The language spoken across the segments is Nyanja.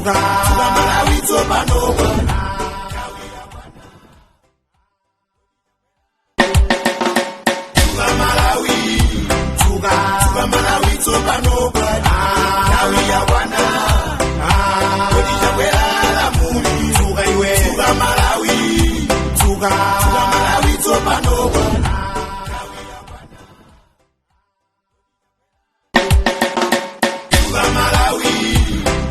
Tuga Malawi tsopano bwana. Tuga Malawi tsopano bwana. Malawi ya bwana. Kodi chakwera la muli. Tuga iwe. Tuga Malawi. Tuga Malawi tsopano bwana.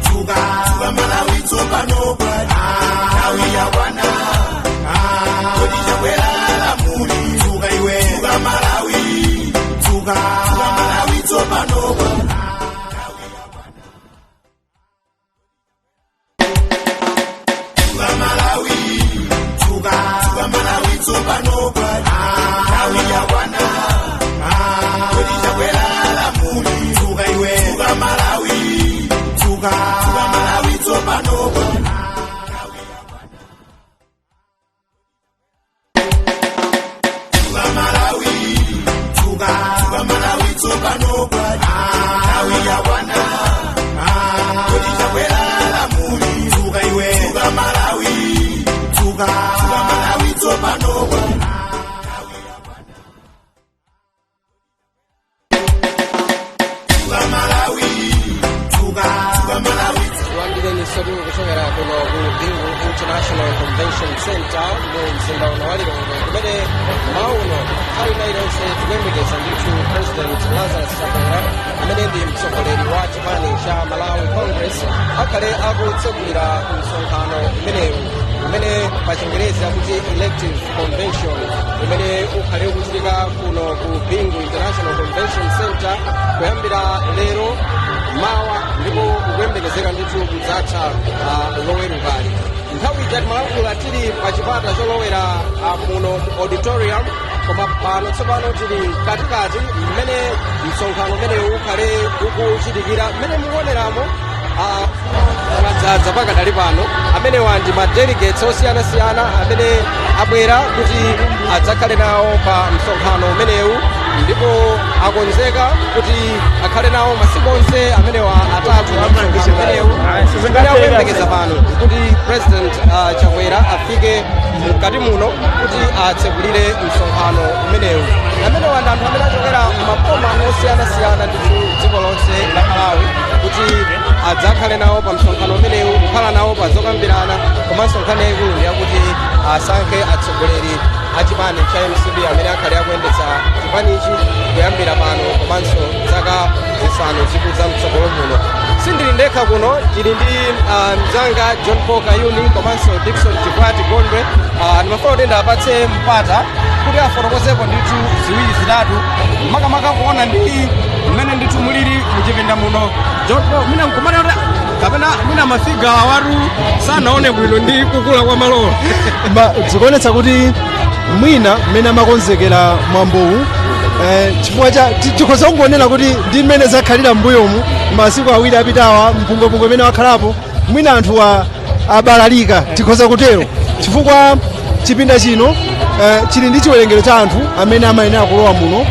Tuga Malawi tsopano bwana. Malawi ya bwana. Kodi chakwera la muli. Tuga iwe. Tuga Malawi. Tuga Malawi tsopano bwana. Tuga Malawi. Tuga Malawi tsopano bwana. Malawi ya bwana. Kodi chakwera la muli. Tuga iwe. Tuga Malawi. Tuga Malawi tsopano bwana. Tuga Malawi. Tuga Malawi tsopano bwana. Malawi ya bwana. Kodi chakwera la muli. Tuga iwe. Tuga Malawi. Tuga Malawi tsopano bwana. Tuga Malawi. Tuga Malawi. Wangileni sodu kuchokera kuno ku Bingu International Convention Center mu mzinda wa Walilongwe kumene mauno nthawi iliyonse tikuyembekeza ndithu President Lazarus Chakwera amene ndi mtsogoleri wa chipani cha Malawi Congress akhale akutsegulira msonkhano umenewu umene pa Chingerezi akuti elective convention umene ukhale ukuchitika kuno ku Bingu International Convention Center kuyambira lero mawa ndipo kuyembekezeka ndithu kudzatha lowerukali. Nthawi ija timalankhula tili pa chipata cholowera muno auditorium, koma pano tsopano tili katikati mmene msonkhano umenewu ukhale ukuchitikira mmene mukuoneramo mwadzaza pakadali pano amenewa ndi ma delegates osiyanasiyana amene abwera kuti adzakhale nawo pa msonkhano umenewu ndipo akonzeka kuti akhale nawo masiku onse amenewa atatu a msonkhano umenewu. Zimene akuyembekeza pano kuti President Chakwera afike mkati muno kuti atsegulire msonkhano umenewu. Amenewa ndi anthu amene achokera maboma osiyanasiyana ndithu dziko lonse la Malawi kuti adzakhale nawo pa msonkhano umenewu, kukhala nawo pa zokambirana, komanso nkhani yayikulu ndi yakuti asankhe atsogoleri a chipani cha MCB amene akhale akuyendetsa chipanichi kuyambira pano komanso zaka zisanu zikudza mtsogolo muno. Sindili ndekha kuno, tili ndi mzanga John Paul Kayuni komanso Dickson Chikwati Gondwe. Ndimafuna kuti ndapatse mpata kuti afotokozepo ndithu ziwiri zitatu makamaka kuona ndi mmene ndithu mulili muchipinda muno. John Paul, mina nkumana kuti kapena mina mafiga awatu sanaone bwino ndi kukula kwa malowo. Zikuonetsa kuti mwina mmene amakonzekera mwambowu chifukwa cha tikhoza kungonena kuti ndi mmene zakhalira m'mbuyomu masiku awiri apitawa mpungopungo imene wakhalapo mwina anthu abalalika, tikhoza kutero chifukwa chipinda chino chili ndi chiwerengero cha anthu amene amayenera kulowa muno.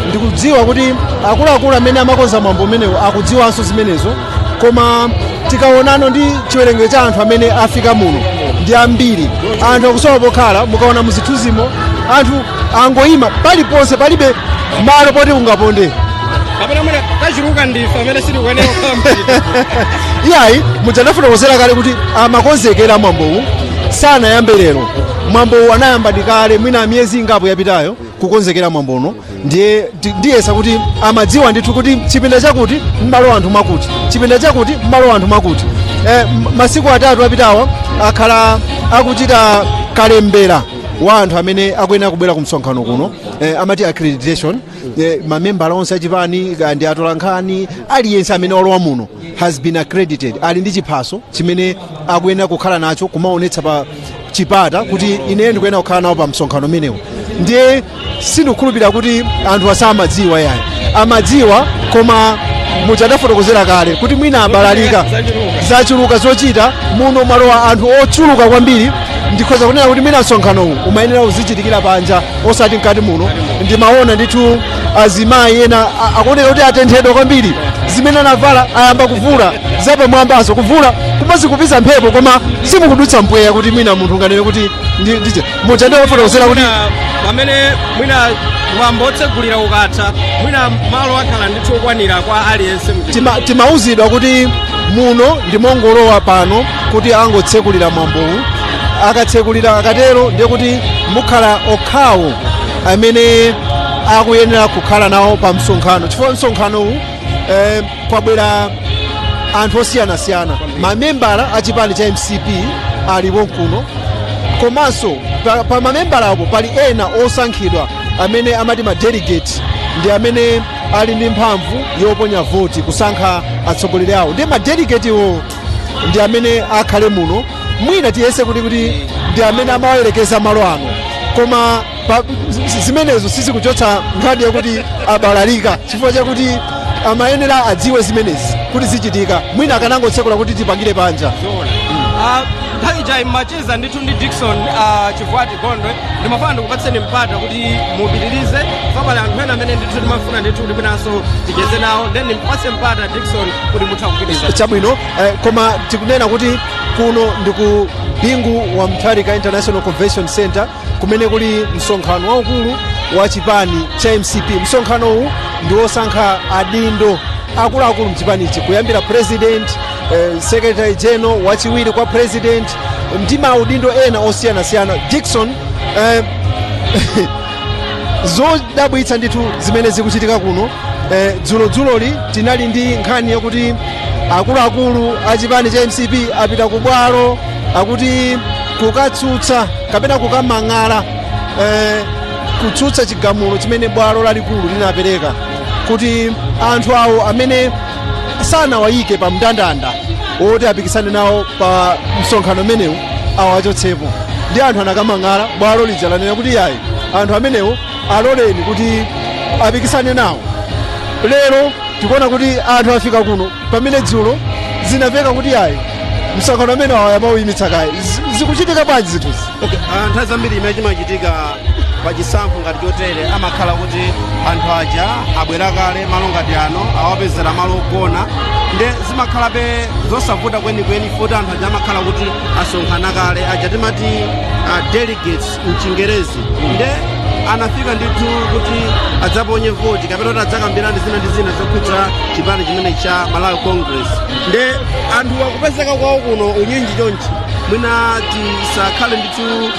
Ndikudziwa kuti akuluakulu amene amakonza mwambo umenewu akudziwanso zimenezo, koma tikaonano ndi chiwerengero cha anthu amene afika muno ndi ambiri. Anthu akusowa pokhala, mukaona muzithunzimo anthu angoyima paliponse, palibe malo poti ungaponde. Kapena mwina tachiruka ndife amene sili kuyenera kukhala. Iyayi mudzanafotokozera kale kuti amakonzekera mwambowu sanayambe lero. Mwambowu anayamba kale mwina miyezi ingapo yapitayo kukonzekera mwambono. Ndiyesa kuti amadziwa ndithu kuti chipinda chakuti m'malo anthu mwakuti, chipinda chakuti m'malo anthu mwakuti. Masiku atatu apitawa akhala akuchita kalembera wa anthu amene akuyenera kubwera ku msonkhano kuno, amati accreditation. Mamembala onse achipani ndi atolankhani aliyense amene walowa muno has been accredited, ali ndi chiphaso chimene akuyenera kukhala nacho kumaonetsa pa chipata kuti ine ndikuyenera kukhala nawo pa msonkhano umenewu. Ndiye sindikukhulupirira kuti anthu asamadziwa, yayi amadziwa, koma muchadafotokozera kale kuti mwina abalalika zachuluka zochita muno malowa anthu ochuluka kwambiri. Ndikhoza kunena kuti mwina msonkhanowu umayenera uzichitikira panja osati mkati muno. Ndimaona ndithu azimayi ena akuoneka kuti atenthedwa kwambiri, zimene anavala ayamba kuvula zapamwambazo kuvula kumazikupisa mphepo koma simukudutsa mpweya kuti mwina munthu nganene kuti ndiche muja ndiwofotokozera kuti pamene mwina mwambo otsegulira ukatha mwina malo akhala ndithu okwanira kwa aliyense timauzidwa kuti muno ndimongolowa pano kuti angotsekulira mwambowu akatsekulira akatero ndiye kuti mukhala okhawo amene akuyenera kukhala nawo pa msonkhano chifukwa msonkhanowu kwabwera anthu osiyanasiyana mamembala a chipani cha MCP alipo kuno komanso pa mamembala apo pali ena osankhidwa amene amati ma delegate ndi amene ali ndi mphamvu yoponya voti kusankha atsogoleri awo ndi ma delegate iwo ndi amene akhale muno mwina tiyese kuti ndi amene amawayerekeza malo ano koma zimenezo sizikuchotsa nkhani yakuti abalalika chifukwa chakuti amayenera adziwe zimenezi kuti zichitika mwina akanangotsekula kuti tipangire panja nthawi ija mmacheza ndithu ndi Dickson Chivwati Gondwe ndimafuna ndikupatseni mpata kuti mupitirize pali anthu ena amene ndithu timafuna ndithu kuti mwinanso ticheze nawo then ndipatse mpata Dickson kuti mutha kupitiriza chabwino koma tikunena kuti kuno ndi ku bingu wa Mtharika International Convention Center kumene kuli msonkhano waukulu wa chipani cha MCP msonkhanowu ndi wosankha adindo akuluakulu mchipanichi kuyambira president secretary general wachiwiri kwa president ndi maudindo ena osiyanasiyana Dickson zodabwitsa ndithu zimene zikuchitika kuno dzuloli tinali ndi nkhani yakuti akuluakulu a chipani cha MCP apita ku bwalo akuti kukatsutsa kapena kukamang'ala kutsutsa chigamulo chimene bwalo lalikulu linapereka kuti anthu awo amene sanawayike pa mndandanda woti apikisane nawo pa msonkhano umenewu awachotsepo ndi anthu anakamang'ala bwalo lija lanena kuti yayi anthu amenewo aloleni kuti apikisane nawo lero tikuona kuti anthu afika kuno pamene dzulo zinamveka kuti yayi msonkhano amene amawuyimitsa kaye zikuchitika bwanji zinthuzi nthawi zambiri imene chimachitika pa chisankho ngati chotere amakhala kuti anthu aja abwera kale malo ngati ano awapezera malo ogona nde zimakhalabe zosavuta kwenikweni futi anthu aja amakhala kuti asonkhana kale aja timati delegates mchingerezi nde anafika ndithu kuti adzaponye voti kapena kuti adzakambirana zina ndi zina zokhudza chipani chimene cha Malawi Congress nde anthu akupezeka kwawo kuno unyinji chonchi mwina tisakhale ndithu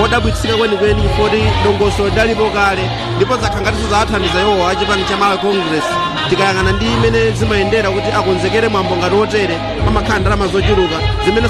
odabwitsika kwenikweni foti dongoso lidalipo kale ndipo zakhangatinso zawathandiza iwo a chipani cha Malawi Congress tikayang'ana ndi imene zimayendera kuti akonzekere mwambo ngati otere pamakhala ndalama zochuluka zimene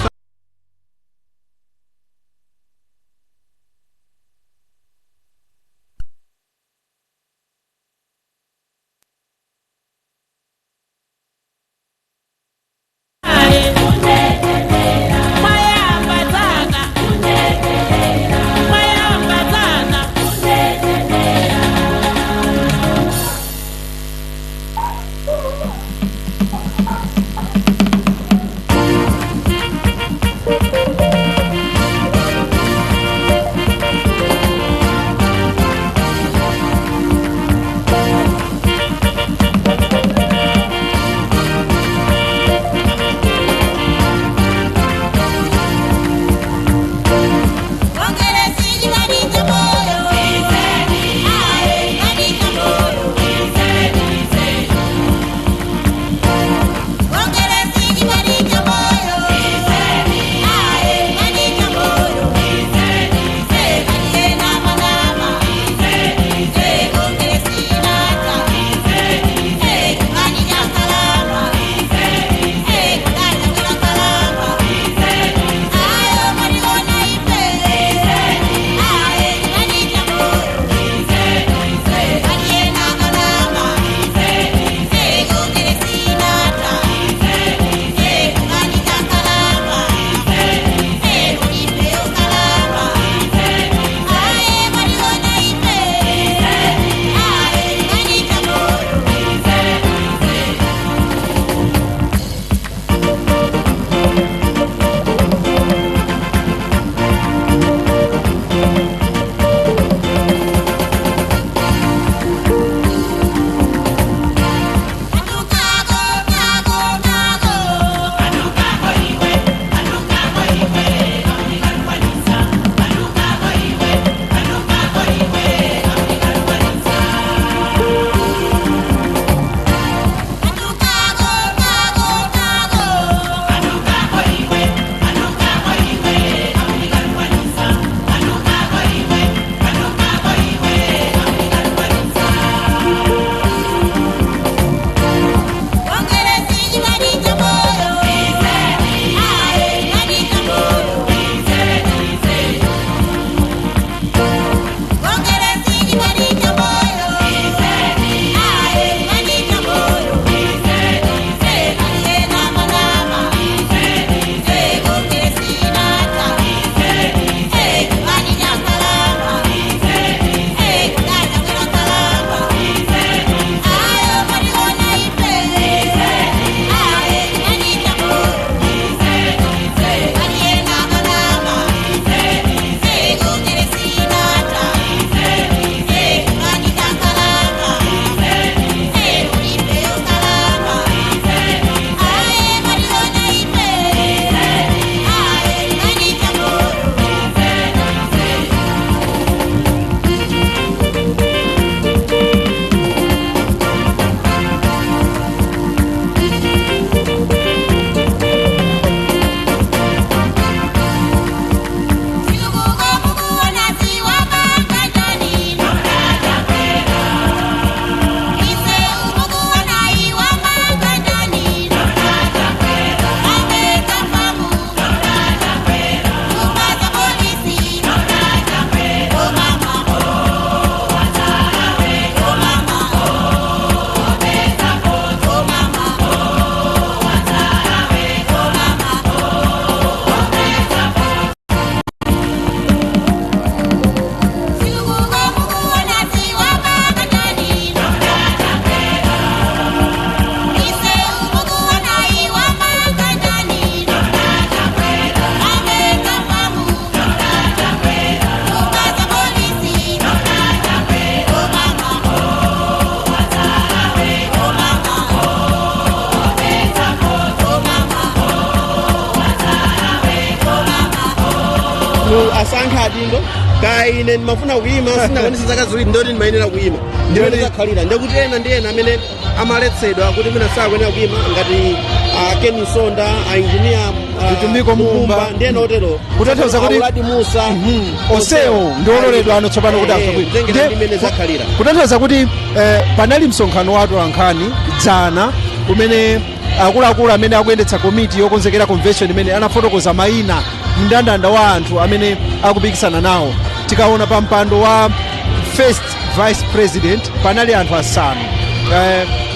anthu asankha adindo kaya ine ndimafuna kuyima sinakwanisa zaka ziwiri ndoti ndimayenera kuyima ndimene zakhalira ndikuti ena ndi ena amene amaletsedwa kuti mwina sakuyenera kuyima ngati Ken Nsonda engineer Vitumiko Mumba ndi ena otero kutanthauza kuti Auladi Musa onsewo ndi ololedwa ano tsopano kuti tengera ndimene zakhalira kutanthauza kuti panali msonkhano wa atolankhani dzana umene akuluakulu amene akuyendetsa komiti yokonzekera convention imene anafotokoza mayina mndandanda wa anthu amene akupikisana nawo. Tikaona pa mpando wa first vice president panali anthu asanu,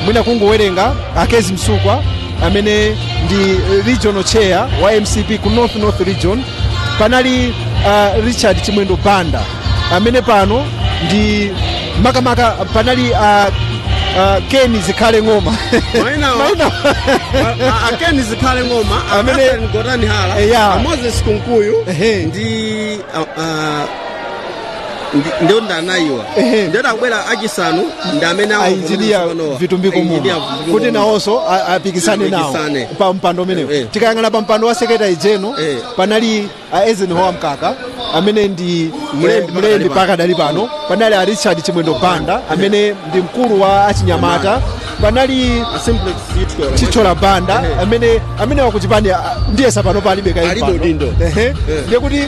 mwina kungowerenga Akezi Msukwa amene ndi regional chair wa MCP ku North region, panali Richard Chimwendo Banda amene pano ndi makamaka panali Ken Zikhale Ng'oma Ken Zikhale Ng'oma amene Ngotani Hala Moses Kunkuyu ndio ndanayiwa ndio takubwera achisanu ndi amene engineer Vitumbiko Mumba kuti nawonso apikisane nawo pa mpando umenewo. Tikayang'ana pa mpando wa secretary general panali Eisenhower Mkaka amene ndi mlembi pakadali pano, panali Richard Chimwendo Banda amene ndi mkulu wa achinyamata, panali Chichola Banda amene wakuchipani ndiye sapano palibe kaipa ndiye kuti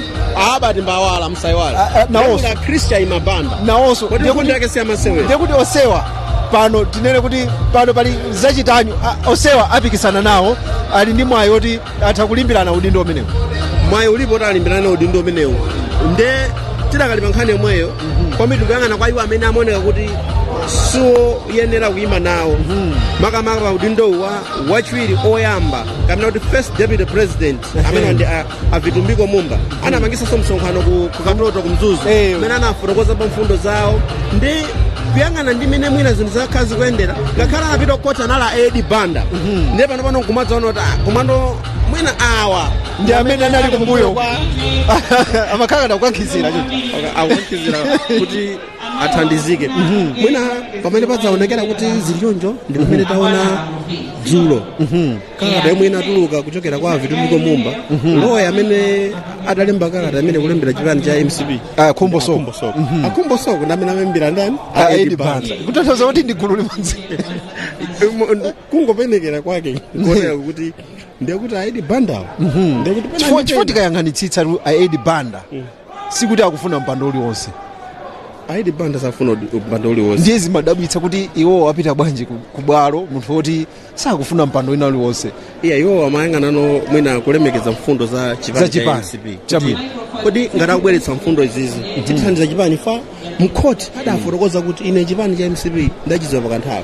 abati mbawala msaiwala nawonso Christian Mabanda nawonso ndiye kuti osewa pano tinene kuti pano pali zachitanyo osewa apikisana nawo ali ndi mwayi oti atha kulimbirana udindo umenewo. Mwayi ulipo oti alimbirana udindo umenewo nde tidakali pa nkhani yomweyo kwambiri tikuyang'ana kwa iwo amene amaoneka kuti so yenera kuyima nawo makamaka pa udindo wachiwiri oyamba kapena kuti first deputy president amene ndi Vitumbiko Mumba anapangisanso msonkhano ku Kaploto kumzuzu amene anafotokoza pa mfundo zawo ndi kuyang'ana ndi mene mwina zinthu zakhazi kuyendera ngakhala anapita kukota nala Edi Banda ndiye pano nkumadzaona kuti komando mwina awa ndi amene anali kumbuyo amakhala kukankhizira akukankhizira kuti athandizike mwina pamene padzaonekera kuti ziliyonjo ndi pamene taona dzulo kalata yomwe inatuluka kuchokera kwa Vitumbiko Mumba loya amene adalemba kalata amene kulembera chipani cha MCP Akumbosoko ndi amene amembera ndani Edi Banda kutanthauza kuti ndi gulu limodzi kungopenekera kwake kuoneka kuti ndekuti Edi Banda chifukwa tikayang'anitsitsa Edi Banda sikuti akufuna mpando uliwonse. Edi Banda safuna mpando uliwonse ndiye zimadabwitsa kuti iwo apita bwanji kubwalo munthu woti sakufuna mpando wina uliwonse. Iwo amayang'anano mwina kulemekeza mfundo za chipani cha MCP kodi ngati akubweretsa mfundo izizi tithandiza chipani fa mkhoti adafotokoza kuti ine chipani cha MCP ndachidziwa pakanthawi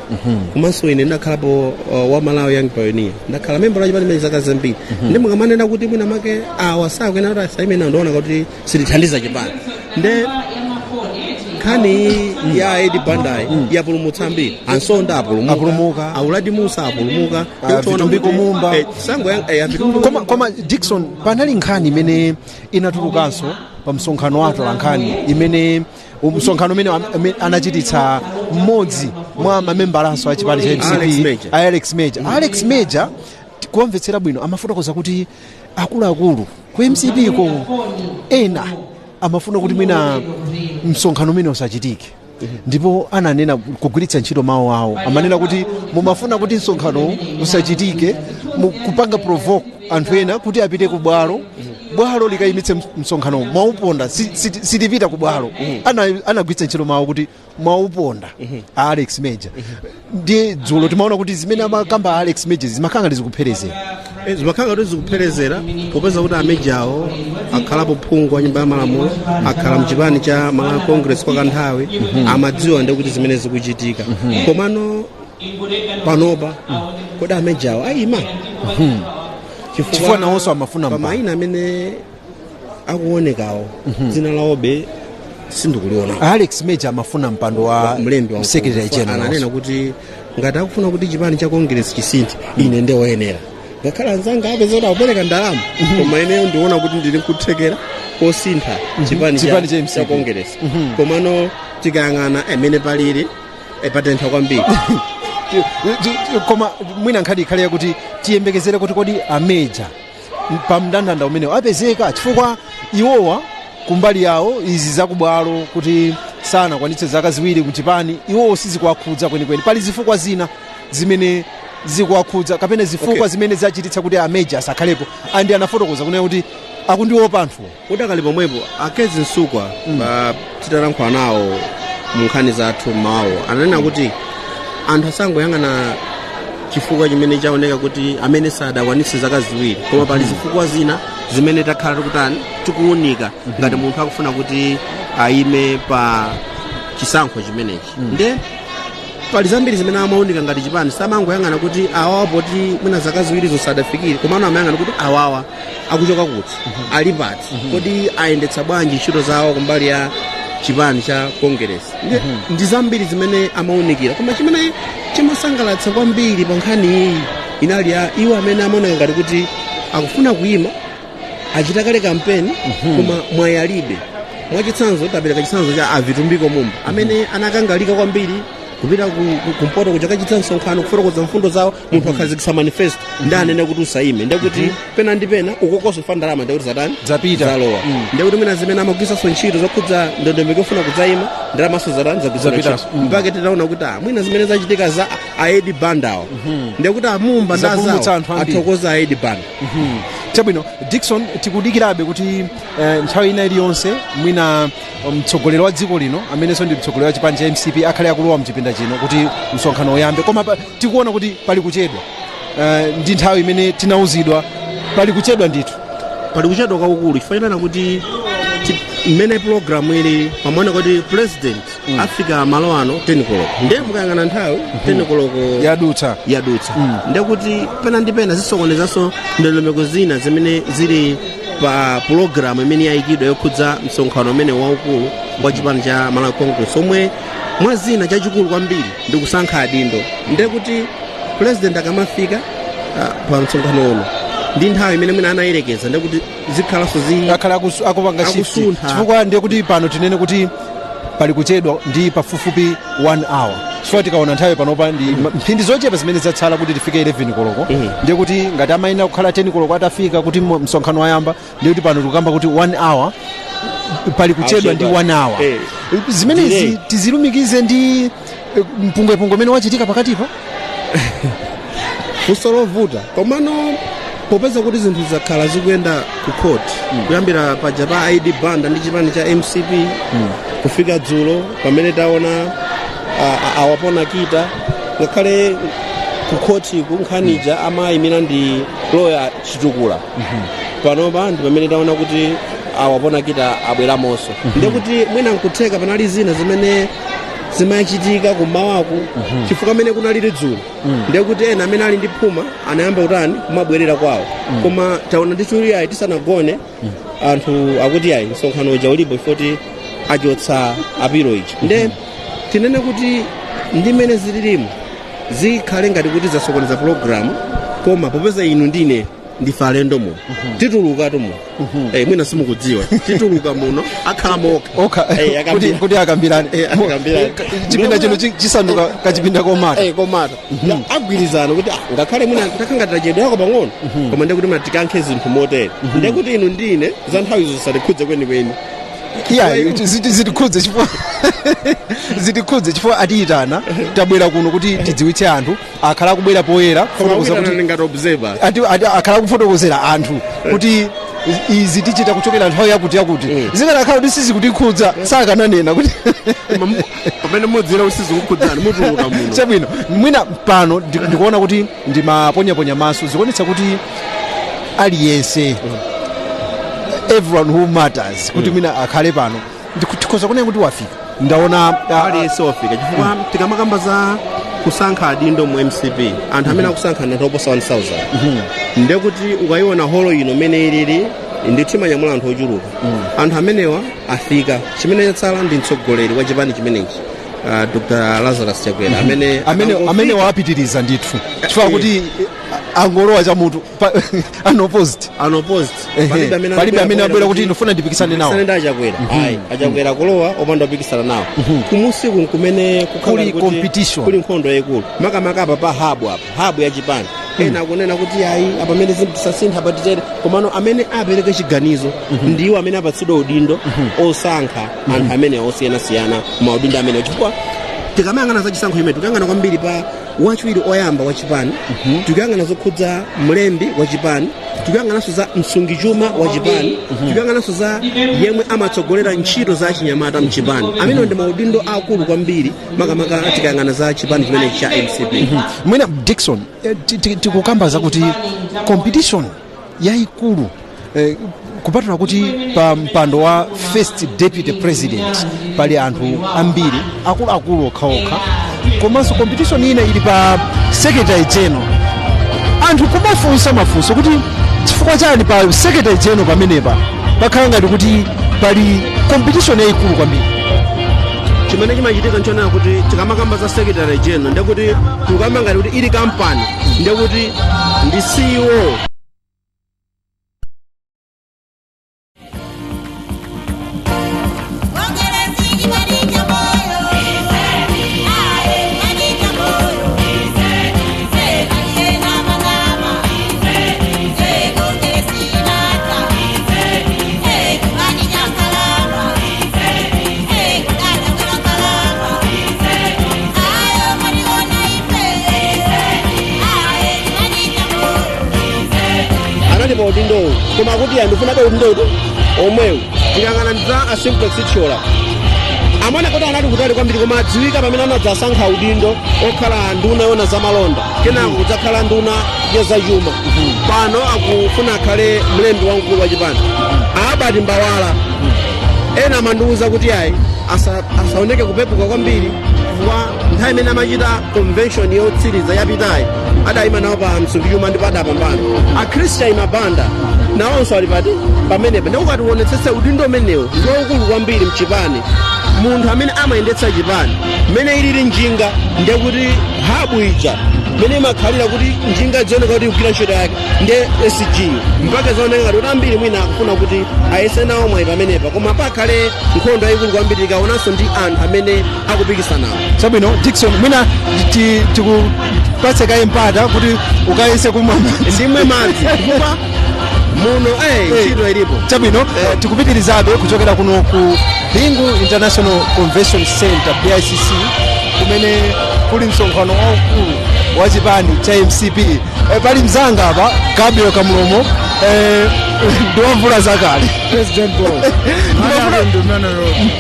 komanso ine ndakhalapo wa Malawi Young Pioneer ndakhala member la chipani mene zaka zambiri ndi mukamanena kuti mwina make awa sakuyenera kuti asaime ndaona kuti sitithandiza chipani nde nkhani ya Edi Banda yapulumutsa ambiri Ansonda apulumuka Auladi Musa apulumuka Vitumbiko Mumba koma Dickson panali nkhani imene inatulukanso pa msonkhano wa atolankhani imene msonkhano umene anachititsa mmodzi mwa mamembaranso a chipani cha MCP Alex Major kuwamvetsera bwino amafotokoza kuti akuluakulu ku MCP ko ena amafuna kuti mwina msonkhano umene usachitike ndipo ananena kugwiritsa ntchito mawu awo amanena kuti mumafuna kuti msonkhano usachitike kupanga provoke anthu ena kuti apite ku bwalo likayimitse msonkhano mwauponda sitipita ku bwalo anagwiritsa ntchito mawu kuti mwauponda Alex Major ndiye dzulo timaona kuti zimene amakamba Alex Major zimakhala zikupherezera popeza kuti amejawo akhalapo phungu wa nyumba ya malamulo akhala mchipani cha Malawi Congress kwa kanthawi amadziwa ndi kuti zimene zikuchitika komano panopa kodi amejawo ayima chifukwa nawonso amafuna mayina amene akuonekawo dzina lawobe sindikuliona. Alex Major amafuna mpando wa mlembi wa secretary general ananena kuti ngati akufuna kuti chipani cha Congress chisinthe ine ndiye woyenera ngakhala anzanga apezera kupereka ndalama koma ineyo ndiona kuti ndili kuthekera posintha chipani cha Congress komano tikayang'ana amene palili patentha kwambiri koma mwina nkhani ikhale yakuti tiyembekezere kuti kodi a Major pa mndandanda umenewo apezeka chifukwa iwowa kumbali yawo izi zakubwalo kuti sanakwanitse zaka ziwiri kuchipani iwo sizikuwakhudza kwenikweni pali zifukwa zina zimene zikuwakhudza kapena zifukwa zimene zachititsa kuti ameja asakhalepo andi anafotokoza kunena kuti akundiopa anthuwo udakali pomwepo akezi msukwa titalankhula nawo mu nkhani zathu mmawawo ananena kuti anthu asangoyang'ana chifukwa chimene chaoneka kuti amene sadakwanitse zaka ziwiri koma pali zifukwa zina zimene takhala tikutani tikuwunika ngati munthu akufuna kuti ayime pa chisankho chimenechi nde pali zambiri zimene amawunika ngati chipani samangoyang'ana kuti awawa poti mwina zaka ziwiri zosadafikire komano amayang'ana kuti awawa akuchoka kuti ali pati kodi ayendetsa bwanji ntchito zawo kumbali ya chipani cha Congress ndi zambiri zimene amawunikira koma chimene chimasangalatsa kwambiri pa nkhani iyi inali ya iwo amene amaoneka ngati kuti akufuna kuyima achita kale kampeni koma mwayalibe mwachitsanzo tapereka chitsanzo cha Avitumbiko Mumba amene anakangalika kwambiri kupita kumpoto kuchakachitsa msonkhano kufotokoza mfundo zawo munthu akhazikitsa manifesto ndi anene kuti usayime ndekuti pena ndi pena ukokoso fa ndalama ndekuti zatani zalowa ndekuti mwina zimene amagwiritsanso ntchito zokhudza ndondomeko ofuna kudzayima ndalamaso zatani zapita mpaka titaona kuti mwina zimene zachitika za Edi Bandawo ndekuti amumba ndazawo athokoza Edi Banda chabwino Dickson tikudikirabe kuti nthawi ina iliyonse mwina mtsogoleri wa dziko lino amenenso ndi mtsogoleri wa chipani cha MCP akhale akulowa mchipinda chino kuti msonkhano uyambe koma tikuona kuti pali kuchedwa ndi nthawi imene tinauzidwa pali kuchedwa ndithu pali kuchedwa kwaukulu chifanana kuti mmene programu ili pamwana kuti president afika malo ano 10 koloko ndiye mukayang'ana nthawi 10 koloko yadutsa ndekuti pena ndi pena zisokonezanso ndondomeko zina zimene zili pa programu imene yayikidwa yokhudza msonkhano umene waukulu wa chipani cha Malawi Congress omwe mwa zina chachikulu kwambiri ndi kusankha adindo ndekuti president akamafika pa msonkhano uno ndi nthawi imene mwina anayerekeza ndekuti zikhalanso akupanga shift chifukwa ndiye kuti pano tinene kuti pali kuchedwa ndi pafupifupi 1 hour chifukwa tikaona nthawi panopa ndi mphindi zochepa zimene zatsala kuti tifike 11 koloko ndiye kuti ngati amayenera kukhala 10 koloko atafika kuti msonkhano wayamba ndiye kuti pano tikukamba kuti 1 hour pali kuchedwa ndi 1 hour zimenezi tizilumikize ndi mpungwepungwe umene wachitika pakatipa kusolovuta komano popeza kuti zinthu zakhala zikuyenda ku court kuyambira paja pa Edi Banda ndi chipani cha MCP kufika dzulo pamene taona awapona kita ngakhale ku court kunkhaniza amayimira ndi lawyer Chitukula panopa ndi pamene taona kuti awapona kita abweramonso ndekuti mwina nkutheka panali zina zimene zimachitika kumawako chifukwa amene kunalire dzulo ndekuti ena amene ali ndi phuma anayamba utani kumabwerera kwawo koma taona ndichuli ayi tisanagone anthu akuti ayi msonkhano uja ulipo ifoti achotsa apiro ichi nde tinene kuti ndi mene zililimo zikhale ngati kuti zasokoneza programu koma popeza inu ndine ndife alendo muno titulukatu muno mwina simukudziwa tituluka muno akhala okha kuti akambirane chipinda chino chisanduka kachipinda komata agwirizana kuti ngakhale mwina takhangati tachedwa yako pang'ono koma ndiye kuti tikankhe zinthu motere ndiye kuti inu ndine za nthawi izo zisatikhudze kwenikweni zitikhudze chifukwa atiyitana tabwera kuno kuti tidziwitse anthu akhala akubwera poyera akhala kufotokozera anthu kuti izi tichita kuchokera nthawi yakuti zikanakhala kuti sizikutikhudza sakananena kuti pamene mudzira kuti sizikukhudzani mutuluka muno chabwino mwina pano ndikuona kuti ndimaponyaponya maso zikuonetsa kuti aliyense everyone who matters kuti mwina akhale pano tikhoza kunena kuti wafika ndaona aliyense wafika chifukwa tikamakamba za kusankha adindo mu MCP anthu amene akusankha anthu oposa 1000 ndiye kuti ukayiona holo ino imene ilili ndi timanyamula anthu ochuluka anthu amenewa afika chimene chatsala ndi mtsogoleri wa chipani chimenechi Dr. Lazarus Chakwera amene wapitiriza ndithu chifukwa kuti angolowa chamutu unopposed palibe amene abwera kuti ndifuna ndipikisane nawo sane Chakwera achakwera kulowa opanda kupikisana nawo kumusiku kumene kuli competition kuli nkhondo yayikulu makamaka apa pa hub ya chipani ena akunena kuti ayi apamene zinthu apatitere komano amene apereke chiganizo ndiwo amene apatsidwa udindo osankha anthu amene osiyanasiyana maudindo amenewo chifukwa tikamayang'ana za chisankho chimene tikuyang'ana kwambiri pa wachiwiri oyamba wa chipani tikuyang'ana zokhudza mlembi wa chipani tikuyang'ananso za msungichuma wa chipani tikuyang'ananso za yemwe amatsogolera ntchito za chinyamata mchipani amenewo ndi maudindo akulu kwambiri makamaka tikayang'ana za chipani chimene cha MCP. mwina Dickson tikukamba zakuti competition yayikulu kupatula kuti pa mpando wa first deputy president pali anthu ambiri akuluakulu okhaokha komanso competition ina ili pa secretary general anthu kumafunsa mafunso kuti chifukwa chani pa secretary general pamenepa pakhala ngati kuti pali competition yayikulu kwambiri. chimene chimachitika nchonena kuti tikamakamba za secretary general ndekuti tikukamba ngati kuti ili kampani ndekuti ndi CEO udindo koma kuti andifuna udindo omwewu tikangana ndiza asimplex chola amana kuti anali kutali kwambiri koma adziwika pamene anadzasankha udindo okhala nduna yona za malonda kenako kudzakhala nduna ya za chuma pano akufuna akhale mlembi wamkulu wa chipani abati mbawala ena amandiwuza kuti ayi asaoneke kupepuka kwambiri chifukwa nthawi imene amachita convention yotsiriza yapitayi adayima nawo pa msungichuma ndipo adapambana akhristian mabanda nawonso ali pati pamenepa ndikukati uonetsetse udindo umenewo ndi waukulu kwambiri mchipani munthu amene amayendetsa chipani mmene ilili njinga ndekuti habu ija mmene imakhalira kuti njinga zioneka kuti ikugwira ntchito yake ndiye SG mpaka zaoneka ngati kuti ambiri mwina akufuna kuti ayese nawo mwayi pamenepa koma pakhale nkhondo yayikulu kwambiri ikaonanso ndi anthu amene akupikisanawo. Chabwino Dickson mwina tikupatse kaye mpata kuti ukayese kumwa ndimwe madzi chifukwa muno ntchito ilipo. Chabwino tikupitirizabe kuchokera kuno ku Bingu International Convention Center BICC kumene kuli msonkhano waukulu wa chipani cha MCP pali mzanga apa Gabriel Kamulomo ndiwamvula zakale President Paul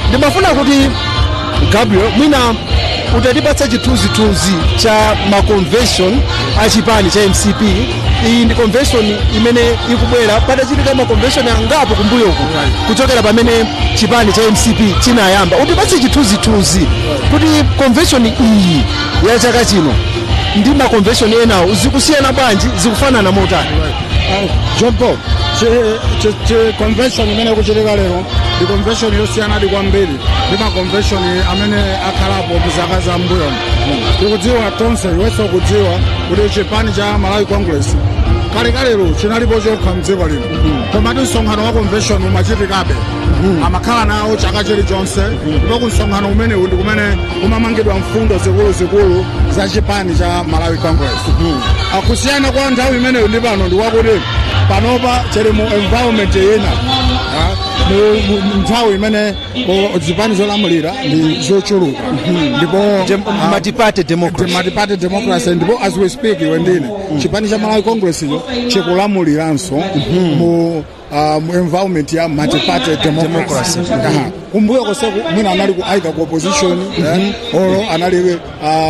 ndimafuna kuti Gabriel mwina utatipatsa chithunzithunzi cha maconvention a chipani cha MCP. Iyi ndi convention imene ikubwera padachitika maconvention angapo kumbuyoku kuchokera pamene chipani cha MCP chinayamba. Utipatse chithunzithunzi kuti convention iyi ya chaka chino ndi maconvention enawo zikusiyana bwanji, zikufanana motani? John Paul convention imene kuchitika lero ndi convention yosiyana kwambiri ndi maconvention amene akhalapo muzaka za mbuyo. Tikudziwa tonse iwenso kudziwa kuti chipani cha Malawi Congress kalero chinalipo chokha mdziko lino koma ndi msonkhano wa convention umachitikabe amakhala nawo chaka chilichonse ndipo kumsonkhano umenewu ndi kumene kumamangidwa mfundo zikuluzikulu za chipani cha Malawi Congress. Akusiyana kwa nthawi imeneyo ndi pano ndi wakuti panopa chili mu environment yena nthawi imene zipani zolamulira ndi zochuluka ndipo multi-party democracy ndipo as we speak wendine chipani cha Malawi Congress yo chikulamuliranso mu environment ya multi-party democracy. Kumbuyo koseku mwina anali ku aika ku opposition olo anali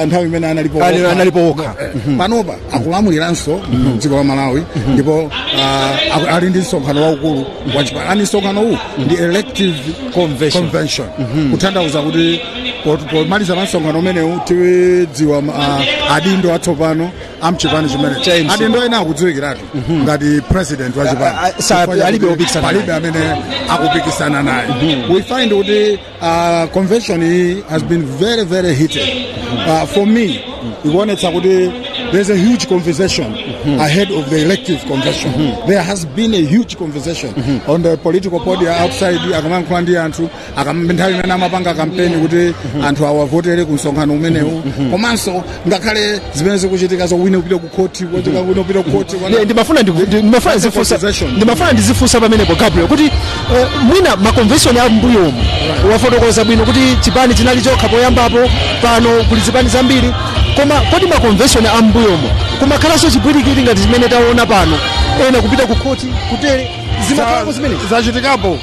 nthawi imene analipo okha panopa akulamuliranso dziko la Malawi ndipo ali ndi msonkhano waukulu wa chipani. Ani msonkhano uwu ndi elective convention kutanthauza kuti pomaliza msonkhano umenewu tidziwa adindo atsopano amchipani chimene adindo ena akudziwikiratu ngati president wa chipani alibe amene akupikisana naye. We find kuti convention has been very, very heated. For me, ikuonetsa kuti there's a huge conversation ahead of the elective convention. There has been a huge conversation on the political podium outside. Akamankhula ndi anthu nthawi imene amapanga kampeni kuti anthu awavotere ku msonkhano umenewu. Komanso ngakhale zimene zikuchitika zowina kupita ku court, wina kupita ku court. Ndimafuna ndizifunsa pamenepo Gabriel kuti mwina makonvention a mbuyomu wafotokoza bwino kuti chipani chinali chokha poyambapo, pano kuli zipani zambiri, koma kodi makonvention a mbuyomu kumakhalanso chipwirikiti ngati zimene taona pano, ena kupita ku court kutere zimakhalako zimene zachitikapo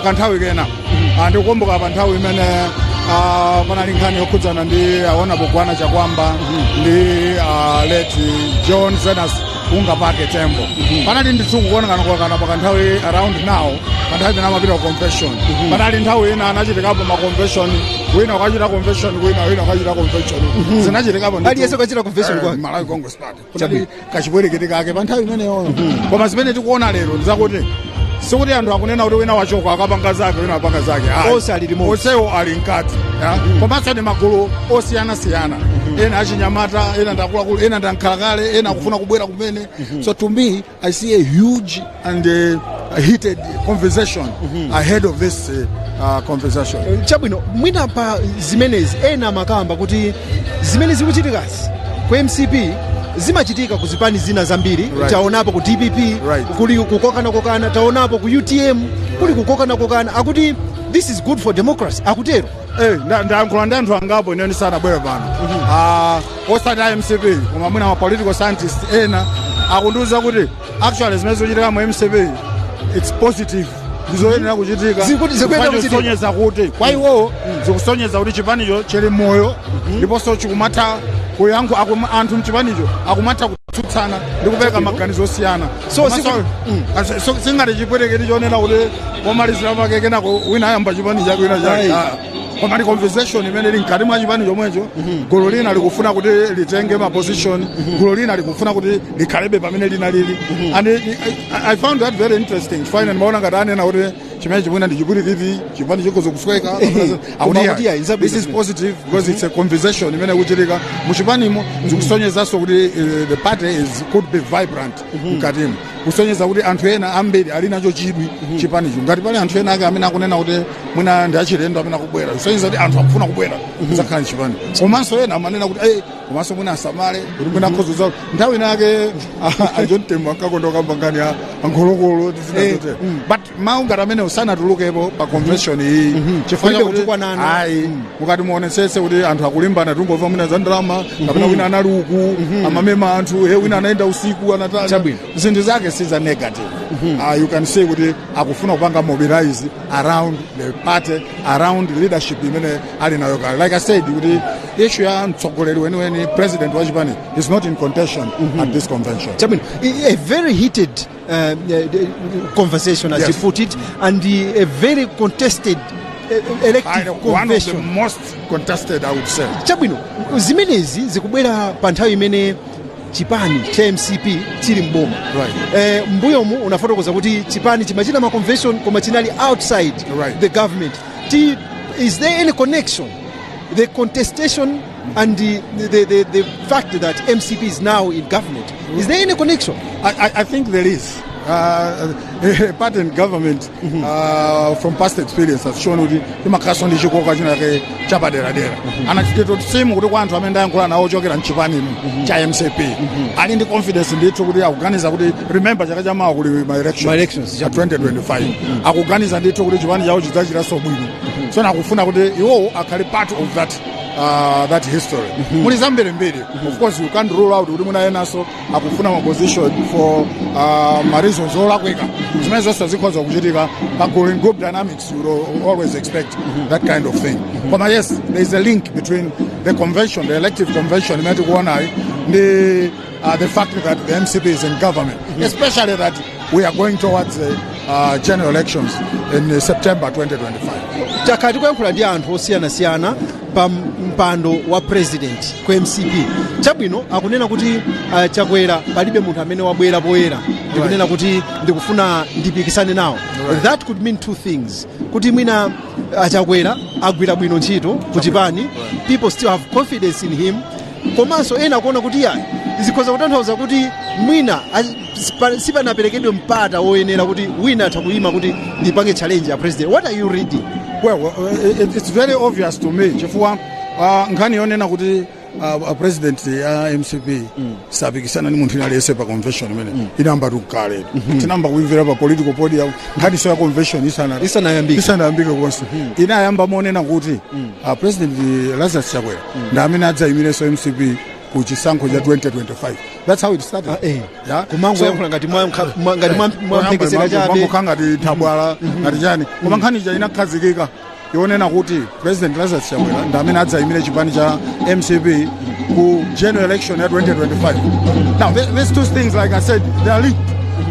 kanthawi kena. Ndikukumbuka pa nthawi imene panali nkhani yokhudzana ndi Honorable Gwana Chakwamba ndi late John Zenas Ungapake Tembo. Panali ndithu kuonekana pa kanthawi around now, kanthawi imene amapita ku convention. Panali nthawi ina anachitikapo ma convention, wina wakachita convention, wina wakachita convention. Zinachitikapo ndithu. Aliyense akachita convention kwa Malawi Congress Party. Kunali kachibwereketi kake pa nthawi imeneyo. Koma zimene tikuona lero ndizakuti sikuti anthu akunena kuti wina wachokwa akapanga zake, wina apanga zake. Onse ali limodzi. Onsewo ali mkati. Komanso ndi magulu osiyanasiyana. Ena achinyamata, ena ndakuluakulu, ena ndankhalakale, ena akufuna kubwera kumene. So to me, I see a huge and heated conversation ahead of this conversation. Chabwino, mwina pa zimenezi ena makamba kuti zimene zikuchitikazi ku MCP zimachitika ku zipani zina zambiri. Taonapo ku DPP kuli kukokana, taonapo ku UTM kuli kukokana, akuti this is good for democracy, akutero. Ndayankhula ndi anthu angapo ine ndisanabwere pano. Osati MCP koma mwina ma political scientists ena akundiuza kuti actually zimene zikuchitika mu MCP it's positive. Ndizoyenera kuchitika. Zikusonyeza kuti kwa iwo zikusonyeza kuti chipanicho chili moyo ndiponso chikumatha kuyankho anthu mchipanicho akumatha kutsutsana ndi kupereka maganizo osiyana. So singati chipweteketi chonena kuti pomalizira pake kenako wina ayamba chipani chake wina chake. Koma ndi conversation imene ili mkati mwa chipani chomwecho, gulu lina likufuna kuti litenge ma position, gulu lina likufuna kuti likhalebe pamene lina lili. And I found that very interesting. Finally maona ngati anena kuti chimene chimwina ndi chipwirikiti, chipani chikozo kusweka. This is positive because it's a conversation imene kuchitika muchipanimo zikusonyezanso kuti the party could be vibrant mkatimo. Kusonyeza kuti anthu ena ambiri ali nacho chidwi chipanicho. Ngati pali anthu ena ake amene akunena kuti mwina ndi achilendo amene akubwera, kusonyeza kuti anthu akufuna kubwera kuzakhala chipani. Komanso ena amanena kuti komanso mwina asamale kuti mwina akhozo zawo nthawi inake John Tembo akakondoka mbangani ankhulukulu tizinazote. But mawu ngati amene usanatulukepo pa convention iyi chifukwa kuti mukati muonetsetse kuti anthu akulimbana tungomva mwina za ndalama kapena wina anali uku amamema anthu wina anaenda usiku anatala zinthu zake siza negative. You can say kuti akufuna kupanga mobilize around the party, around the leadership imene ali nayo kale. Like I said, kuti issue ya mtsogoleri weniweni president wa chipani is not in contention at this convention. A very heated conversation, as you put it, and a very contested elective convention. One of the most contested, I would say. Chabwino, zimenezi zikubwera pa nthawi imene chipani cha MCP chili mboma. Mbuyomu unafotokoza kuti chipani chimachita ma convention koma chinali outside the government. Is there any connection? The contestation and the fact that MCP is now in government. Is there any connection? I think there is. Part in government from past experience has shown kuti imakhaso ndi chikoka chinake chapadera-dera. Anachiteto tsimu kuti kwa anthu amene ndayankhula nawo ochokera mchipani cha MCP ali ndi confidence ndithu kuti akuganiza kuti remember chaka chamawa kuli ma elections cha 2025 akuganiza ndithu kuti chipani chawo chidzachitaso bwino. So nakufuna kuti iwo akhale part of that history. Muli zambiri mbiri. Of course you can't rule out kuti munayenaso akufuna ma position for ma reasons olakwika. Zimene zonse zikhoza kuchitika pa group dynamics. You always expect that kind of thing. But yes, there is a link between the convention, the elective convention imene tikuona the fact that the MCP is in government, especially that we are going towards general elections in September 2025. Takati kuyankhula ndi anthu osiyana-siyana pa mpando wa president ku MCP. Chabwino akunena kuti Chakwera palibe munthu amene wabwera poyera ndikunena kuti ndikufuna ndipikisane nawo. That could mean two things. Kuti mwina Chakwera agwira bwino ntchito ku chipani, people still have confidence in him, komanso ena kuona kuti yayi zikhoza kutanthauza kuti mwina sipanaperekedwe mpata woyenera kuti wina atha kuyima kuti ndipange challenge ya president. What are you reading? Well, it's very obvious to me chifukwa nkhani yonena kuti president ya MCP sapikisana ni munthu inalese pa convention imene inamba tukale tinamba kuimvera pa political podium nkhani so ya convention isanayambike konse inayamba monena kuti president Lazarus Chakwera ndi amene adzayimire so MCP ku chisankho cha 2025. That's how it started. Yeah. Kumango yankhula ngati mwamphekesera chabe mango ngati thabwala ngati chani koma nkhani ija inakhazikika yonena kuti president Lazarus Chakwera ndi amene adzayimire chipani cha MCP ku general election ya 2025. Now these two things, like I said, they are linked.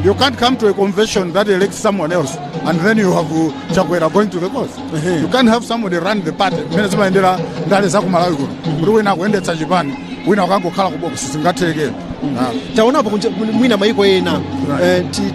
You can't come to a convention that elects someone else and then you have Chakwera going to the course. You can't have somebody run the party mene zimayendera ndale za kumalawi kuno kuti wina kuyendetsa chipani wina wakangokhala kuboksi singatheke. Taonapo mwina maiko ena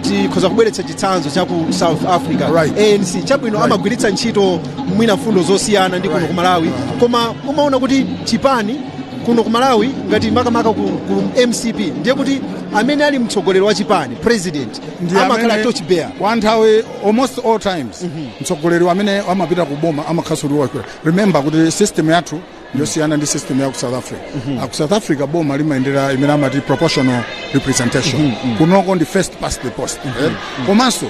tikhoza kubweretsa chitsanzo cha ku South Africa. ANC chabwino amagwiritsa ntchito mwina mfundo zosiyana ndi kuno ku Malawi koma umaona kuti chipani kuno ku Malawi ngati makamaka ku MCP ndiye kuti amene ali mtsogoleri wa chipani president amakhala torch bearer one time almost all times mtsogoleri amene amapita kuboma amakhasuluwa. Remember kuti system yathu yosiyana ndi system ya ku South Africa. Ku South Africa boma limayendera imene amati proportional representation kunoko ndi first past the post. Komanso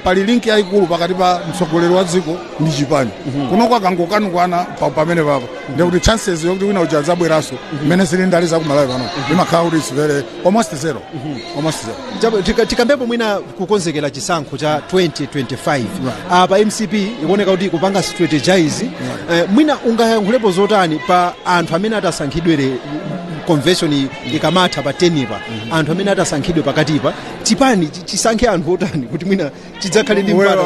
pali link yaikulu pakati pa mtsogoleri wa dziko ndi chipani kunoko akangokanukwana pamene papa ndi kuti chances yokuti wina uja adzabweraso imene zili ndali za ku Malawi pano imakhala kuti it's very almost zero. Tikambepo mwina kukonzekera chisankho cha 2025 pa MCP ikuoneka kuti kupanga strategize mwina ungayankhulepo zotani pa anthu amene atasankhidwere convention ikamatha pa 10 pa anthu amene atasankhidwe pakatipa chipani chisankhe anthu otani kuti mwina chidzakhale ndi mpata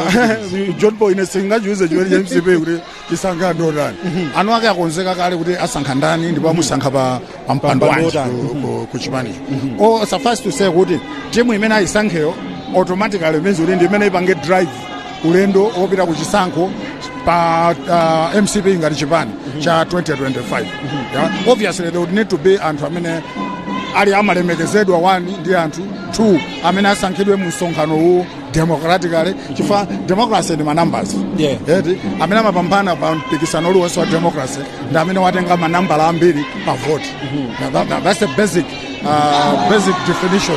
John Paul ine singajuze chiwene cha MCP kuti chisankhe anthu otani anu ake akonzeka kale kuti asankha ndani ndipo amusankha pa mpando wanji ku chipani. Or suffice to say kuti timu imene ayisankheyo automatically means kuti ndi imene ipange drive ulendo wopita ku chisankho pa MCP ngati chipani cha 2025. Obviously there would need to be anthu amene ali amalemekezedwa 1 ndi anthu 2 amene asankhidwe mu msonkhano huu democratically chifukwa democracy ndi numbers. Amene amapambana pa mpikisano uliwonse wa democracy ndi amene watenga manambala ambiri pa vote. That's the basic definition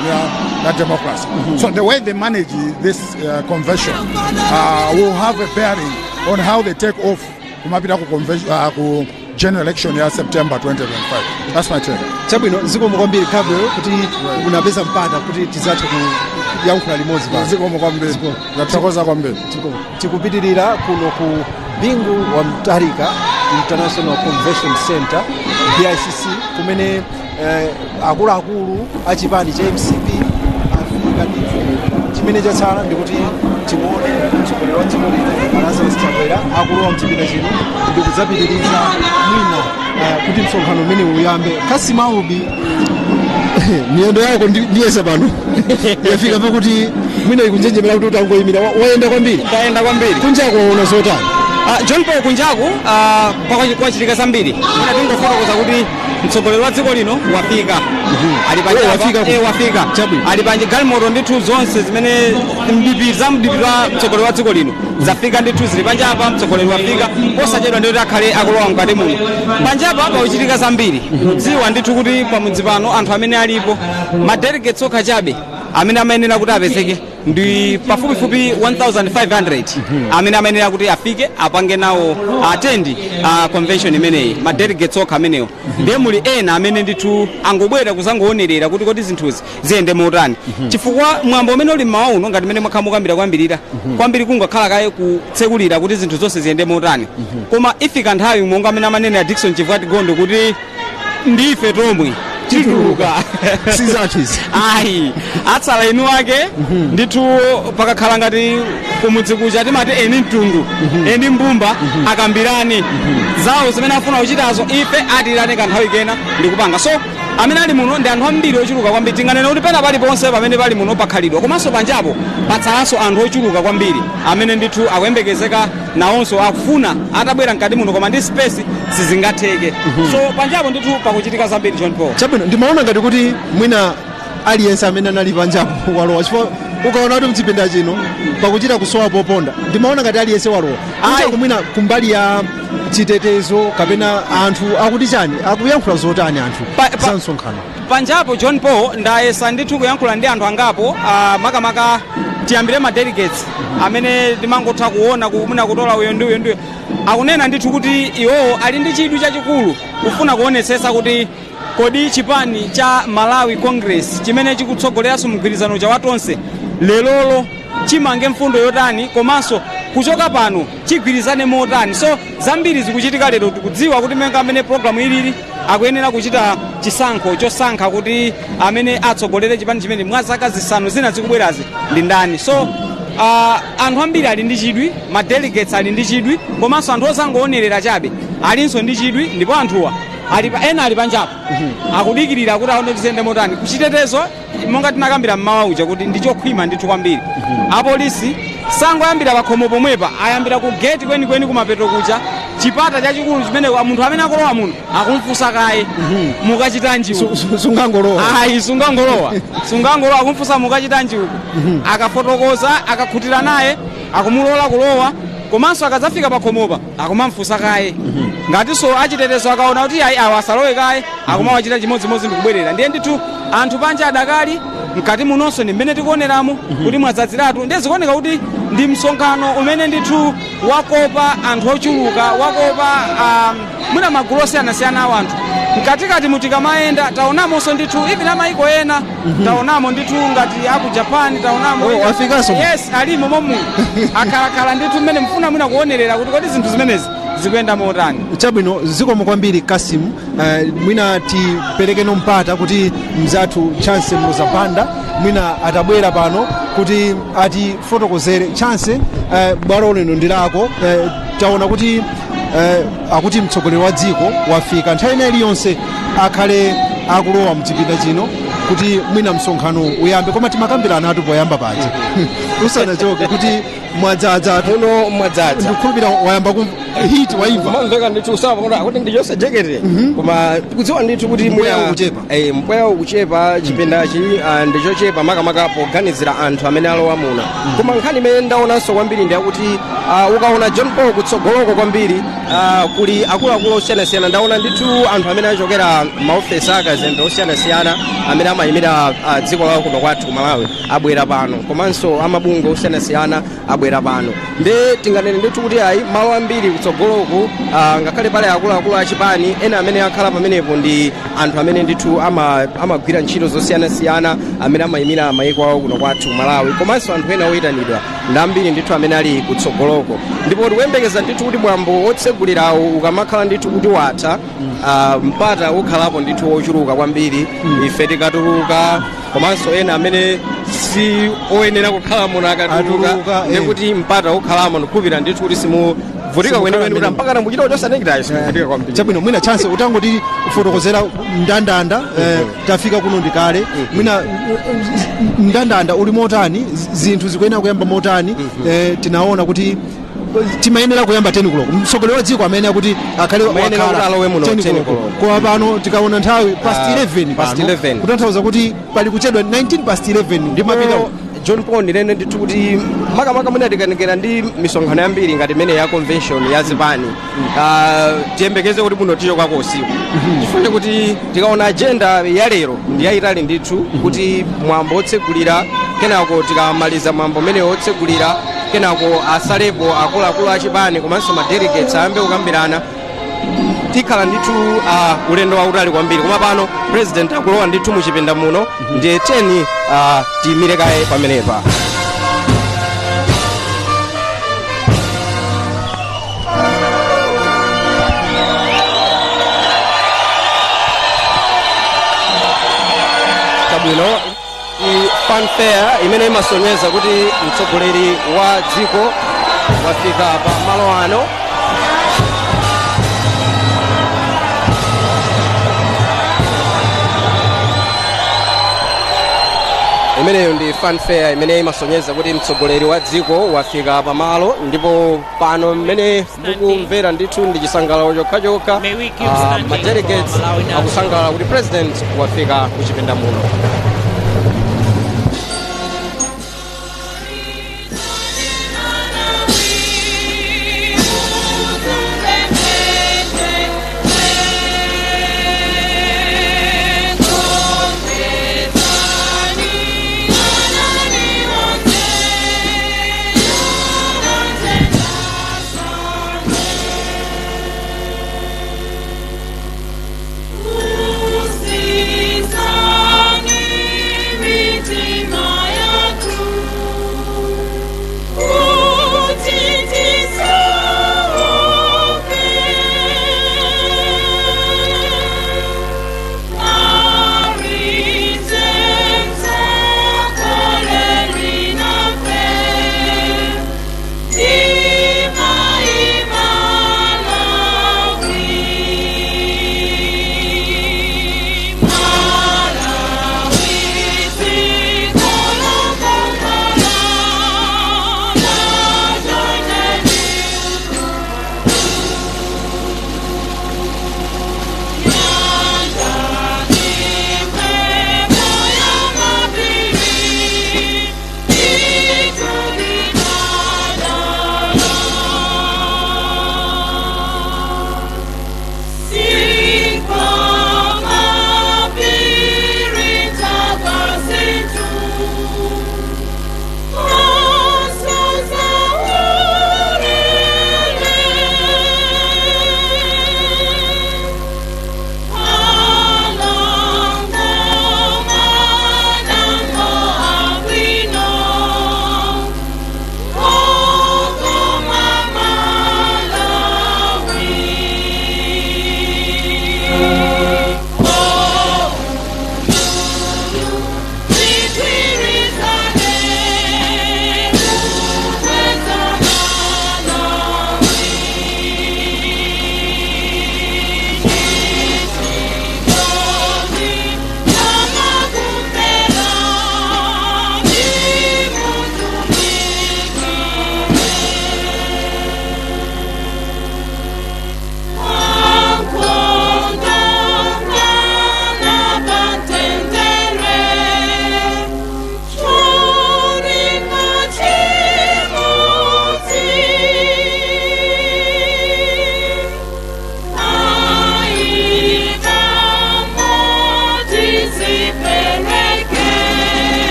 of democracy. So the way they manage this convention will have a bearing on how they take off kumapita ku convention ku general election ya September 2025. That's my take. Chabwino zikomo kwambiri kabwe kuti unapeza mpata kuti tizathe kuyankhula limodzi pa zikomo kwambiri ndathokoza kwambiri tikupitirira kuno ku bingu wa Mtarika International Convention Center BICC kumene akuluakulu achipani cha MCP afika ndi chimene chatsala ndikuti timuone mtsogoleri wa dziko lino Lazarus Chakwera akulowa mchipinda chino ndi kudzapitiriza mwina kuti msonkhano umene uyambe. Kassim Aubi miyendo yako ndiyesa pano yafika pakuti mwina ikunjenjemera kuti utangoyimira wayenda kwambiri. Ndayenda kwambiri kunjako waona zotani? John Paul kunjaku kwachitika zambiri mwina tingofotokoza kuti mtsogoleri wa dziko lino wafika wafika ali pa galimoto ndithu zonse zimene mdipiri wa mtsogoleri wa dziko lino zafika ndithu zili panjapa mtsogoleri wafika posachedwa ndikuti akhale akulowa mkati muno panjapa pakuchitika zambiri dziwa ndithu kuti pamudzi pano anthu amene alipo madelegates okha chabe amene amayenera kuti apezeke ndi pafupifupi 1500 amene amayenera kuti afike apange nawo attend convention imeneyi madelegates okha amenewo ndiye muli ena amene ndithu angobwera kuzangoonerera kuti kodi zinthuzi ziyende motani chifukwa mwambo umene uli mmawa uno ngati mmene mwakhala mukambira kwambiri kungakhala kaye kutsekulira kuti zinthu zonse ziyende motani koma ifika nthawi monga amene amanenera Dickson Chivati Gondo kuti ndife tomwe tituluka sizathizi ayi atsala inu ake ndithu pakakhala ngati kumudzi kucha timati eni mtundu eni mbumba akambirani zawo zimene afuna kuchitazo ife atilane kanthawi kena ndikupanga so amene ali muno ndi anthu ambiri ochuluka kwambiri tinganena kuti pena paliponse pamene pali muno pakhalidwa komanso panjapo patsalanso anthu ochuluka kwambiri amene ndithu akuyembekezeka nawonso akufuna atabwera mkati muno koma ndi space sizingatheke so panjapo ndithu pakuchitika zambiri John Paul. Chabwino ndimaona ngati kuti mwina aliyense amene anali panjapo walowa chifukwa ukaona kuti mchipinda chino pakuchita kusowa poponda ndimaona ngati aliyense walowa kunja kumwina kumbali ya chitetezo kapena anthu akuti chani akuyankhula zotani anthu za msonkhano panjapo John Paul ndayesa ndithu kuyankhula ndi anthu angapo makamaka tiyambire ma delegates amene ndimangotha kuona kumuna kutola uyo ndiyo akunena ndithu kuti iwowo ali ndi chidwi chachikulu kufuna kuonetsetsa kuti kodi chipani cha Malawi Congress chimene chikutsogoleranso mgwirizano cha watonse lelolo chimange mfundo yotani komanso kuchoka pano chigwirizane motani so zambiri zikuchitika lero tikudziwa kuti menga amene programu ilili akuyenera kuchita chisankho chosankha kuti amene atsogolere chipani chimene mwa zaka zisanu zina zikubwerazi ndi ndani so anthu ambiri ali ndi chidwi ma delegates ali ndi chidwi komanso anthu osangoonerera chabe alinso ndi chidwi ndipo anthuwa ena ali panjapo akudikirira kuti aone tizende motani kuchitetezo monga tinakambira mmawa uja kuti ndichokhwima ndithu kwambiri apolisi sangoyambira pakhomo pomwepa ayambira ku gate kwenikweni kumapeto kucha chipata chachikulu chimene munthu amene akolowa muno akumfunsa kaye mukachitanji sungangolowa sungangolowa akumfunsa mukachitanji uku akafotokoza akakhutira naye akumulola kulowa komanso akadzafika pakhomopa akumamfunsa kaye ngatinso achitetezo akaona kuti ayi awa asalowe kaye akumawachita chimodzimodzi ndikubwerera ndiye ndithu anthu panja adakali mkati munonso ndi mmene tikuoneramo kuti mwadzadziratu ndiye zikuoneka kuti ndi msonkhano umene ndithu wakopa anthu ochuluka wakopa mwina magulu osiyanasiyana awo anthu mkatikati mutikamayenda taonamonso ndithu ivi na maiko ena taonamo ndithu ngati aku Japan taonamo yes alimo momu akhalakhala ndithu mmene mfuna mwina kuonerera kuti kodi zinthu zimenezi zikuyenda motani. Chabwino zikomo kwambiri Kasim mwina tipereke mpata kuti mzathu Chance Mlozapanda mwina atabwera pano kuti atifotokozere Chance bwalo lino ndilako taona kuti akuti mtsogoleri wa dziko wafika nthawi ina iliyonse akhale akulowa mchipinda chino kuti mwina msonkhano uyambe koma timakambirana atu poyamba paja usanachoke kuti mwadzaza muno mwadzaza ndikukhulupira wayamba ku hit waimva mamveka ndithu usava kuti ndiyonse jekete koma tikudziwa ndithu kuti mpweya ukuchepa chipendachi ndichochepa makamaka poganizira anthu amene alowa muno koma nkhani imene ndaonanso kwambiri ndiyakuti ukaona John Paul kutsogoloko kwambiri kuli akuluakulu osiyanasiyana ndaona ndithu anthu amene achokera maofesi akazembe osiyanasiyana amene amayimira dziko lawo kuno kwathu Malawi abwera pano komanso amabungwe osiyanasiyana abwera pano ndi tinganene ndithu kuti ayi malo ambiri kutsogoloko ngakhale pale akuluakulu achipani ena amene akhala pamenepo ndi anthu amene ndithu amagwira ntchito zosiyanasiyana amene amayimira mayiko awo kuno kwathu Malawi komanso anthu ena oyitanidwa ndi ambiri ndithu amene ali kutsogoloko ndipo tikuyembekeza ndithu kuti mwambo otsegulirawo ukamakhala ndithu kuti watha mpata ukhalapo ndithu wochuluka kwambiri ife tikatuluka komanso ena amene si oyenera kukhala muno akatuluka ndikuti mpata ukhalamo ndikupira ndithu kuti simuvutika kwenikweni kuti mpaka namuchita chosanengitayo simuvutika kwambiri. Chabwino mwina Chance utangoti kufotokozera mndandanda tafika kuno ndikale mwina mndandanda uli motani zinthu zikuyenera kuyamba motani tinaona kuti timayenera kuyamba 10 koloko mtsogoleri wa dziko amene akuti akhale wakhala 10 koloko kwa pano tikaona nthawi past 11 pano kutanthauza kuti pali kuchedwa 19 past 11 ndi mapita John Paul ndinene ndithu kuti makamaka mwina tikanekera ndi misonkhano yambiri ngati imene ya convention ya zipani tiyembekeze kuti muno ticho kwako usiku chifukwa kuti tikaona agenda ya lero ndi yayitali ndithu kuti mwambo otsegulira kenako tikamaliza mwambo umene otsegulira kenako asalepo akuluakulu achipani komanso ma delegates ayambe kukambirana tikhala ndithu ulendo wautali kwambiri koma pano president akulowa ndithu muchipinda muno ndiye 10 tiyimire kaye pamenepa. Chabwino fanfare imene imasonyeza kuti mtsogoleri wa dziko wafika pa malo ano imeneyo ndi fanfare imene imasonyeza kuti mtsogoleri wa dziko wafika pamalo, ndipo pano mmene mukumvera ndithu ndi chisangalalo chokhachokha. Madelegates akusangalala kuti president wafika kuchipinda muno.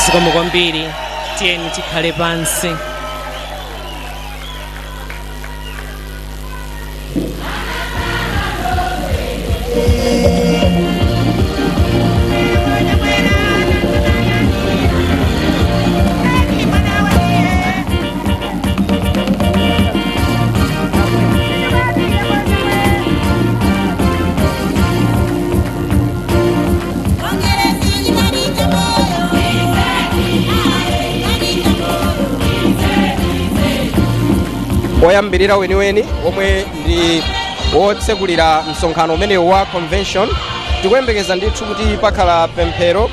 Zikomo kwambiri, tiyeni tikhale pansi. Oyambirira weniweni omwe ndi wotsekulira msonkhano umenewu wa convention, tikuyembekeza ndithu kuti pakhala pemphero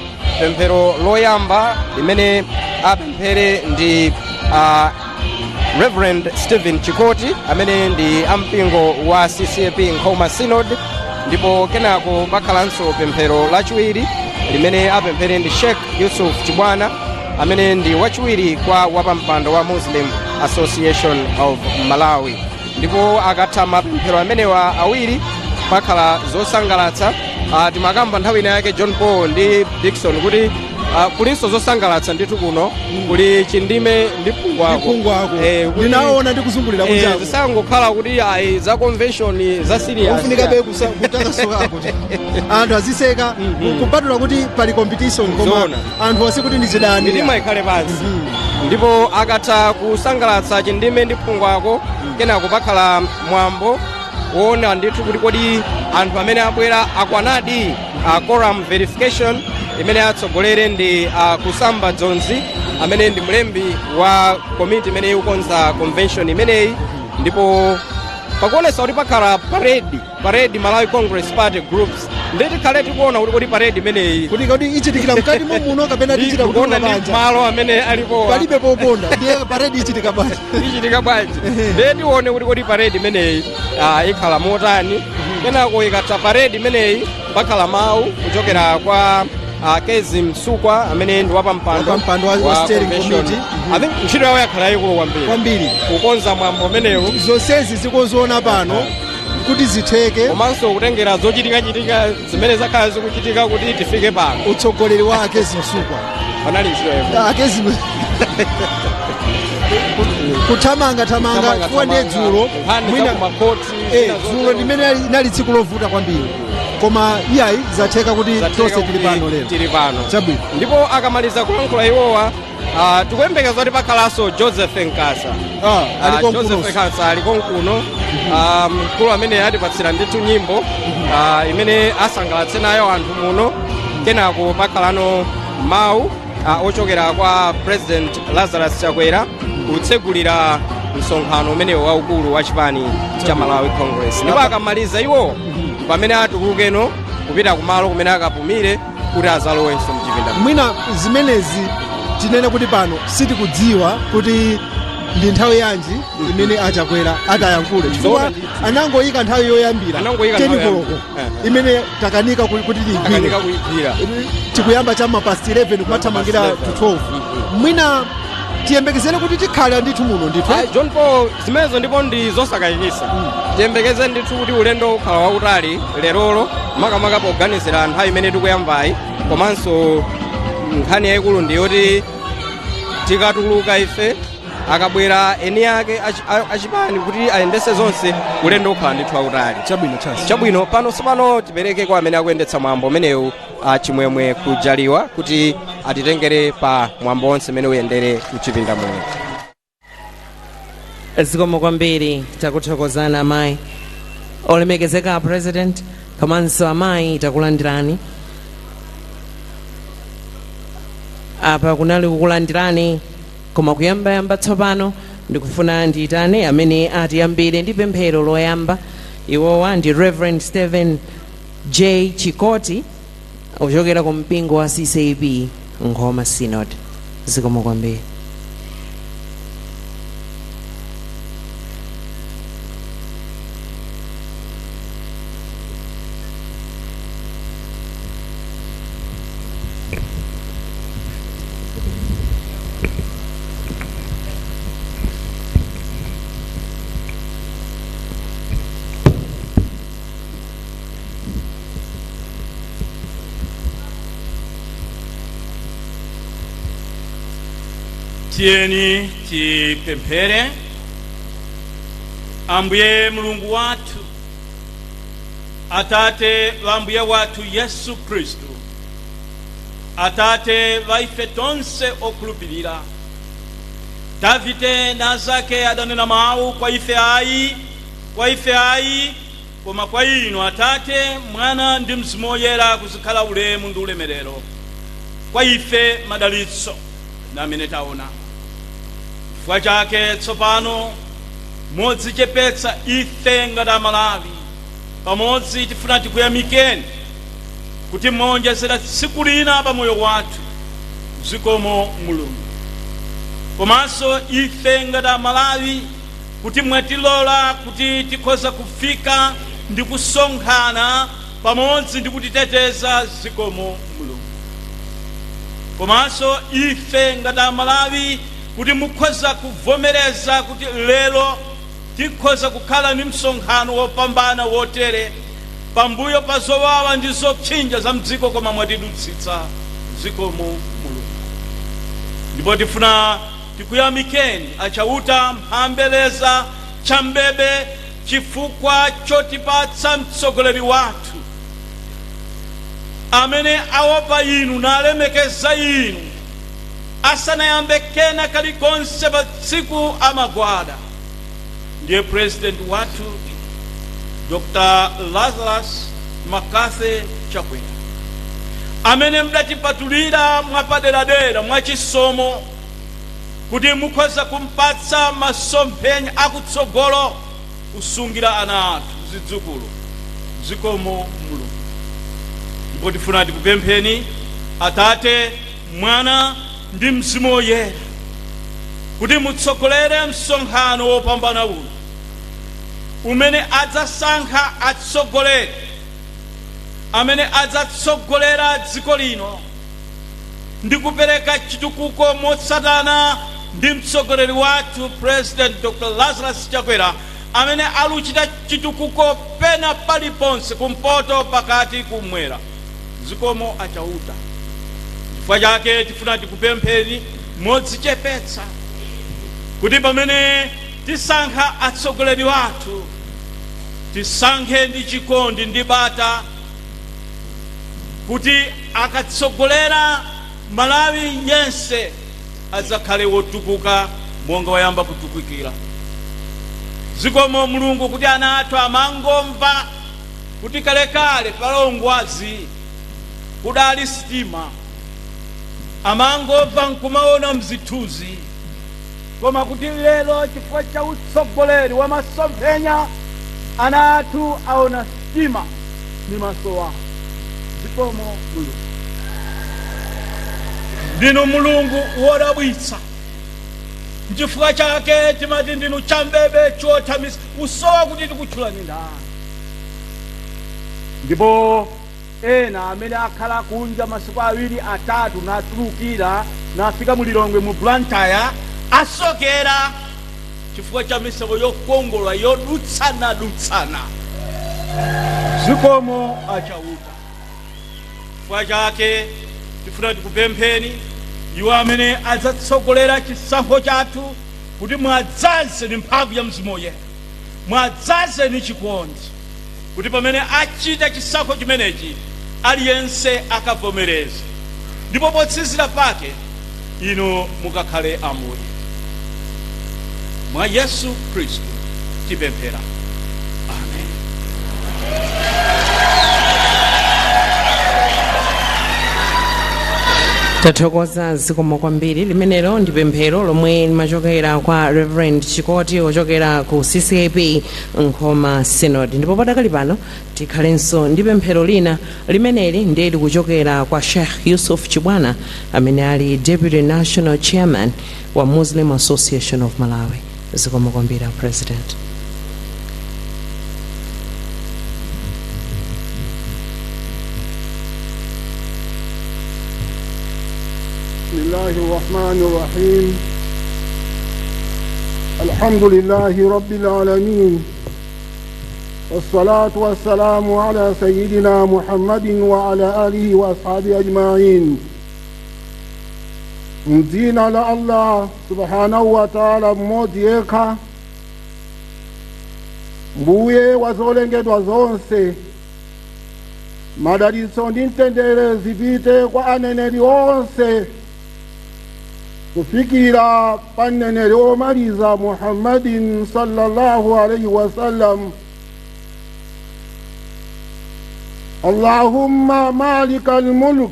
loyamba limene apemphere ndi Reverend Stephen Chikoti amene ndi ampingo wa CCAP Nkhoma Synod, ndipo kenako pakhalanso pemphero lachiwiri limene apemphere ndi Sheikh Yusuf Chibwana amene ndi wachiwiri kwa wapampando wa Muslim Association of Malawi. Ndipo akatha mapemphero amenewa awiri pakhala zosangalatsa. Timakamba nthawi ina yake John Paul ndi Dickson kuti kulinso zosangalatsa ndithu kuno kuli chindime ndi phungwako. Ndinaona ndikuzungulira kunjako. Zisangokhala kuti ayi za convention za serious. Ufunika be kutakasuka kuti anthu aziseka kupatula kuti pali competition koma anthu asikuti ndi chidani. Ndima ikhale pansi. Ndipo akatha kusangalatsa chindime ndi phungwako kenako pakhala mwambo woona ndithu kuti kodi anthu amene abwera akwanadi quorum verification imene atsogolere ndi Kusamba Dzonzi amene ndi mlembi wa komiti imene ikukonza convention imeneyi. Ndipo pakuonesa kuti pakhala parade Malawi Congress Party groups ndeti khale tikuona kuti parade imeneyi kuti ichitikira mkati muno kapena tichita kuona ndi malo amene alipo palibe poponda ndiye parade ichitika bwanji ndeti tione kuti parade imeneyi ikhala motani kenako ikatha parade imeneyi pakhala mawu kuchokera kwa Kezi Msukwa amene ndi wapampando wa steering committee. I think ntchito yawo yakhala yayikulu kwambiri kukonza mwambo umenewu zonsezi zikuzoona pano kuti zitheke komanso kutengera zochitika zimene zakhala zikuchitika kuti tifike pano. Utsogoleri wa Kezi Msukwa panali Kezi kuthamanga kuwa ndi dzulo mwina makoti dzulo limene linali tsiku lovuta kwambiri koma iyayi zatheka kuti tonse tili pano chabwino ndipo akamaliza kulankhula iwowa tikuyembekeza kuti pakhalanso Joseph Nkasa aliko nkuno mkulu amene atipatsira ndithu nyimbo imene asangalatse nayo anthu muno kenako pakhalano mawu ochokera kwa President Lazarus Chakwera kutsegulira msonkhano umenewo waukulu wa chipani cha Malawi Congress ndipo akamaliza iwo pamene atulukeno kupita kumalo kumene akapumire kuti azalowenso mchipinda mwina zimenezi tinene kuti pano sitikudziwa kuti ndi nthawi yanji imene Achakwera atayankhule chifukwa anangoyika nthawi yoyambira 10 koloko imene takanika kuti ligwire tikuyamba chamma past 11 kumathamangira to 12 mwina tiyembekezere kuti tikhala ndithu muno ndithu John Paul zimenezo ndipo ndi zosakayikitsa tiyembekeze ndithu kuti ulendo ukhala wautali lerolo makamaka poganizira nthawi imene tikuyambayi komanso nkhani yayikulu ndiyoti tikatuluka ife akabwera eni ake achipani kuti ayendese zonse ulendo ukhala ndithu wautali chabwino pano tipereke kwa amene akuyendetsa mwambo umenewu chimwemwe kujaliwa kuti atitengere pa mwambo onse umene uyendere mchipinda muno. Zikomo kwambiri takuthokozani amayi olemekezeka president komanso amayi takulandirani apa kunali kukulandirani koma kuyamba tsopano ndikufuna ndiyitane amene atiyambire ndi pemphero loyamba iwowa ndi Reverend Stephen J. Chikoti ochokera ku mpingo wa CCAP Nkhoma Synod. Zikomo kwambiri. Tieni tipemphere. Ambuye Mulungu wathu, Atate wa Mbuye wathu Yesu Kristu, Atate wa ife tonse okhulupirira, Davide nazake adanena mawu kwa ife ayi koma kwa inu Atate Mwana ndi Mzimu Woyera kuzikhala ulemu ndi ulemerero kwa ife madalitso na amene taona. Chifukwa chake tsopano modzichepetsa ife ngati Amalawi pamodzi tifuna tikuyamikeni kuti mwonjezera tsiku lina pa moyo wathu m'dzikomo Mulungu. Komanso ife ngati Amalawi kuti mwatilola kuti tikhoza kufika ndi kusonkhana pamodzi ndi kutiteteza m'dzikomo Mulungu. Komanso ife ngati Amalawi kuti mukhoza kuvomereza kuti lero tikhoza kukhala ni msonkhano wopambana wotere pambuyo pa zowawa ndi zopsinja za mdziko koma mwatidutsitsa m'dzikomo Mulungu. Ndipo tifuna tikuyamikeni achauta mphambeleza chambebe chifukwa chotipatsa mtsogoleri wathu amene aopa inu nalemekeza inu asanayambe kena kalikonse pa tsiku amagwada. Ndiye president wathu Dr. Lazarus Makathe Chakwera amene mdatipatulira mwapaderadera mwachisomo kuti mukhoza kumpatsa masomphenya akutsogolo kusungira ana athu zidzukulu zikomo Mulungu. Ndipo tifuna tikupempheni Atate, Mwana ndi Mzimu Woyera kuti mutsogolere msonkhano wopambana uno umene adzasankha atsogoleri amene adzatsogolera dziko lino ndi kupereka chitukuko motsatana ndi mtsogoleri wathu President Dr. Lazarus Chakwera amene aluchita chitukuko pena paliponse kumpoto pakati kumwera zikomo achauta. Chifukwa chake tifuna tikupempheni modzichepetsa kuti pamene tisankha atsogoleri wathu tisankhe ndi chikondi ndi bata kuti akatsogolera Malawi yense adzakhale wotukuka monga wayamba kutukukira. Zikomo Mulungu kuti ana athu amangomva kuti kalekale palongwazi kudali sitima amangomva nkumaona mzithuzi koma kuti lero chifukwa cha utsogoleri wa masomphenya ana athu aona sitima ndi maso awo. Zikomo Mulungu. Ndinu Mulungu wodabwitsa. Chifukwa chake timati ndinu chambebe chothamisa usowa kuti tikutchulani ndani. Ndipo ena amene akhala kunja masiku awiri atatu natulukira nafika mulilongwe mu Blantyre asokera chifukwa cha miseko yokongola yodutsana. Zikomo achauta. Chifukwa chake tifuna tikupempheni iwo amene adzatsogolera chisankho chathu kuti mwadzaze ndi mphamvu ya Mzimu Woyera, mwadzaze ndi chikondi kuti pamene achita chisankho chimenechi aliyense akavomereze ndipo potsizira pake inu mukakhale Ambuye. Mwa Yesu Khristu tipemphera. Amen. Tathokoza zikomo kwambiri. Limenelo ndi pemphero lomwe limachokera kwa Reverend Chikoti ochokera ku CCAP Nkhoma Synod. Ndipo padakali pano tikhalenso ndi pemphero lina limeneli ndiye likuchokera kwa Sheikh Yusuf Chibwana amene ali Deputy National Chairman wa Muslim Association of Malawi. Zikomo kwambiri President. بسم الله الرحمن الرحيم الحمد لله رب العالمين والصلاة والسلام على سيدنا محمد وعلى آله وأصحابه أجمعين. مزينا لله سبحانه وتعالى موديكا mbuye wazolengedwa zonse madalitso ndi mtendere zipite kwa aneneri onse kufikira pa mneneri womaliza Muhammadin sallallahu alayhi wasallam. Allahumma malikal mulk,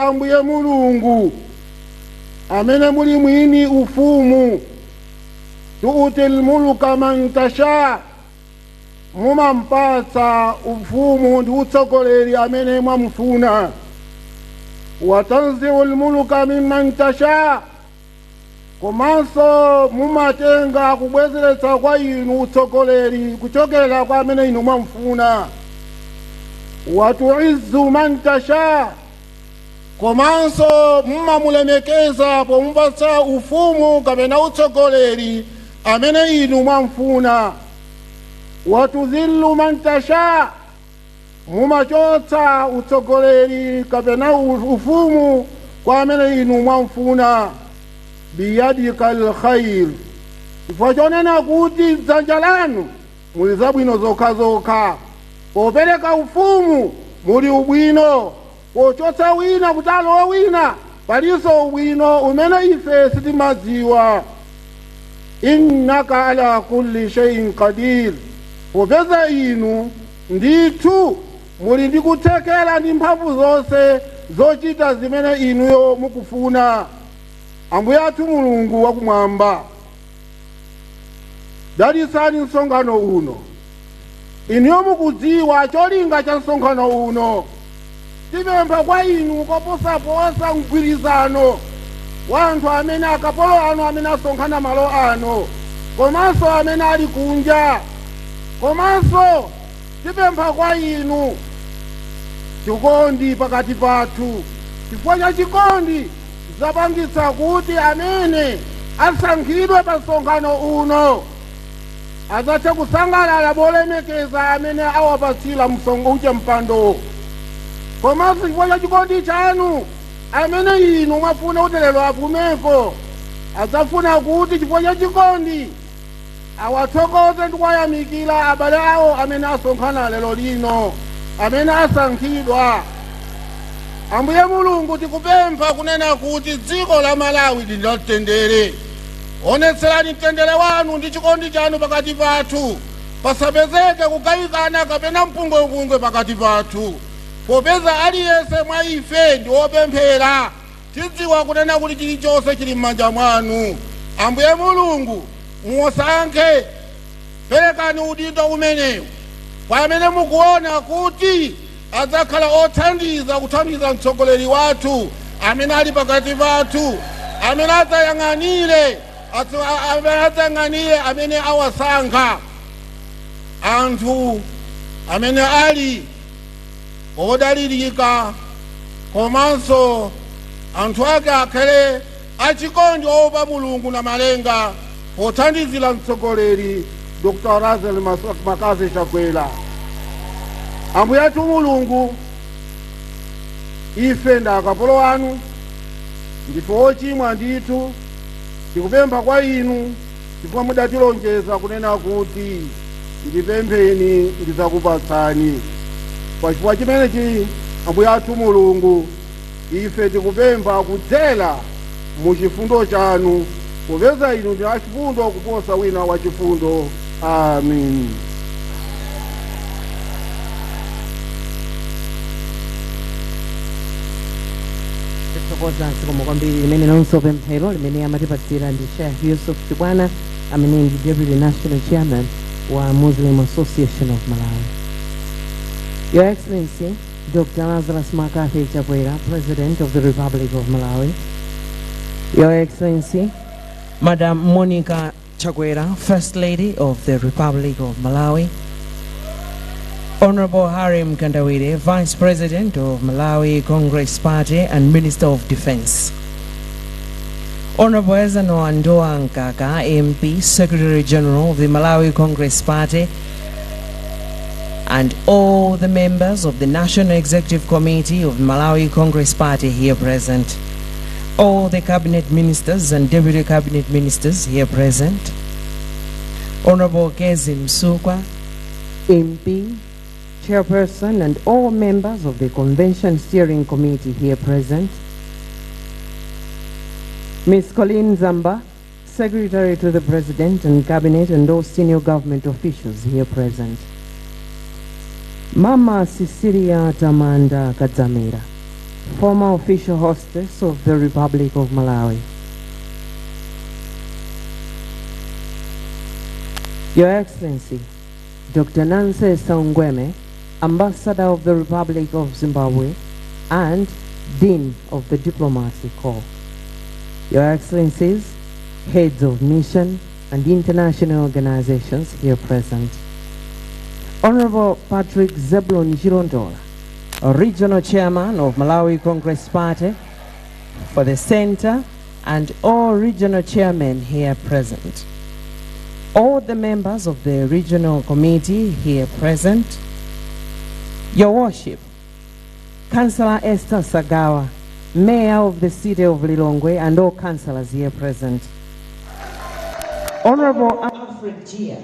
Ambuye Mulungu amene muli mwini ufumu, tuutil mulka man tasha, mumampatsa ufumu ndi utsogoleri amene mwamufuna. Watanzi'ul mulka mimman tasha, komanso mumatenga kubwezeretsa kwa inu utsogoleri kuchokera kwa amene inu mwamufuna. Watu'izzu man tasha, komanso mumamulemekeza pomupatsa ufumu kapena utsogoleri amene inu mwamufuna. Watuzillu man tasha, mumachotsa utsogoleri kapena ufumu kwa amene inu mwamufuna. Biyadikal khair, chifukwa chonena kuti dzanja lanu muli zabwino zokhazokha. Popereka ufumu muli ubwino, pochotsa wina kuti alowe wina palinso ubwino umene ife sitimadziwa. Innaka ala kulli shay'in qadir, popeza inu ndithu muli ndi kuthekera ndi mphamvu zonse zochita zimene inuyo mukufuna. Ambuye athu Mulungu wakumwamba, dalisani msonkhano uno. Inu mukudziwa cholinga cha msonkhano uno. Tipempha kwa inu koposaposa mgwirizano wa anthu amene akapolo ano amene asonkhana malo ano, komanso amene ali kunja. Komanso tipempha kwa inu chikondi pakati pathu. Chifukwa cha chikondi zapangitsa kuti amene asankhidwe pa msonkhano uno adzathe kusangalala polemekeza amene awapatsira ucha mpando. Komanso chifukwa cha chikondi chanu amene inu mwafuna kuti lero apumeko adzafuna kuti chifukwa cha chikondi awathokoze ndi kuwayamikira abale awo amene asonkhana lero lino, amene asankhidwa. Ambuye Mulungu tikupempha kunena kuti dziko la Malawi lili la mtendere. Onetserani mtendere wanu ndi chikondi chanu pakati pathu, pasapezeke kugawikana kapena mpungwepungwe pakati pathu. Popeza aliyense mwa ife ndi wopemphera, tidziwa kunena kuti chilichonse chili m'manja mwanu. Ambuye Mulungu musankhe, perekani udindo umenewu kwa amene mukuona kuti adzakhala othandiza kuthandiza mtsogoleri wathu amene ali pakati pathu, amene adzayang'anire amene awasankha, anthu amene ali odalirika, komanso anthu ake akhale achikondi opa Mulungu na malenga pothandizira mtsogoleri Dr. Lazarus Makazi Chakwera. Ambuye athu Mulungu, ife ndi akapolo anu, ndife ochimwa ndithu, tikupempha kwa inu chifukwa mudatilonjeza kunena kuti ndipempheni ndidzakupatsani. Kwa chifukwa chimenechi Ambuye athu Mulungu, ife tikupempha kudzera mu chifundo chanu, popeza inu ndi achifundo kuposa wina wachifundo. Amen. Tithokoza zikomo kwambiri limene nonso pemphero limene amatipatsira ndi Sheikh Yusuf Chibwana amene ndi Deputy National Chairman wa Muslim Association of Malawi. Your Excellency Dr. Lazarus Makazi Chakwera, President of the Republic of Malawi. Your Excellency Madam Monica Chakwera, First Lady of the Republic of Malawi. Honorable Harim Kandawire, Vice President of Malawi Congress Party and Minister of Defense. Honorable Ezano Andoa Nkaka, MP, Secretary General of the Malawi Congress Party, and all the members of the National Executive Committee of the Malawi Congress Party here present. All the Cabinet Ministers and Deputy Cabinet Ministers here present. Honorable Kezim Sukwa, MP, Chairperson, and all members of the Convention Steering Committee here present. Ms. Colleen Zamba, Secretary to the President and Cabinet, and all senior government officials here present. Mama Cecilia Tamanda Kadzamira, former official hostess of the Republic of Malawi. Your Excellency, Dr. Nancy Saungweme, Ambassador of the Republic of Zimbabwe and Dean of the Diplomacy Corps. Your Excellencies, heads of mission and international organizations here present. Honorable Patrick Zebulon Girondola, a Regional Chairman of Malawi Congress Party for the Center, and all regional chairmen here present. All the members of the regional committee here present. Your Worship, Councillor Esther Sagawa, Mayor of the City of Lilongwe, and all councillors here present. Honorable Alfred Gia,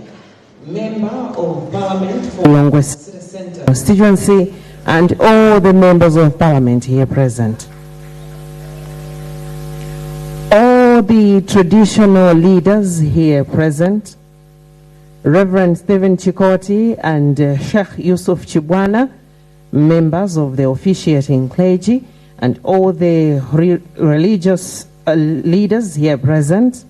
Member of Parliament for Lilongwe City Centre constituency, and all the members of Parliament here present. All the traditional leaders here present. Reverend Stephen Chikoti and Sheikh Yusuf Chibwana, members of the officiating clergy, and all the religious leaders here present,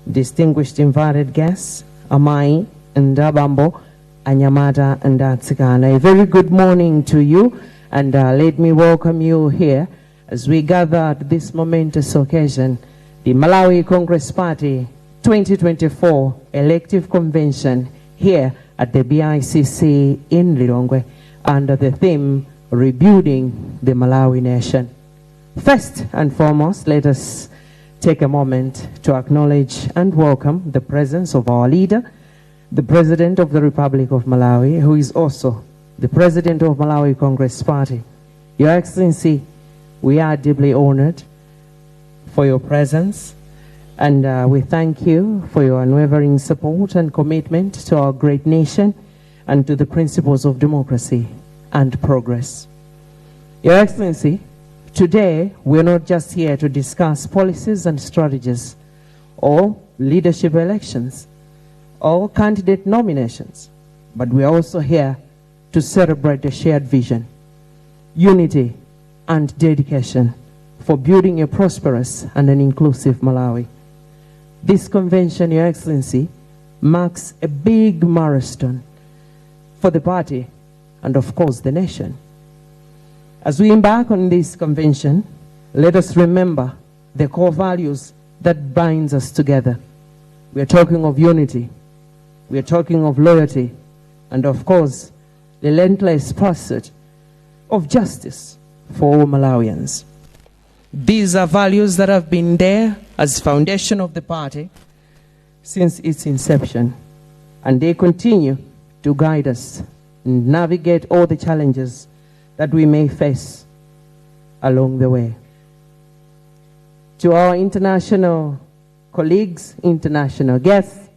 distinguished invited guests, Amai and Abambo, Anyamata and Atsikana. A very good morning to you, and let me welcome you here as we gather at this momentous occasion, the Malawi Congress Party 2024 elective convention here at the BICC in Lilongwe under the theme Rebuilding the Malawi Nation. First and foremost, let us take a moment to acknowledge and welcome the presence of our leader, the President of the Republic of Malawi, who is also the President of Malawi Congress Party. Your Excellency, we are deeply honored for your presence, and we thank you for your unwavering support and commitment to our great nation and to the principles of democracy and progress. Your Excellency, today we're not just here to discuss policies and strategies or leadership elections or candidate nominations, but we are also here to celebrate a shared vision, unity, and dedication for building a prosperous and an inclusive Malawi. This convention, Your Excellency, marks a big milestone for the party and, of course, the nation. As we embark on this convention, let us remember the core values that binds us together. We are talking of unity, we are talking of loyalty, and of course, the relentless pursuit of justice for all Malawians. These are values that have been there as foundation of the party since its inception, and they continue to guide us and navigate all the challenges that we may face along the way. To our international colleagues, international guests,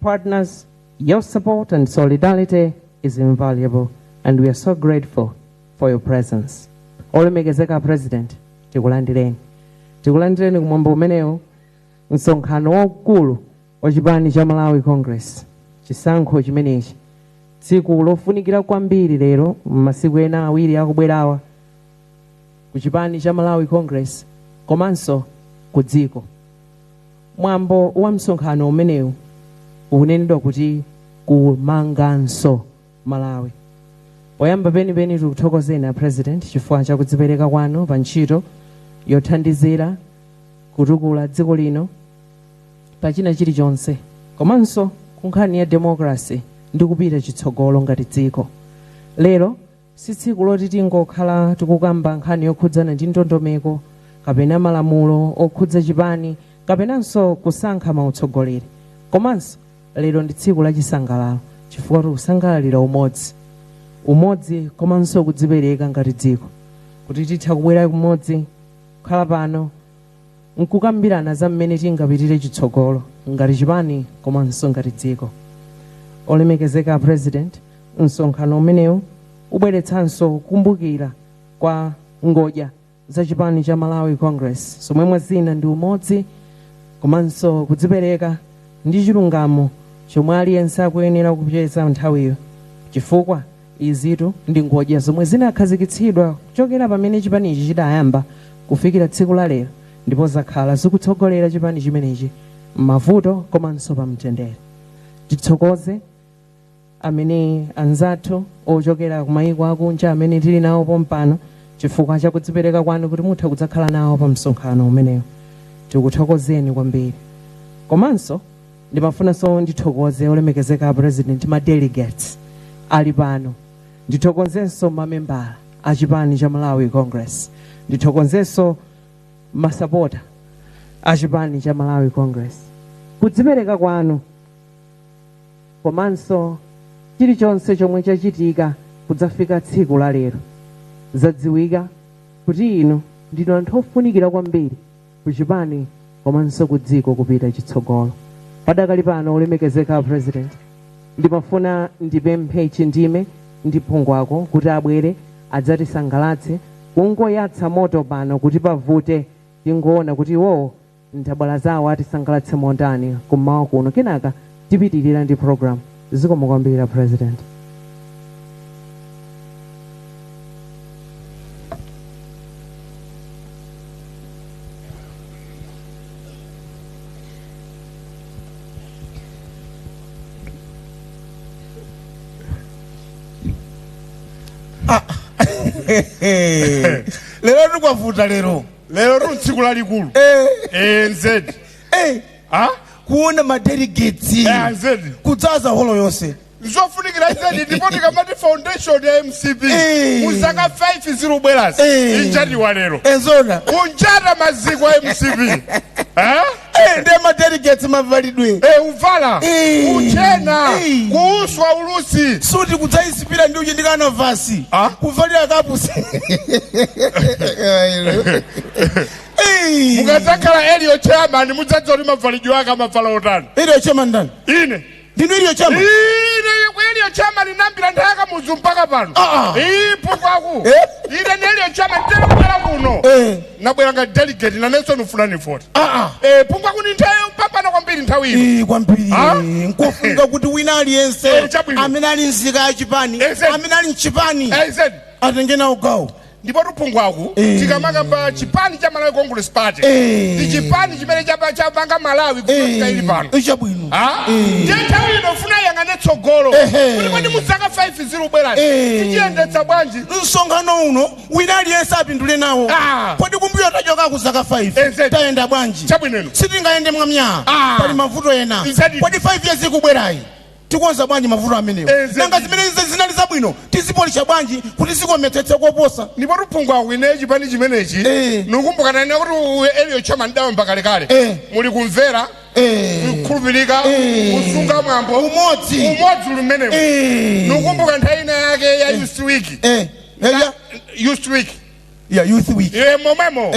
partners, your support and solidarity is invaluable, and we are so grateful for your presence. Olemekezeka President, tikulandireni kumwambo umenewu msonkhano waukulu wa chipani cha Malawi Congress, chisankho chimenechi tsiku lofunikira kwambiri lero m'masiku ena awiri akubwerawa ku chipani cha Malawi Congress komanso ku dziko. Mwambo wa msonkhano umenewu ukunenedwa kuti kumanganso Malawi. Poyamba penipeni tikuthokozeni a President chifukwa cha kudzipereka kwanu pa ntchito yothandizira kutukula dziko lino pachina chilichonse, komanso ku nkhani ya democracy ndi kupita chitsogolo ngati dziko. Lero si tsiku loti tingokhala tikukamba nkhani yokhudzana ndi ndondomeko kapena malamulo okhudza chipani kapenanso kusankha mautsogoleri, komanso lero ndi tsiku la chisangalalo chifukwa tikusangalalira umodzi komanso kudzipereka ngati dziko, kuti titha kubwera kumodzi kukhala pano nkukambirana za mmene tingapitire chitsogolo ngati chipani komanso ngati dziko. Olemekezeka President, msonkhano umenewu ubweretsanso kukumbukira kwa ngodya za chipani cha Malawi Congress, zomwe mwa zina ndi umodzi komanso kudzipereka ndi chilungamo chomwe aliyense akuyenera kupeza nthawiyo, chifukwa izitu ndi ngodya zomwe zinakhazikitsidwa kuchokera pamene chipanichi chidayamba kufikira tsiku la lero, ndipo zakhala zikutsogolera chipani chimenechi m'mavuto komanso pa mtendere. Tithokoze amene anzathu ochokera ku mayiko akunja amene tili nawo pompano chifukwa cha kudzipereka kwanu kuti mutha kudzakhala nawo pa msonkhano umenewu. Tikuthokozeni kwambiri. Komanso ndimafunanso ndithokoze olemekezeka President ma delegates ali pano, ndithokozenso mamembala a chipani cha Malawi Congress, ndithokozenso masapota a chipani cha Malawi Congress. Kudzipereka kwanu komanso chilichonse chomwe chachitika kudzafika tsiku la lero zadziwika kuti inu ndinu anthu ofunikira kwambiri ku chipani komanso ku dziko kupita chitsogolo. Padakali pano olemekezeka President, ndimafuna ndipemphe chindime ndi phungwako kuti abwere adzatisangalatse kungoyatsa moto pano kuti pavute tingoona kuti iwowo nthabwala zawo atisangalatse motani kummawa kuno, kenaka tipitirira ndi program. Zikomo kwambiri President. lero tikwavuta lero tsiku lalikulu nzedi kuona madelegates kudzaza holo yonse nzofunikira nzedi ndipo tikamati foundation ya MCP muzaka 5 zirubweras injatiwa lero enzona unjata maziko ya MCP ndi madelegates mavalidwe uvala uchena kuuswa ulusi suti kudzaisipira ndi uchindikana vasi kuvalira kapusi mukadzakhala Elio chairman mudzadzoti mavalidwe ake amavala otani Elio chairman ndani ine ndinu Elio chairman Elio chairman nambira nthaka muzu mpaka pano pukwaku ine ndi Elio chairman ndikubwera kuno nabwera nga delegate nanenso nufuna nifota pukwaku ni nthawi mpapana kwambiri nthawi ino kwambiri nkofunika kuti wina aliyense amene ali nzika ya chipani amene ali mchipani atenge nawo gawo ndipo tupungwaku tikamakamba chipani cha Malawi Congress Party ndi chipani chimene chapanga Malawi kufika ili pano ichabwino ndiye nthawi ino funa yang'ane tsogolo kuti kodi muzaka 5 zirubwera tichiyendetsa bwanji msonkhano uno wina aliyense apindule nawo kodi kumbuyo tachoka ku zaka 5 tayenda bwanji chabwineno sitingayende mwamyaa pali mavuto ena kodi 5 years ikubwerayi tikonza bwanji mavuto amenewo nanga zimene zinali zabwino tizipolisha bwanji kuti zikometsetse koposa ndipo tupungwaku ine chipani chimenechi nukumbuka nane kuti Elio chairman dawo mbakalekale muli kumvera kukhulupirika kusunga mwambo umodzi lumenewo nukumbuka nthawi ina yake ya Youth Week Youth Week momemo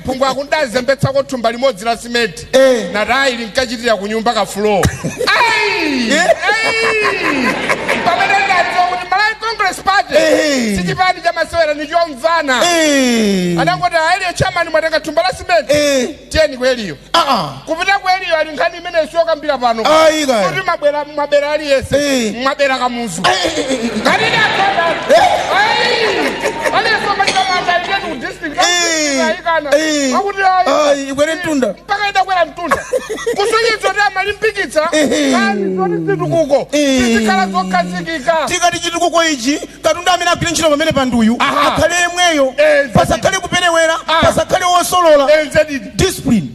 pungwaku ndazembetsa ko thumba limodzi la simenti natayili nkachitira kunyumba ka floor pamene ndadziwa kuti Malawi Congress Party sichipani cha masewera nichomvana adangoti Elio chairman mwatenga thumba la simenti tiyeni ku Elio kupita ku Elio ali nkhani imene siyokambira pano kuti mabera aliyese mwabera kamuzu kanini akonda aliyeso machikamanda aliketu ku district ayikana akuti ikwere mtunda mpaka idakwera mtunda kusonyeza kuti amalimpikitsa ani zoti zitukuko tizikhala zokhazikika tikati chitukuko ichi katundu amene agwire ntchito pamene panduyu akhale yemweyo pasakhale kuperewera pasakhale wosolola discipline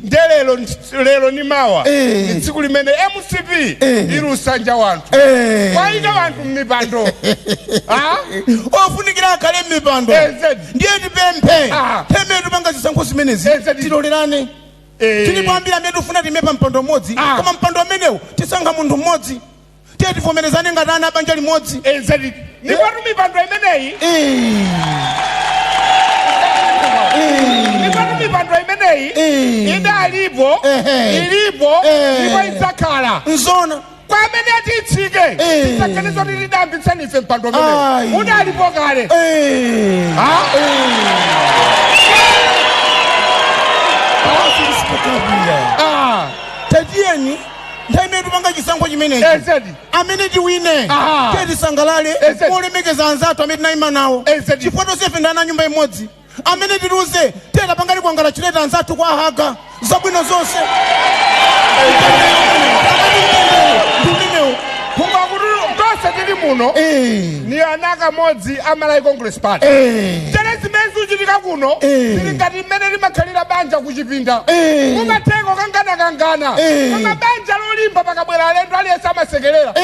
lero ni mawa tsiku limene MCP irusanja wanthu kwaika wanthu mmipando ofunikira akhale mmipando ndiye tipemphe temene tupanga zisankho zimenezi tilolerane tilipo ambiri amene tifuna timepa mpando mmodzi koma mpando umenewu tisankha munthu mmodzi tiye tivomerezane ngati ana abanja limodzi ndipo mipando imeneyi mipando imeneyi idalipo ilipo ndipo idzakhala nzona kwa amene atitsike tisaganiza kuti tidambitseni ife mpando umeneyi udalipo kale tatiyeni nthawi imene tupanga chisankho chimenechi amene tiwine tiye tisangalale molemekeza anzathu amene tinayima nawo chifukwa tonse ife ndana nyumba imodzi amene tiluze tiye tapangati kuangala chileta anzathu kwa ahaga zabwino zonse tonse tili muno ni anaka modzi a Malawi Congress Party tere zimene zichitika kuno zili ngati mmene limakhalira banja kuchipinda kumathengo kangana koma banja lolimba pakabwera alendo aliyense amasekerera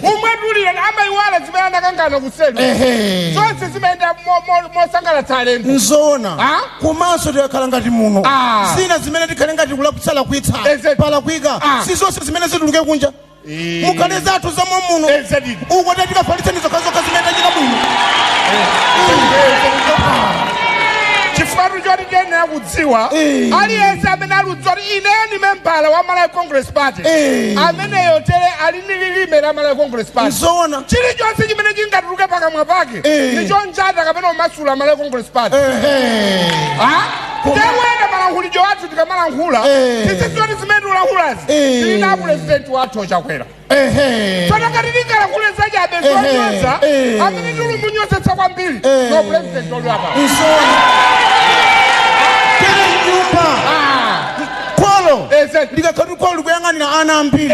umwe tulira amayiwala zimene anakangana kuselu zonse zimayenda mosangalatsa alendo nzoona komanso tikakhala ngati muno zina zimene tikhale ngati kulakutsala kuitsa pala kuika si zonse zimene zituluke kunja mukhale zathu zamwe muno uko tatikafalitsa zokhazoka zimene tachita bwino chifukwa choti tiyenera kudziwa aliyense amene aludziwa kuti ineni membala wa Malawi Congress Party ameneyo tere ali ndi lilime la Malawi Congress Party nzoona chilichonse chimene chingatuluke pakamwa pake nicho njata kapena umasula Malawi Congress Party tewena malankhulidwe wathu tikamalankhula tizizoti zimene ulankhulazi tili na president wathu ochakwera tsono ngati tingalankhule zachabe zonyoza amene tilumunyozesa kwambiri no president olwapa kolo ndikakhati kolo kuyang'anira ana ambiri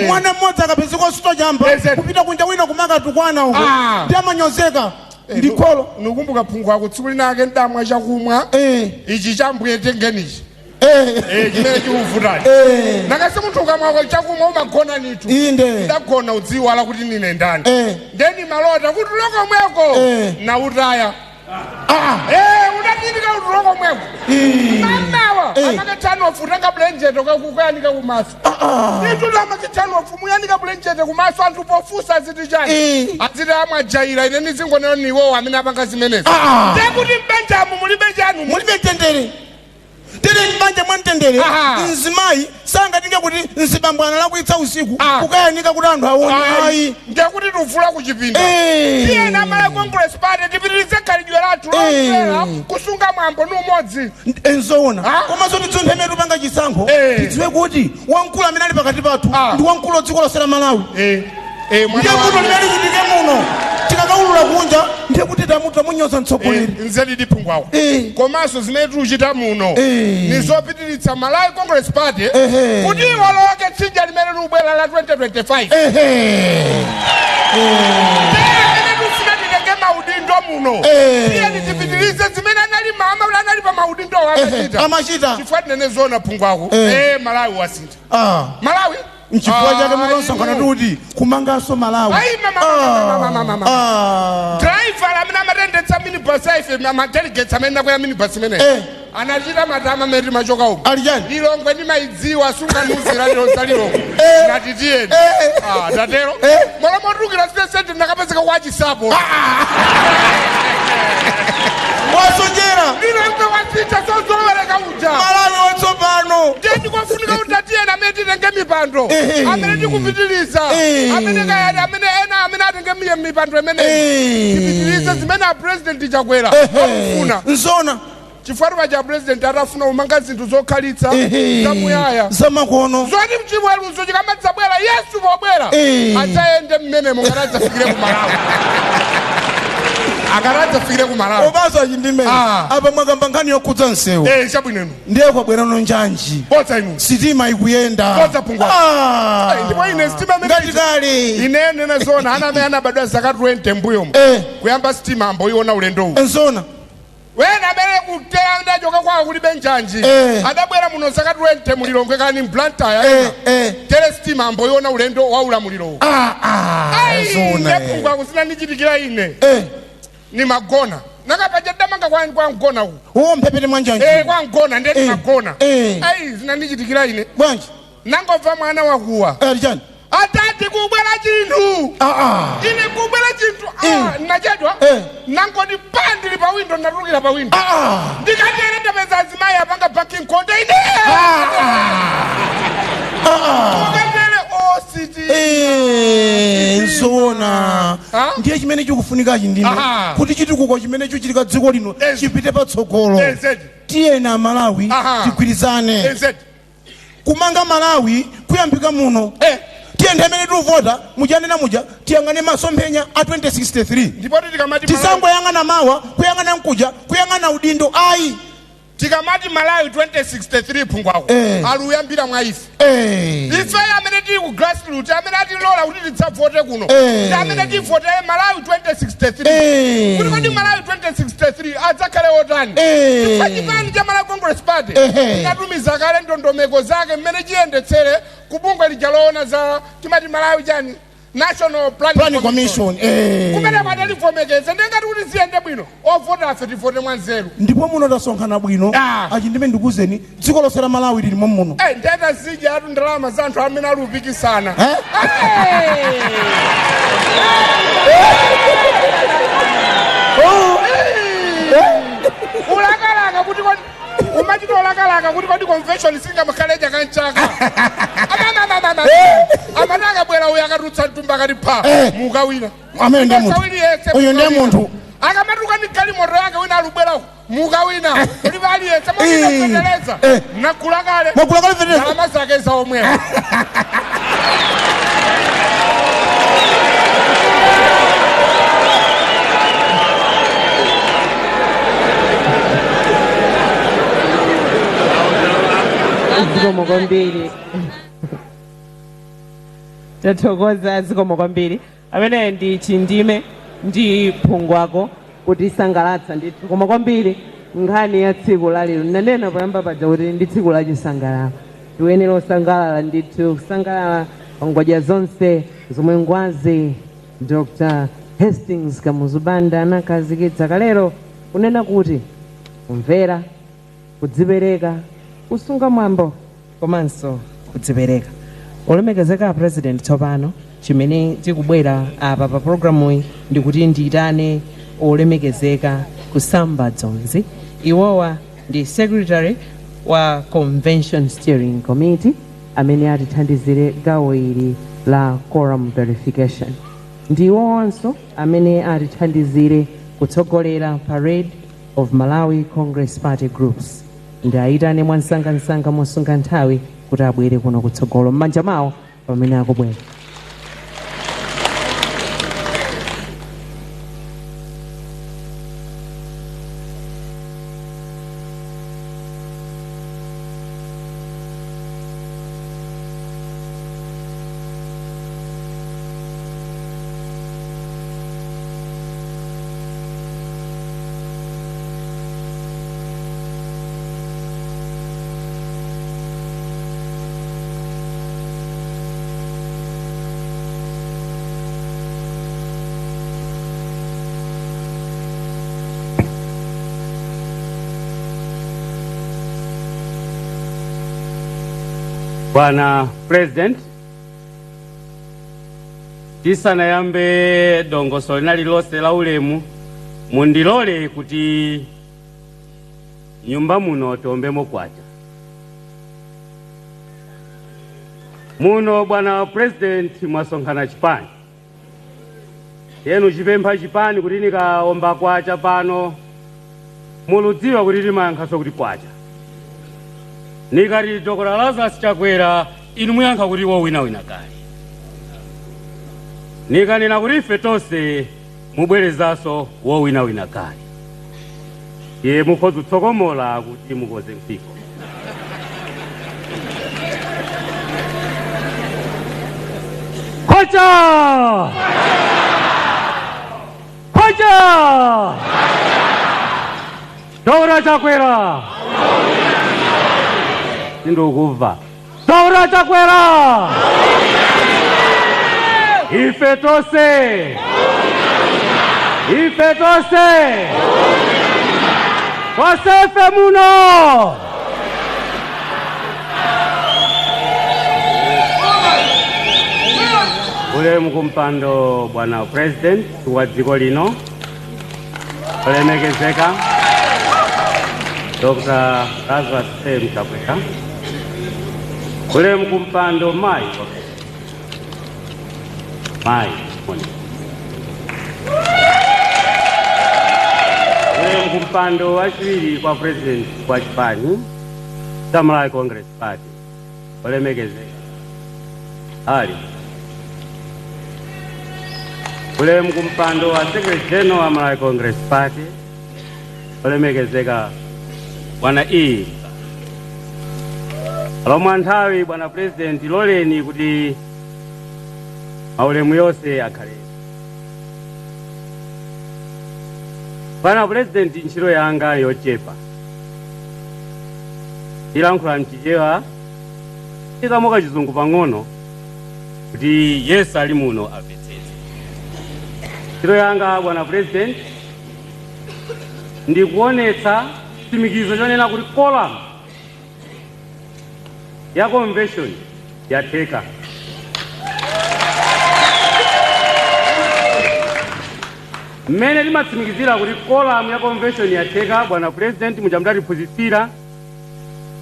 mwana mmodzi akapezeka osito chamba kupita kunja wina kumakatukwana uko ndi amanyozeka ndikholo nukumbuka phungu ako tsiku linake ndamwa chakumwa ichi chambuye tengenichi chimene chikuvutani nakase munthu ukamwako chakumwa umagona nitu ndagona udziwala kuti nine ndani ndeni malota kuti lokomweko nautaya unachitika kuti lokomweko mamawa amakatanofu tangablenjete kuyanika kumaso itu lamakitanofu muyanika blenjete kumaso anthu pofusa aziti chani aziti amwajaira ine nizingonero niwowo amene apanga zimenezi ndekuti mbanjamu mulibe chanu mulibe mtendere tere mbanja mwamtendere mzimayi sangatinge kuti nzibambwana lakuitsa usiku kukayanika kuti anthu aone ayi ndekuti tuvula kuchipinda tiyena amala congress party tipitirize khalidwe lathu lomvera kusunga mwambo ni umodzi enzoona komanso tidzonthe imene tupanga chisankho tidziwe kuti wamkulu amene ali pakati pathu ndi wamkulu dziko lonse la Malawi ndiye muno limene lichitike muno tikakaulula kunja ndiye kuti tamunyoza mtsogoleri nzedi diphungwawo komanso zimene tikuchita muno nizopitiritsa Malawi Congress Party kuti iwoloke tsinja limene likubwera la 2025 tinenge maudindo muno iye nitipitirize zimene anali mama anali pa maudindo amachita chifukwa tinene zona phungwako Malawi wasintha Malawi nchifukwa chake munosangana kuti kumanganso Malawi driver amene amatendetsa minibus ife amadelegates amene nakwera minibus imene anachita matama meti machoka umu alijani lilongwe ndimayidziwa sunganuzira lilonza lilongwe ngati tiyeni tatero molomotukira sitesente ndakapezeka kwachisapo wasonjera lilongwe wasintha sozowereka uja Malawi watsopano ndeni kwafunika kuti atiyeni amene titenge mipando amene tikupitiriza amene atenge mipando imene tipitirize zimene apresident chakwera akufuna nzona chifukwa cha president atafuna umanga zinthu zokhalitsa zamuyaya zamakono zoti mchimweruzo chikamadzabwera Yesu pobwera adzayende mmenemo ngati adzafikire ku Malawi akaradzafikire ku Malawi obaza chindimene apa mwakamba nkhani yokhudza msewu chabwineno ndiye kwabwerano njanji botsa inu sitima ikuyenda botsa phungwa ndipo ine sitima ngati kale ine nena zona ana amene anabadwa zaka 20 mbuyomo kuyamba sitima amboiona ulendo uwu enzona wena amene kuteya ndachoka kwawo kulibe njanji adabwera muno zaka 20 mulilongwe kani mblantaya tere sitima amboiona ulendo wa ulamuliro uwu ndephungwa kusina ndichitikira ine ni magona nakapaja damanga kwa mgona uwu mphepete mwanjanji kwa mgona ndeti magona zina ndichitikira ine bwanji nangobva mwana wakuwa alijani atati kubwera chinthu ine kubwera chinthu nachedwa nangoti pandili pa window natulukira pa window ndikatere ndapeza azimayi apanga parking container ukatere ositi nzona ndiye chimene chikufunikachi ndine kuti chitukuko chimene chochitika dziko lino chipite patsogolo tiyena Malawi tigwirizane kumanga Malawi kuyambika muno tiyende amene tikuvota mujanena muja tiyang'ane masomphenya a 2063 ndipo tikamati tisangoyang'ana mawa kuyang'ana mkuja kuyang'ana udindo ayi tikamati Malawi 2063 phungwako aluyambira mwa ife ife amene tili ku grassroots amene atilola kuti tidzavote kuno amene tivote Malawi 2063 kuti kodi Malawi 2063 adzakhale otani chipani cha Malawi Congress Party inatumiza kale ndondomeko zake mmene chiyendetsere kubungwe lijaloona za timati Malawi chani National Planning Commission kumene kwatalivomekeze ndengati kuti ziyende bwino ovota afe tivote mwanzeru ndipo muno tasonkhana bwino achindime ndikuzeni dziko lonse la Malawi lilimo muno ndeta zija atu ndalama za anthu amene alupikisana ulakalaka kuti umachita ulakalaka kuti kodi convention singamukhaleja kanchaka amene akabwera uyu akatutsa mtumba akati pha mukawina amene ndi munthu uyu ndi munthu akamatuka ndi galimoto yake wina alubwerawo mukawina kuti paliyese mwakitafeteleza nakula kale ndalama zake zaomwewa zikomo kwambiri tathokoza zikomo kwambiri amene ndi chindime ndi phungwako kutisangalatsa ndithu koma kwambiri nkhani ya tsiku lalero nanena poyamba paja kuti ndi tsiku la chisangalalo tiyenera kusangalala ndithu kusangalala pangwadya zonse zomwe ngwazi Dr. Hastings Kamuzubanda anakhazikitsa kalero kunena kuti kumvera kudzipereka kusunga mwambo komanso kudzipereka. Olemekezeka president tsopano chimene tikubwera apa pa programu iyi ndikuti ndiyitane olemekezeka kusamba dzonzi. Iwowa ndi secretary wa convention steering committee amene atithandizire gawo ili la quorum verification. Ndi iwowanso amene atithandizire kutsogolera parade of Malawi Congress Party groups. Ndi ayitane mwansangansanga mosunga nthawi kuti abwere kuno kutsogolo m'manja mawo pamene akubwera. Bwana President, tisanayambe dongosolo linali lonse la ulemu mundilole kuti nyumba muno tiombemo kwacha. Muno Bwana President mwasonkhana chipani. Yenu chipempha chipani kuti nikaomba kwacha pano muludziwa kuti timayankhaso kuti kwacha. Nikati Dr. Lazarus Chakwera inu muyankha kuti wowina kale. Nikanena kuti ife tonse mubwerezaso wowina kale. Ye mukhoza kutsokomola kuti mukoze mpiko. Kwacha! Kwacha! Dr. Chakwera! Sindokuva. Dr. Chakwera! Ife tose! Ife tose! Wasefe muno! Ulemu kumpando Bwana President wa dziko lino olemekezeka Dr. Lazarus Chakwera. Ulemu kumpando Mai ulemu kumpando wachiwiri kwa President kwa chipani cha Malawi Congress Party olemekezeka Ali. Ulemu kumpando wa Secretary General wa Malawi Congress Party olemekezeka Bwana E. Alomwa nthawi Bwana President loleni kuti maulemu yonse akhale. Bwana President ntchito yanga yochepa. Ilankhula mchichewa ikamoka chizungu pang'ono kuti Yesu ali muno amvetsetse. Ntchito yanga Bwana President ndikuonetsa chitsimikizo chonena kuti kolam ya convention yatheka. Mmene timatsimikizira kuti kolam ya convention yatheka Bwana President mujamudatiphunzitsira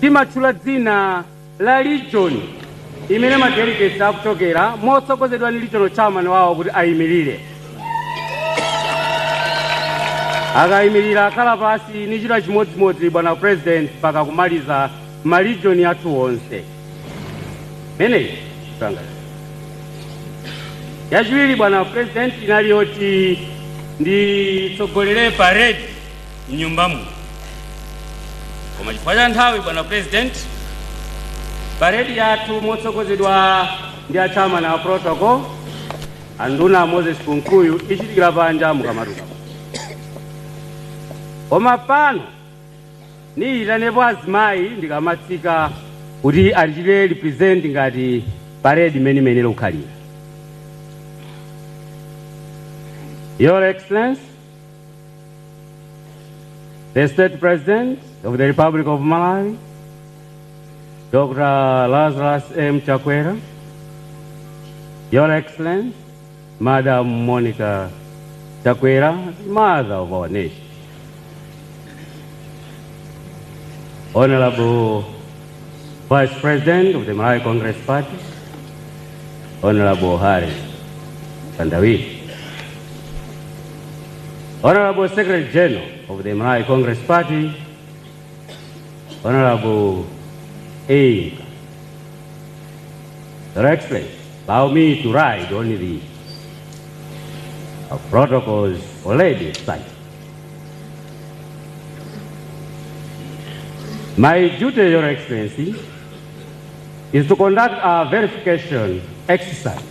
timatchula dzina la region imene madelegates akuchokera motsogozedwa ndi regional chairman wawo kuti ayimirire. Akayimirira akhala pasi ni chita chimodzimodzi Bwana President paka kumaliza maregion athu onse. Meneyi tanga. Yachiwiri Bwana President inali yoti nditsogolere parade nyumba muno. Koma chifukwa cha nthawi Bwana President parade yathu motsogozedwa ndi chairman wa protocol anduna Moses Kunkuyu ichitikira panja mukamatuka koma pano niitanepo azimayi ndikamatsika kuti alichite represent ngati parade imene ukhalira. Your Excellency, the State President of the Republic of Malawi, Dr. Lazarus M. Chakwera, Your Excellency, Madam Monica Chakwera, mother of our nation, Honorable Vice President of the Malawi Congress Party, Honorable Harry Kandawi, Honorable Secretary General of the Malawi Congress Party, Honorable A. Your Excellency, allow me to write only the protocols already cited. My duty, Your Excellency, is to conduct a verification exercise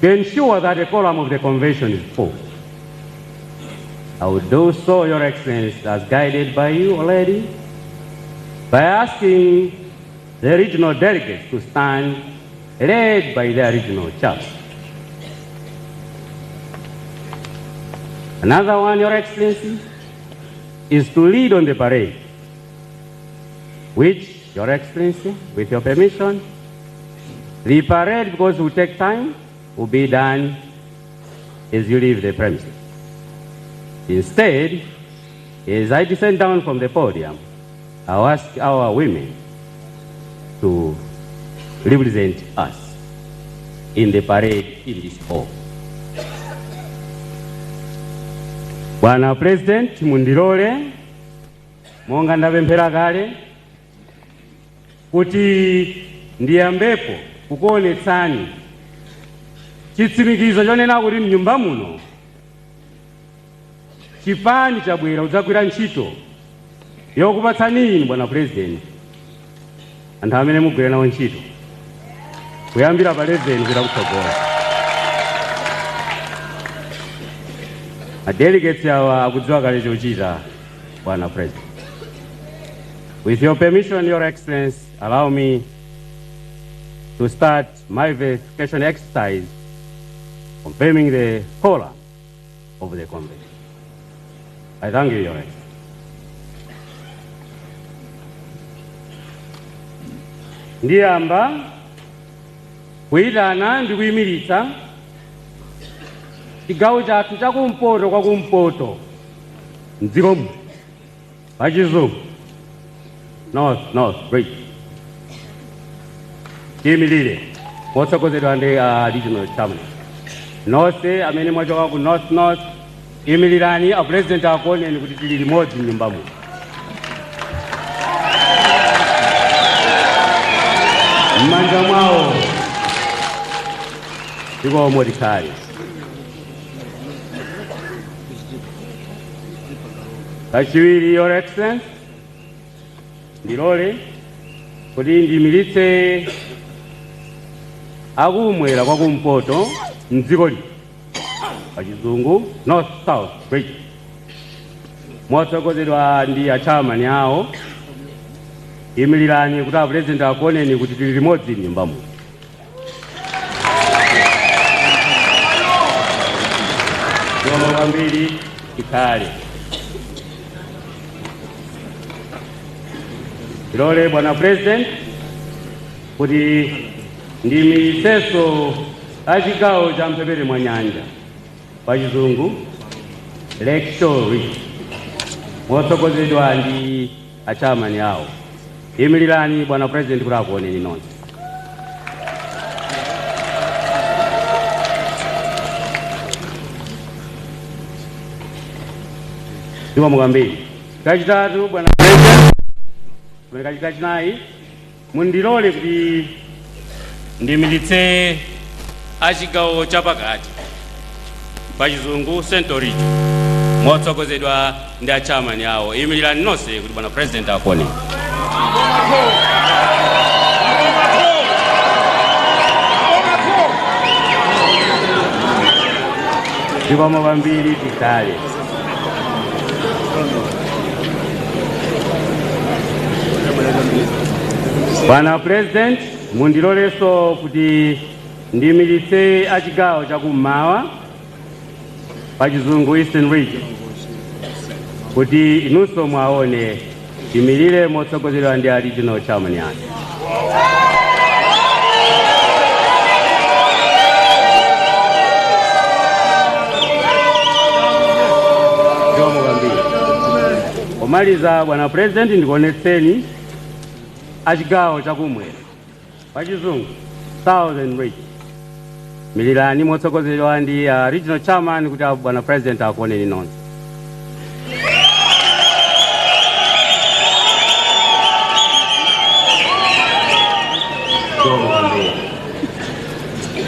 to ensure that the quorum of the convention is full. I will do so, Your Excellency, as guided by you already, by asking the regional delegates to stand led by their regional chairman. Another one, Your Excellency, is to lead on the parade, which, Your Excellency, with your permission, the parade, because it will take time, will be done as you leave the premises. Instead, as I descend down from the podium, I'll ask our women to represent us in the parade in this hall. Bwana President, mundilole monga ndapemphera kale kuti ndiyambepo kukuonetsani chitsimikizo chonena kuti mnyumba muno chipani chabwera kudzagwira ntchito yokupatsani inu Bwana President anthu amene mugwira nawo ntchito kuyambira pa 11 kupita kutsogolo. Delegates awa akudziwa kale chochita Bwana President. With your permission, Your Excellency, allow me to start my verification exercise confirming the quorum of the convention. I thank you, Your Excellency. Ndiyamba kuyitana ndi kuyimiritsa chigawo chathu chakumpoto kwa kumpoto mdziko muno pachizungu north great tiyimilire motsogozedwa ndi regional chairman nonse amene mwachoka ku north imilirani a president akuoneni kuti tili limodzi mnyumba muno. Mmanja mwawo ndiko tikhale. Kachiwiri, Your Excellency, ndilole kuti ndiyimiritse akumwera kwa kumpoto mdziko lino pachizungu north south great motsogozedwa ndi achairman awo. Imilirani kuti a president akuoneni kuti tili limodzi mnyumba muno. Ndiwo kwambiri tikhale. Ndilole Bwana President kuti ndiyimiritsenso achigawo cha mphepete mwa nyanja pachizungu Lake Shore Region motsogozedwa ndi achairman awo. Imilirani Bwana President kuti akuoneni nonse. Ndiwo mwambiri. Kachitatu Bwana President, kachinayi mundilole kuti ndiyimiritse achigawo chapakati pachizungu Central Region motsogozedwa ndi achairman awo. Imilirani nonse kuti Bwana President akuoneni. zikomo kwambiri tikhale. Bwana President, mundiloleso kuti ndiyimiritse achigawo chakummawa pa chizungu Eastern Region kuti inunso mwaone timirire motsogozedwa ndi a regional chairman anu. Omaliza Bwana President, ndikuonetseni achigawo chakumwera pa chizungu Southern Region. Milirani motsogozedwa ndi regional chairman kuti Bwana President akuoneni nonse.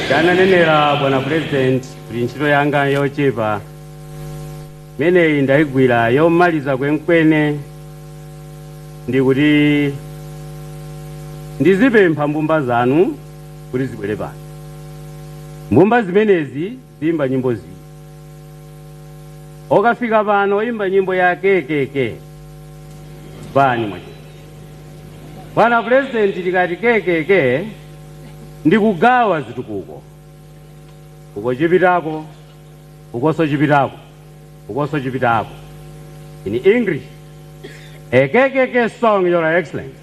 Chananenera Bwana President kuti ntchito yanga yochepa meneyi ndayigwira yomaliza kwenikweni ndi kuti ndizipempha mbumba zanu kuti zibwere pano. Mbumba zimenezi zimba nyimbo ziyi. Okafika pano imba nyimbo ya kekeke bani mwache. Bwana President, tikati kekeke ndikugawa zitukuko. Uko chipitako, ukoso chipitako, ukoso chipitako. In English, a kekeke song, Your Excellency.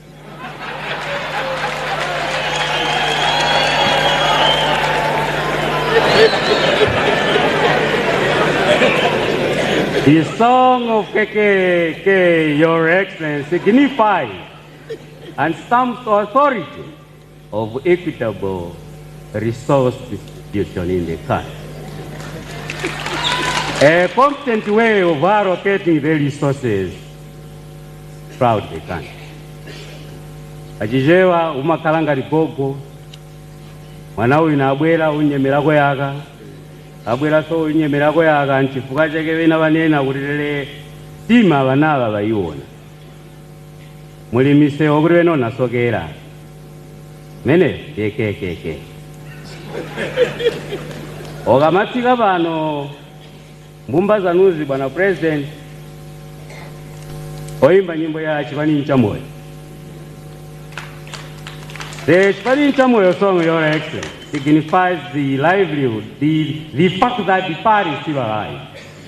The song of KKK, Your Excellency, signifies and stamps authority of equitable resource distribution in the country. A competent way of allocating the resources throughout the country. Achichewa umakalanga ligogo, mwana uyu nabwera unyemerako yaka, abwera so unyemerako yaka nchifuka cheke vena vanena kutilele tima vanava vaiona. Mulimise okuri veno nasokera. Mene, kekekeke. Okamatika pano mbumba zanuzi Bwana President oimba nyimbo ya Chipani cha Moyo. The Chipani cha Moyo song, Your Excellency, signifies the livelihood, the fact that the party is still alive,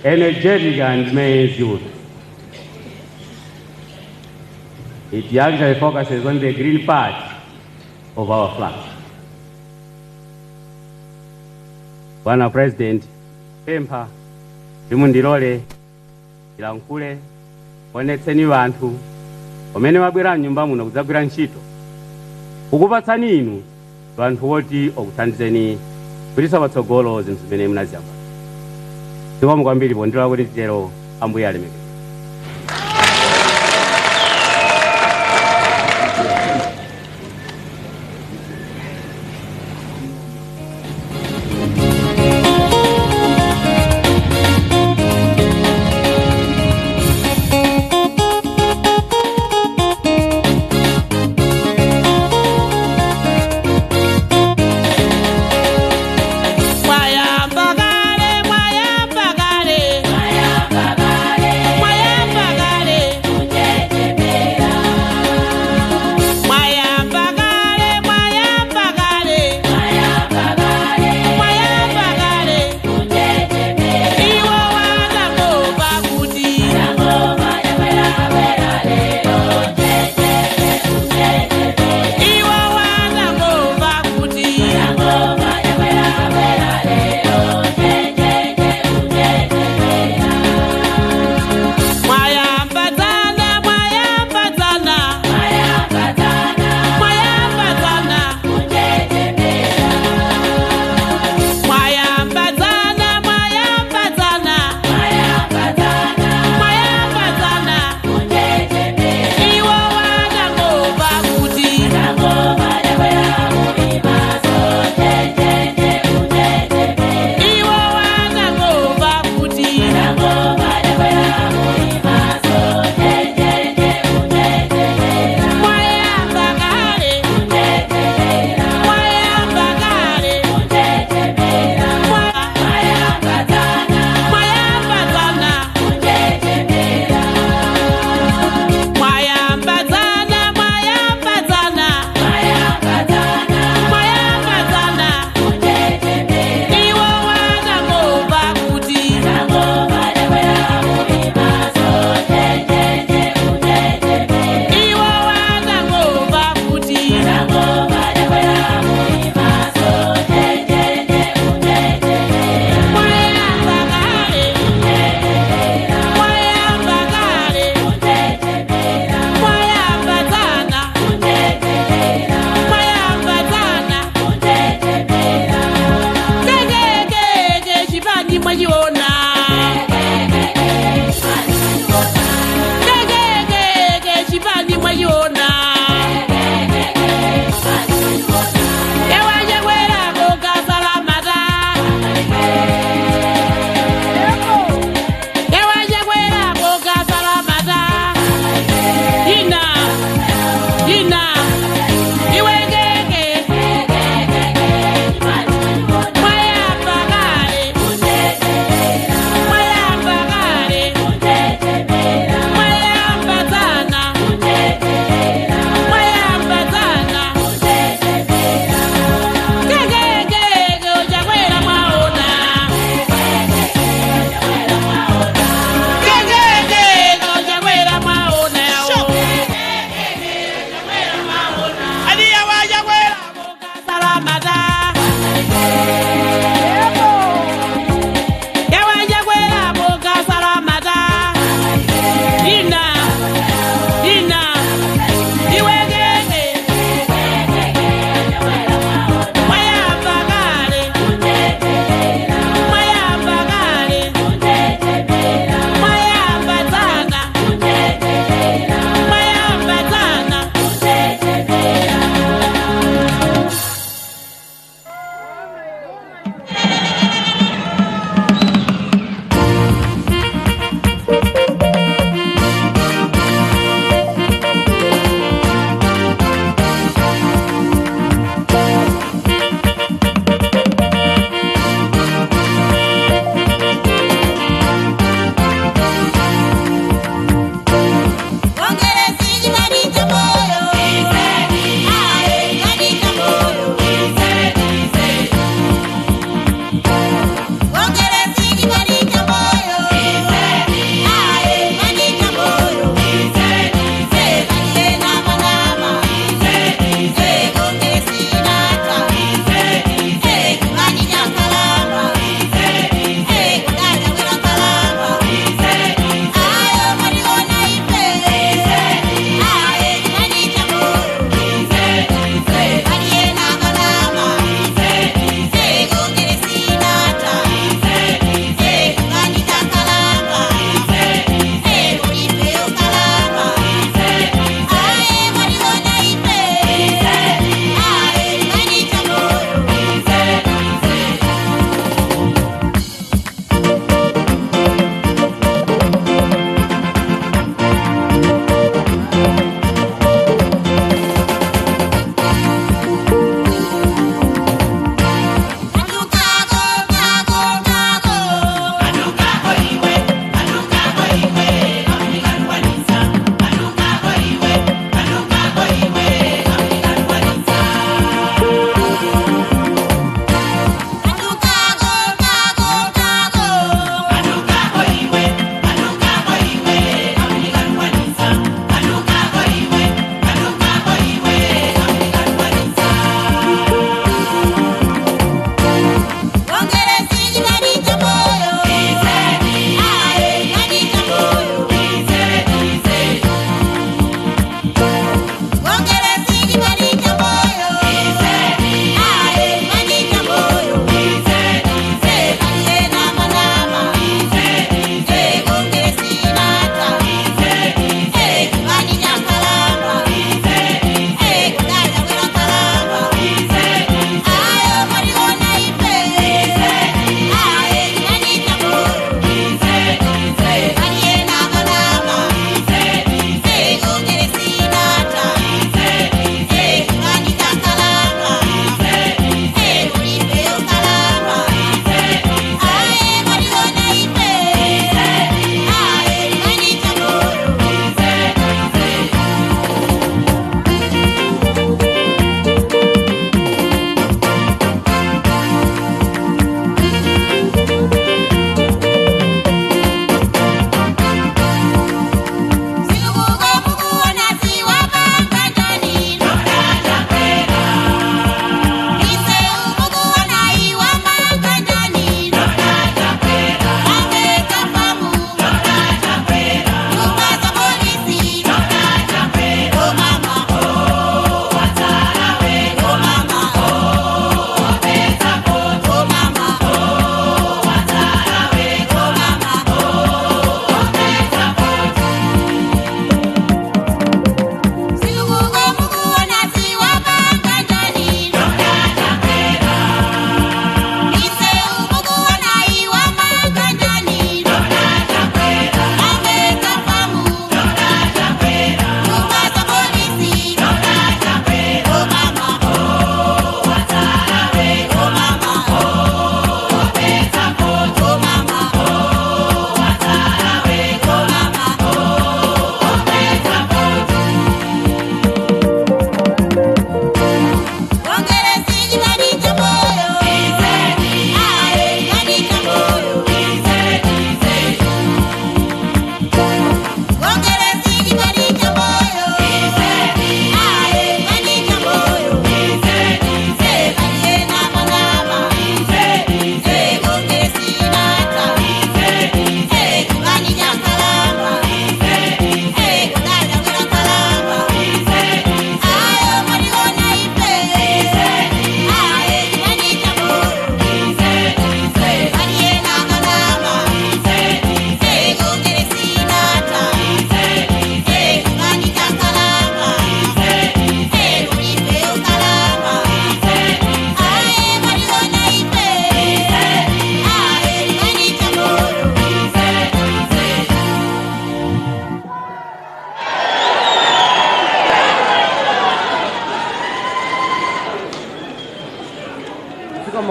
energetic and means youth. It actually focuses on the green part of our flag. Bwana President, pempha limundilole ilankule onetseni vanthu omene mabwera mnyumba muno kudzagwira ntchito kukupatsani inu vanthu woti okuthandizeni kulisa patsogolo zinthu zimene munaziyamba. Zikomo kwambiri pondilola kuti titero Ambuye alemekeze. Mwayamba kale, mwayamba kale.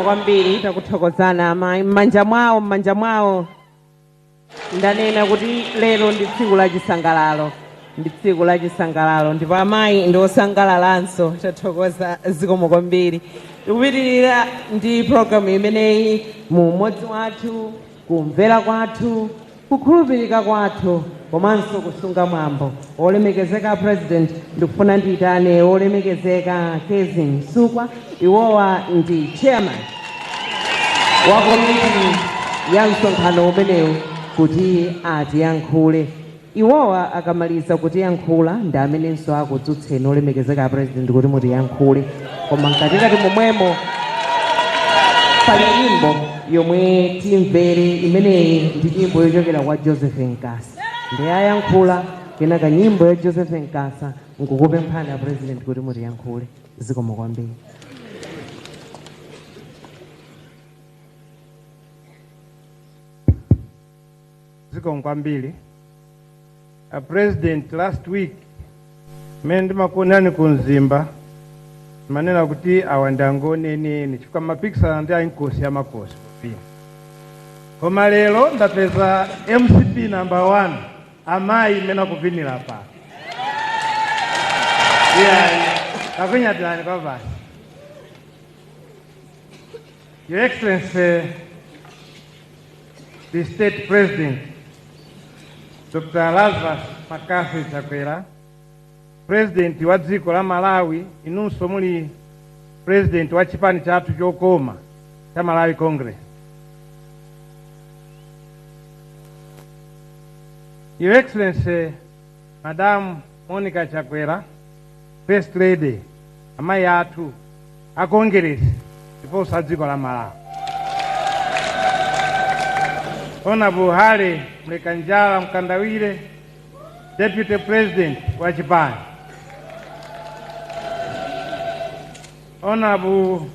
kwambiri takuthokozana amayi m'manja mwawo ndanena kuti lero ndi tsiku la chisangalalo ndipo amayi ndi osangalalanso tathokoza zikomo kwambiri. Tikupitirira ndi programu imeneyi mu umodzi wathu, kumvera kwathu, kukhulupirika kwathu komanso kusunga mwambo. Olemekezeka president ndikufuna ndiyitane olemekezeka Kezi Msukwa, iwowa ndi chairman wa komiti ya msonkhano umenewu kuti atiyankhule. Iwowa akamaliza kutiyankhula ndi amenenso akudzutseni olemekezeka president kuti mutiyankhule, koma mkatikati momwemo pali nyimbo yomwe timvere. Imeneyi ndi nyimbo yochokera kwa Joseph Nkasa, ndi ayankhula kenaka nyimbo ya Joseph Nkasa nkukupemphani a president kuti mutiyankhule. Zikomo kwambiri. Zikomo kwambiri. President, last week mene ndimakuonani kunzimba manena kuti awandangoneneni chifukwa mapikisana ndi ainkosi ya makosi kupina, koma lero ndapeza MCP number 1 amayi mene akupinira pa kakunyatirani kwa basi. Your Excellency the State President Dr. Lazarus Makazi Chakwera, President wa dziko la Malawi, inunso muli President wa chipani chathu chokoma cha Malawi Congress. Your Excellency Madam Monica Chakwera, First Lady, amayi athu a Congress ndiponso a dziko la Malawi. Honorable Hale Mlekanjala Mkandawire, Deputy President wa chipani. Honorable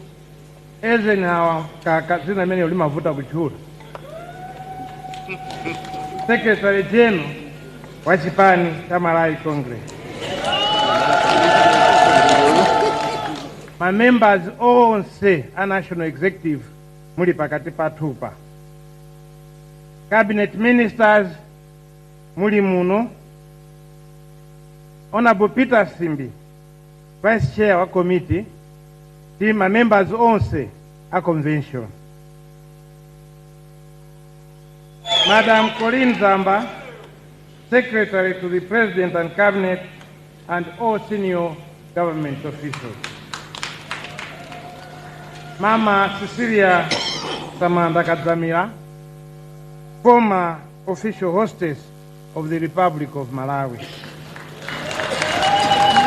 Eisenhower Kaka, zina mene ulimavuta kuchura, Secretary General wa chipani cha Malawi Congress. My members onse a National Executive muli pakati pathupa. Cabinet Ministers muli muno. Honorable Peter Simbi, Vice Chair wa committee, team members onse a convention. Madam Corinne Zamba, Secretary to the President and Cabinet, and all senior government officials. Mama Cecilia Samanda Kadzamira, former official hostess of the Republic of Malawi.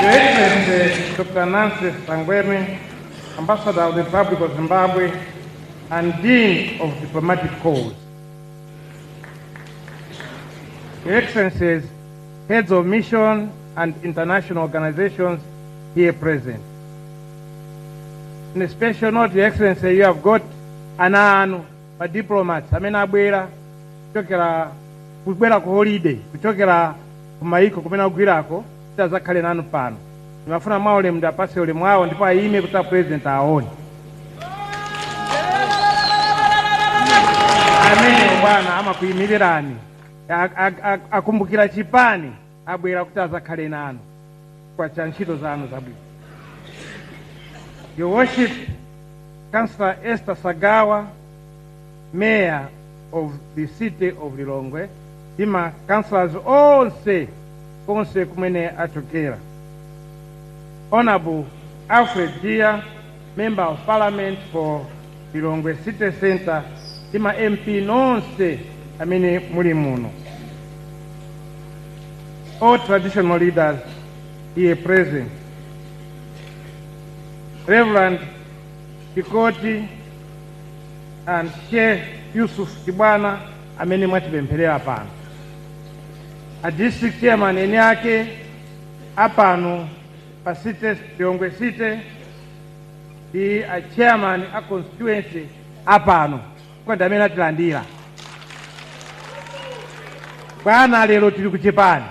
Your Excellency Dr. Nancy Sangweme, Ambassador of the Republic of Zimbabwe and Dean of Diplomatic Corps. Your Excellencies, heads of mission and international organizations here present. In a special note, Your Excellency, you have got an anu for diplomats. Amena abwera kuchokera kubwera ku holiday kuchokera kumaiko kumena kugwirako tazakhale nanu pano. Nimafuna maule mndapase ule mwawo ndipo ayime kuta president aone. Amene bwana ama kuyimirani akumbukira chipani abwera kuti azakhale nanu kwa ntchito zanu zabwino. Your Worship, Councillor Esther Sagawa, Mayor of the city of Lilongwe, ima councillors onse kumene achokera. Honorable Alfred Dia, Member of Parliament for Lilongwe City Center, ima MP nonse amene muli muno. All traditional leaders here present. Reverend Kikoti and Sheikh Yusuf Kibwana amene mwatipempherera pano. A district chairman eni ake apano pa city Lilongwe City, ndi a chairman a constituency apano kwa amene atilandira. Bwana lero tili kuchipani.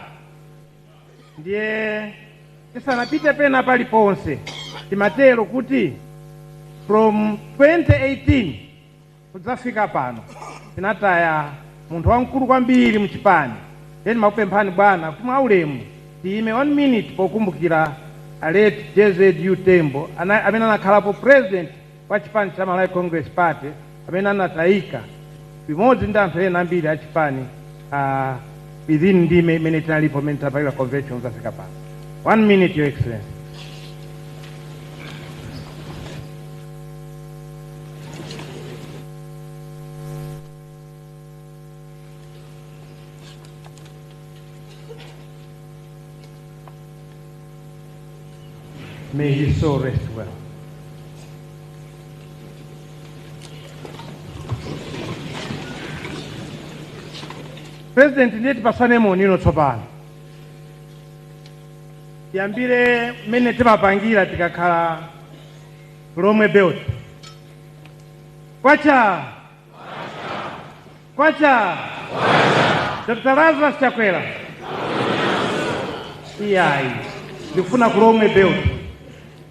Ndiye tisanapite pena paliponse timatero kuti from 2018 kudzafika pano tinataya munthu wamkulu kwambiri mchipani. Then makupemphani bwana kuti mwaulemu tiyime 1 minute pokumbukira aleti JZU Tembo amene anakhalapo president wa chipani cha Malawi Congress Party amene anatayika pamodzi ndi anthu ena ambiri a chipani within ndime imene tinalipo imene tinapakira convention kudzafika pano. 1 minute, Your Excellency. May his soul rest well. President ndiye tipasane monino tsopano. Tiyambire mmene timapangira tikakhala lomwe belt. Kwacha. Dr. Lazarus Chakwera. Iyayi. Ndikufuna kulomwe belt.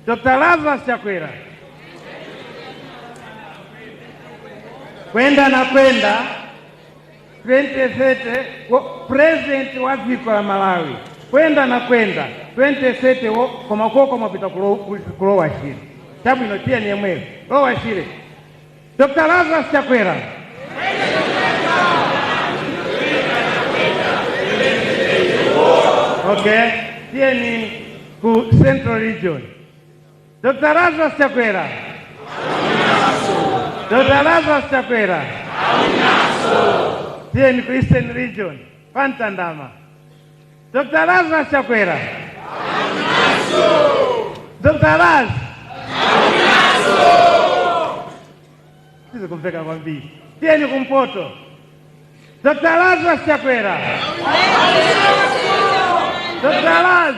Dr. Lazarus Chakwera. Kwenda 2030 president wa dziko la Malawi. Kwenda 2030 komakoko mwapita kulowa shire. Chabwino tiye niemwewe. Lowa shire. Dr. Lazarus Chakwera. Okay. Tiye ni ku Central Region. Dr. Lazarus Chakwera. Dr. Lazarus Chakwera. Tiye ni ku Eastern Region. Pantandama. Dr. Lazarus Chakwera. Dr. Laz. Sisi kumfeka kwa mbili. Tiye ni kumpoto. Dr. Lazarus Chakwera. Dr. Laz.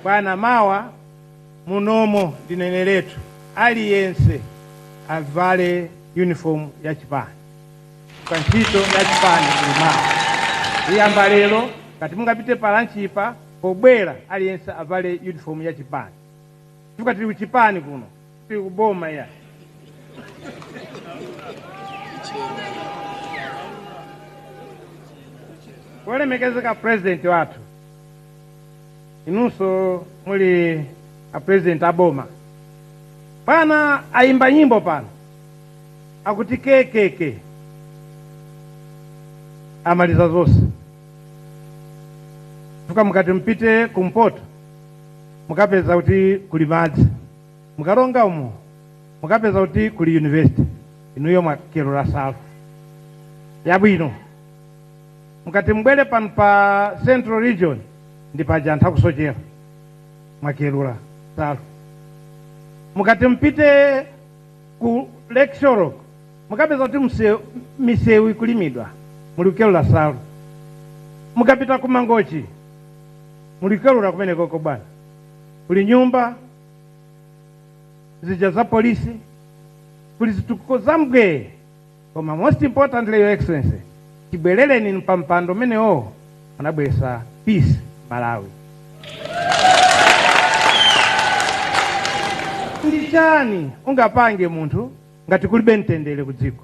Bwana mawa munomo dinene letu aliyense avale uniform ya chipani. Kwa ntchito ya chipani kulimawa. Iyamba lero kati mungapite palanchipa pobwera aliyense avale uniform ya chipani. Tuka tili chipani kuno. Tili kuboma ya. Wale mekezeka president watu. Inunso muli a president aboma. Pana aimba nyimbo pana. Akuti kekeke. Amaliza zose. Tuka mukati mpite kumpoto. Mukapeza uti kuli madzi. Mukaronga umo. Mukapeza uti kuli university. Inuyo mwakelo la safu. Yabwino. Mukati mbwele pano pa Central Region. Ndipaja nthakusochera mwakelula salu. Mukati mpite ku Lake Shore mukapeza kuti misewu ikulimidwa mulikelula salu. Mukapita ku Mangochi mulikelula kumene koko bwana. Kuli nyumba zija za polisi kuli zitukuko zambwe. Koma most importantly, Your Excellency, tibwereleni mpampando meneo anabwesa peace Malawi. Ndichani ungapange munthu ngati kulibe mtendere kudziko.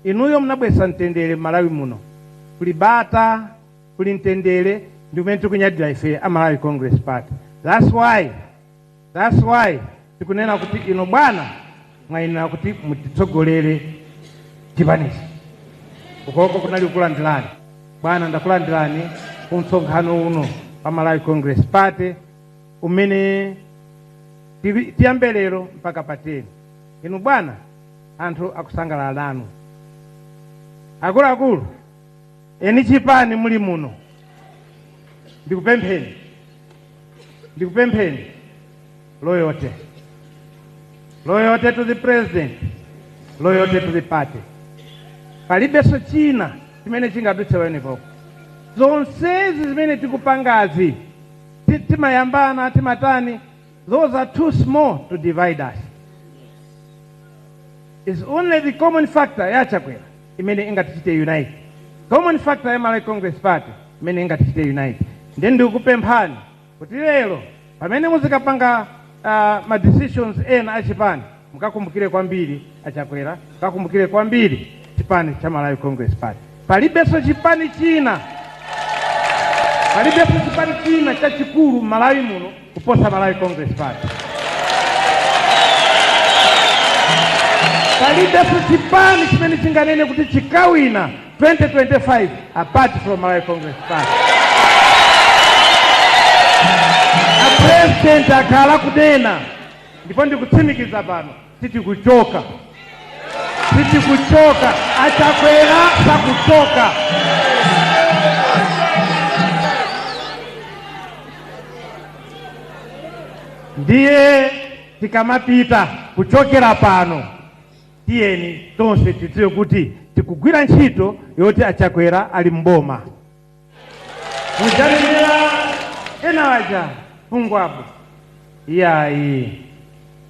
Inuyo mnabwesa mtendere Malawi muno. Kuli bata, kuli mtendere, ndi umene tikunyadira ife a Malawi Congress Party. That's why tikunena kuti ino bwana mwayenera kuti mutitsogolere chipanichi. Ukoko kunali kulandilani. Bwana ndakulandilani kumsonkhano uno pa Malawi Congress Party umene tiyambe lero mpaka pateni. Inu bwana anthu akusangalala nanu. Akuluakulu eni chipani muli muno. Ndikupempheni loyalty to the president, loyalty to the party. Palibeso china chimene chingadutse wenepo. Zonsezi zimene tikupangazi timayambana timatani, those are too small to divide us. It's only the common factor ya Chakwera imene ingatichite unite. Common factor ya Malawi Congress Party imene ingatichite unite. Then ndikupemphani kuti lero pamene muzikapanga ma decisions ena achipani mukakumbukire kwambiri achakwera, mukakumbukire kwambiri chipani cha Malawi Congress Party. Palibenso chipani china chachikulu Malawi muno kuposa Malawi Congress Party. Palibenso chipani chimene chinganene kuti chikawina 2025 apart from Malawi Congress Party. A president akhala kunena ndipo ndikutsimikiza pano sitikuchoka, achakwera sakuchoka. Ndiye tikamapita kuchokera pano tiyeni tonse tidziwe kuti tikugwira ntchito yoti achakwera ali mboma. Mujanira ena waja pungwapo iyayi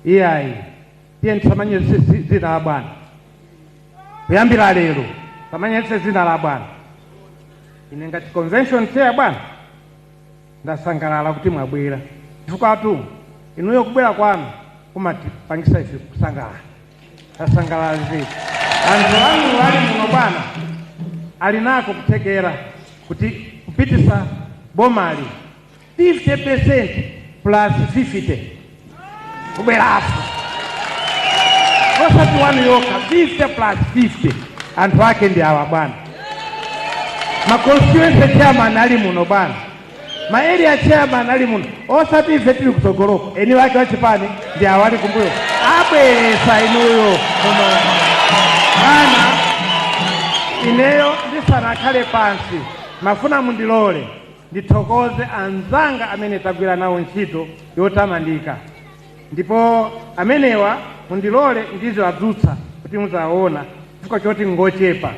tiyeni tisamanye zina la Bwana kuyambira lero, samanye zina la Bwana. Ine ngati convention chair Bwana ndasangalala kuti mwabwera, chifukwa tu inuyo kubwera kwanu kumatipangisa ife kusangalala. Ndasangalala zedi anthu anu ali muno Bwana alinako kuthekera kuti kupitisa bomali 50% plus 50 kubwerafu osati wanu yoka 50 plus 50 anthu ake ndi awa Bwana. Ma constituency chairman ali muno Bwana, ma area chairman ali muno, osati ife tili kutsogoloko eni wake wachipani ndi awa ali kumbuyo abweresa inuyo kuno Bwana. Ineyo ndisanakhale pansi mafuna mundilole ndithokoze anzanga amene tagwira nawo ntchito yotamandika, ndipo amenewa mundilole ndiziwadzutsa kuti muzaona chifukwa choti ngochepa.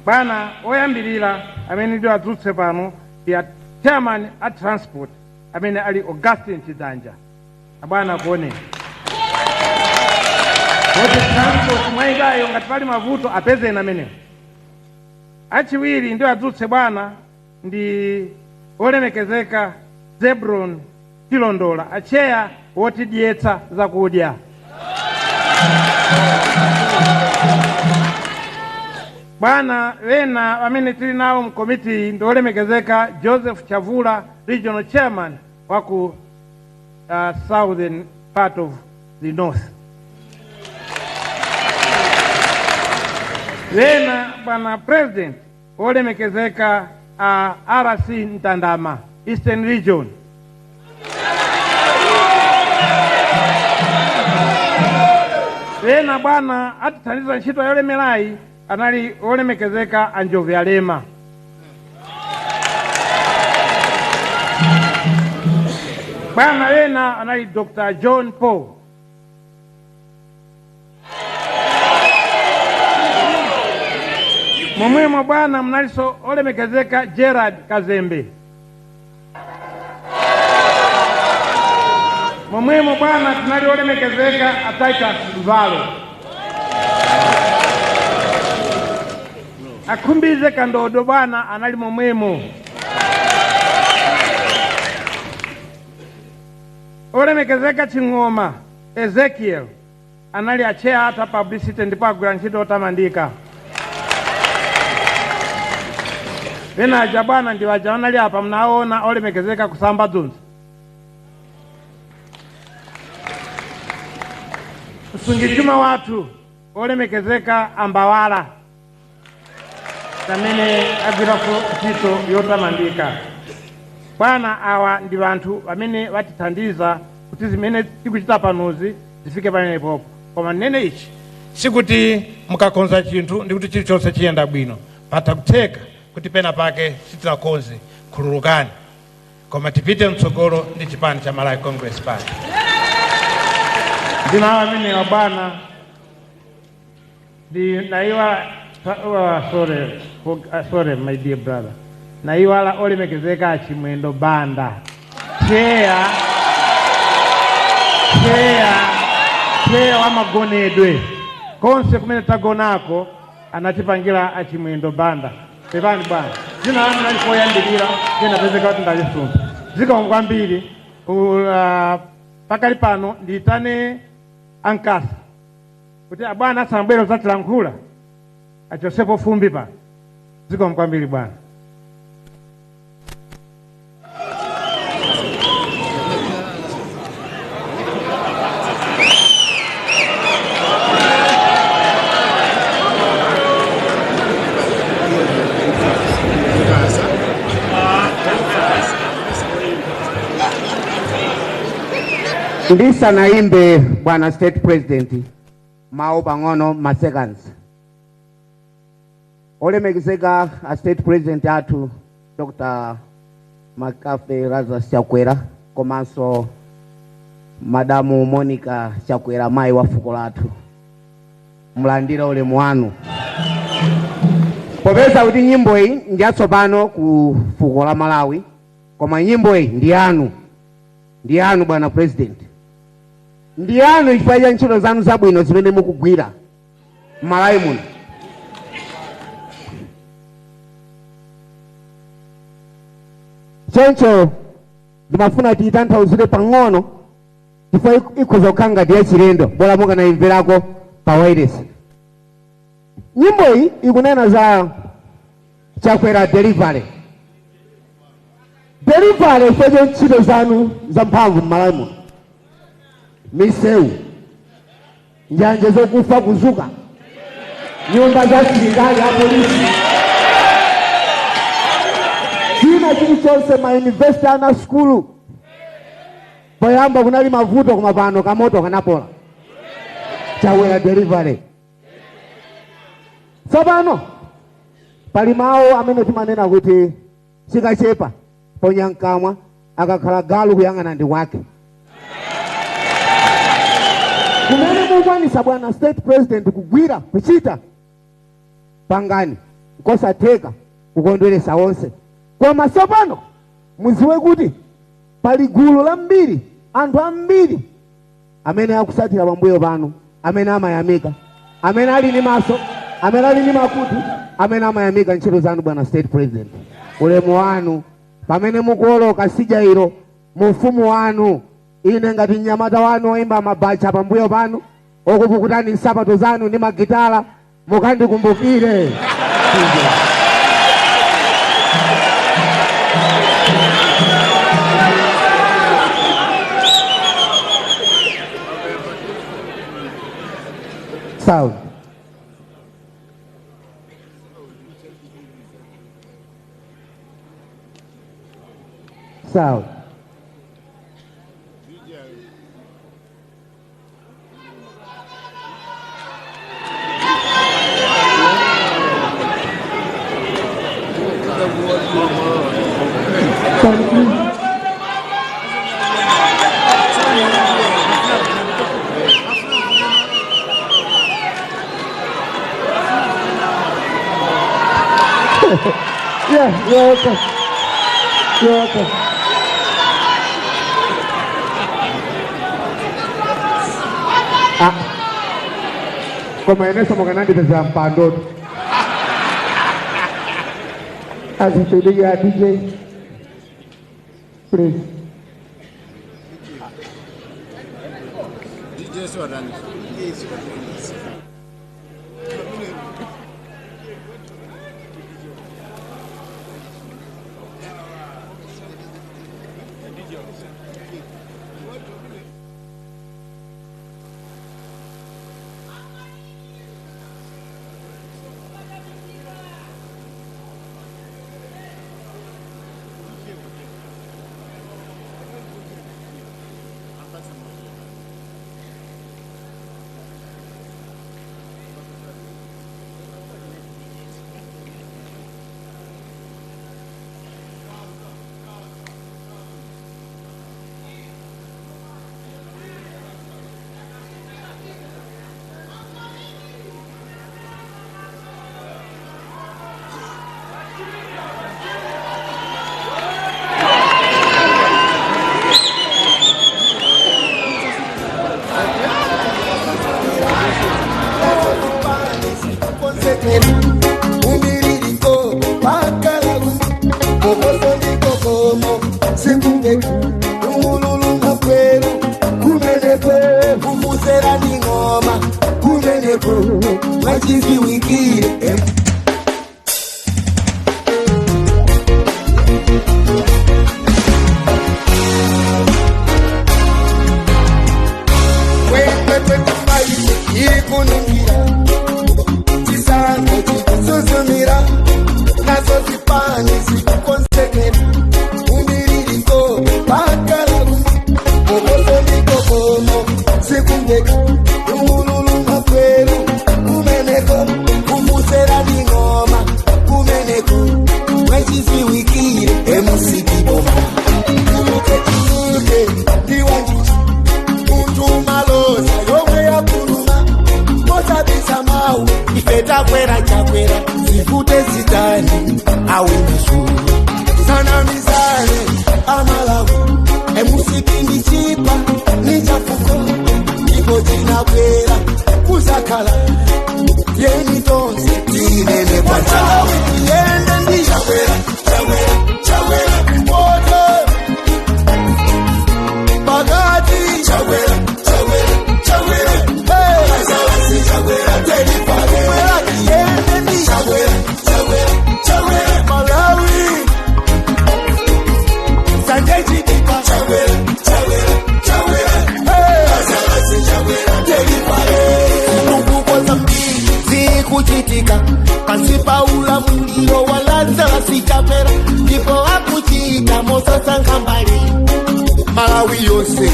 Bwana oyambirira amene ndiwadzutse pano ya chairman a transport amene ali Augustine Chidzanja. Abwana kuone kuti transport mwaikayo ngati pali mavuto apezeni amenewo. Achiwiri ndiwadzutse Bwana ndi olemekezeka Zebron Chilondola, acheya wotidyetsa zakudya. Bwana wena amene tili nawo mkomiti ndi olemekezeka Joseph Chavula, regional chairman waku southern part of the north. Wena Bwana president olemekezeka RC Ntandama, Eastern Region. Wena Bwana atithandiza ntchito yolemerayi anali olemekezeka Anjovi Alema. Bwana wena anali Dr. John Paul. Momwemo Bwana mnaliso olemekezeka Gerard Kazembe. Momwemo Bwana tunali olemekezeka Titus Luvalo. Akhumbize Kandodo Bwana anali momwemo. Olemekezeka Chingoma Ezekiel anali acheya ata publicity ndipo agwira ntchito yotamandika. Wena aja Bwana ndi waja anali apa mnaona olemekezeka Kusamba Dzunzi. Msungichuma watu olemekezeka Ambawala amene agwira ntchito yotamandika. Bwana awa ndi vanthu amene vatithandiza kuti zimene tikuchita panozi zifike pamenepo. Koma nene ichi sikuti mukakonza chinthu ndi kuti chilichonse chiyenda bwino, patha kutheka kuti pena pake sitinakonze khululukani, koma tipite mtsogolo ndi chipani cha Malawi Congress Party. Ndinawa amene wa Bwana ndi naiwa sorry my dear brother, naiwala olemekezeka Achimwendo Banda cheya wa Magonedwe konse kumene tagonako anatipangira Achimwendo Banda. Pepani Bwana zina anu nalipoyambirira tena pezeka kuti ndalisunta zika kwambiri pakali pano ndiyitane ankasa kuti abwana asambwera kudzalankhula achosepo fumbi pano. Zikomo kwambiri bwana. Ndisanaimbe bwana state president mawu pang'ono ma seconds. Olemekezeka a state president athu Dr. Makafe Lazarus Chakwera komanso Madamu Monica Chakwera mayi wa fuko lathu. Mulandira ulemu wanu. Popeza kuti nyimbo iyi ndi yatsopano ku fuko la Malawi koma nyimbo iyi ndi yanu. Ndi yanu bwana president. Ndi yanu chifukwa cha ntchito zanu zabwino zimene mukugwira Malawi muno. Choncho ndimafuna tiyitanthauzire pang'ono chifukwa ikhoza kukhala ngati yachilendo bora mukanayimverako pa wireless. Nyimbo iyi ikunena za Chakwera delivery. Delivery chifukwa cha ntchito zanu zamphamvu m'Malawi muno. Misewu, njanje zokufa kuzuka, nyumba za serikali ya polisi, china chilichonse ma university ana skulu. Poyamba kunali mavuto kumapano kamoto kanapola. Chakwera delivery. Tsopano pali mawu amene timanena kuti chikachepa ponyankamwa akakhala galu kuyang'ana ndi wake. Kumene mukwanisa bwana state president kugwira kuchita pangani kosatheka kukondweresa onse. Koma tsopano muziwe kuti pali gulu lambiri anthu ambiri amene akusatira pambuyo pano, amene amayamika, amene ali ndi maso, amene ali ndi makutu, amene amayamika ntchito zanu bwana state president. Ulemu wanu pamene mukuoloka sijairo mu ufumu wanu. Ine ngati mnyamata wanu oyimba mabacha pambuyo pano okupukutani nsapato zanu ndi magitala mukandikumbukire. Sound. Sound. Yeah, you're welcome. You're welcome. Como en eso Moganandi te zampando. As you say, DJ, please. DJ Swarani. mwechiziwikire ikuningira chisango chikusuzumira nazo zipani zikukonsekera umiririko pakalaru okozondikokomo zikumbeka umululuma kweru kumeneko kumusera ningoma kumeneko mwechiziwikire emusikiboma umutekinuke ndiwanjiji untumaloza yomwe yakuluma mosabisa mau ifetakwera chakwera zivute zitani awinashuru sanamizane amalawi emusipindi chipa nichafuko ipo chinakwera kusakhala yenitonse tinene kwachawi yende ndichakwera chakwera chakwera mpoto bagati chakwera chakwera chakwera hey chakwera telifane yende ndi chakwera chakwera chakwera malawi sanje chitika chakwera chakwera chakwera hey chakwera telifane ndugu zambi zikuchitika pasi paula mwingiro walanza wasichapera ndipo akuchita mosasa nkambali Malawi yose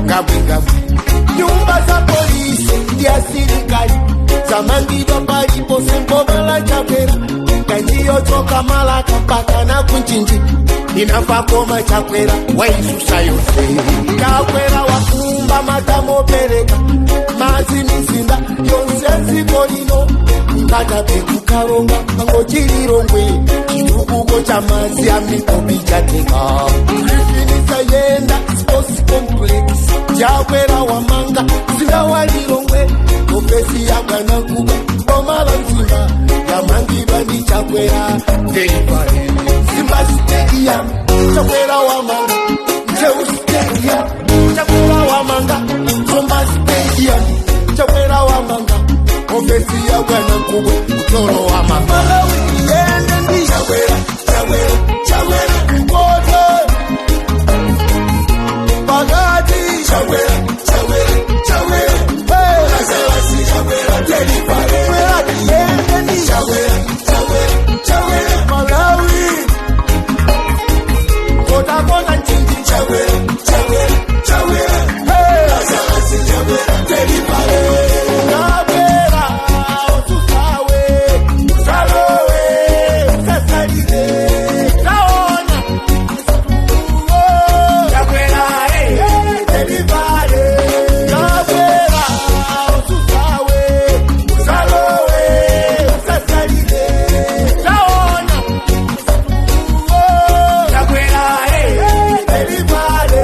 ngabwingabwi nyumba za polisi ndia sirikali zamangidwa palipo sembomala chakwera kanjiyo choka malaka mpaka na kunchinji inafakoma chakwera waisusa yose kakwera wakumba matamopereka mazi mizinda yonse zikolino nkatape kukaronga angochilirongwe chitukuko cha mazi amikopi chateka kulifinisa yenda sports complex chakwera wamanga zinda walirongwe ofesi ya bwanakuba omala nzima yamangidwa ndi chakwera delivare Simba Stadium chakwera wamanga Njeu Stadium chakwera wamanga Zomba Stadium chakwera wamanga ofesi ya bwanakuba utoro wamanga Malawi yende ndi chakwera chakwera chakwera mkoto bagati chakwera chakwera chakwera hey azalasi chakwera telifare yende ndi chakwera chakwera chakwera Malawi kota kota chinji chakwera chakwera chakwera hey azalasi chakwera telifare chakwera ususawe usalowe usasalide taona chakwera telifare chakwera ususawe usalowe usasalide taona chakwera telifare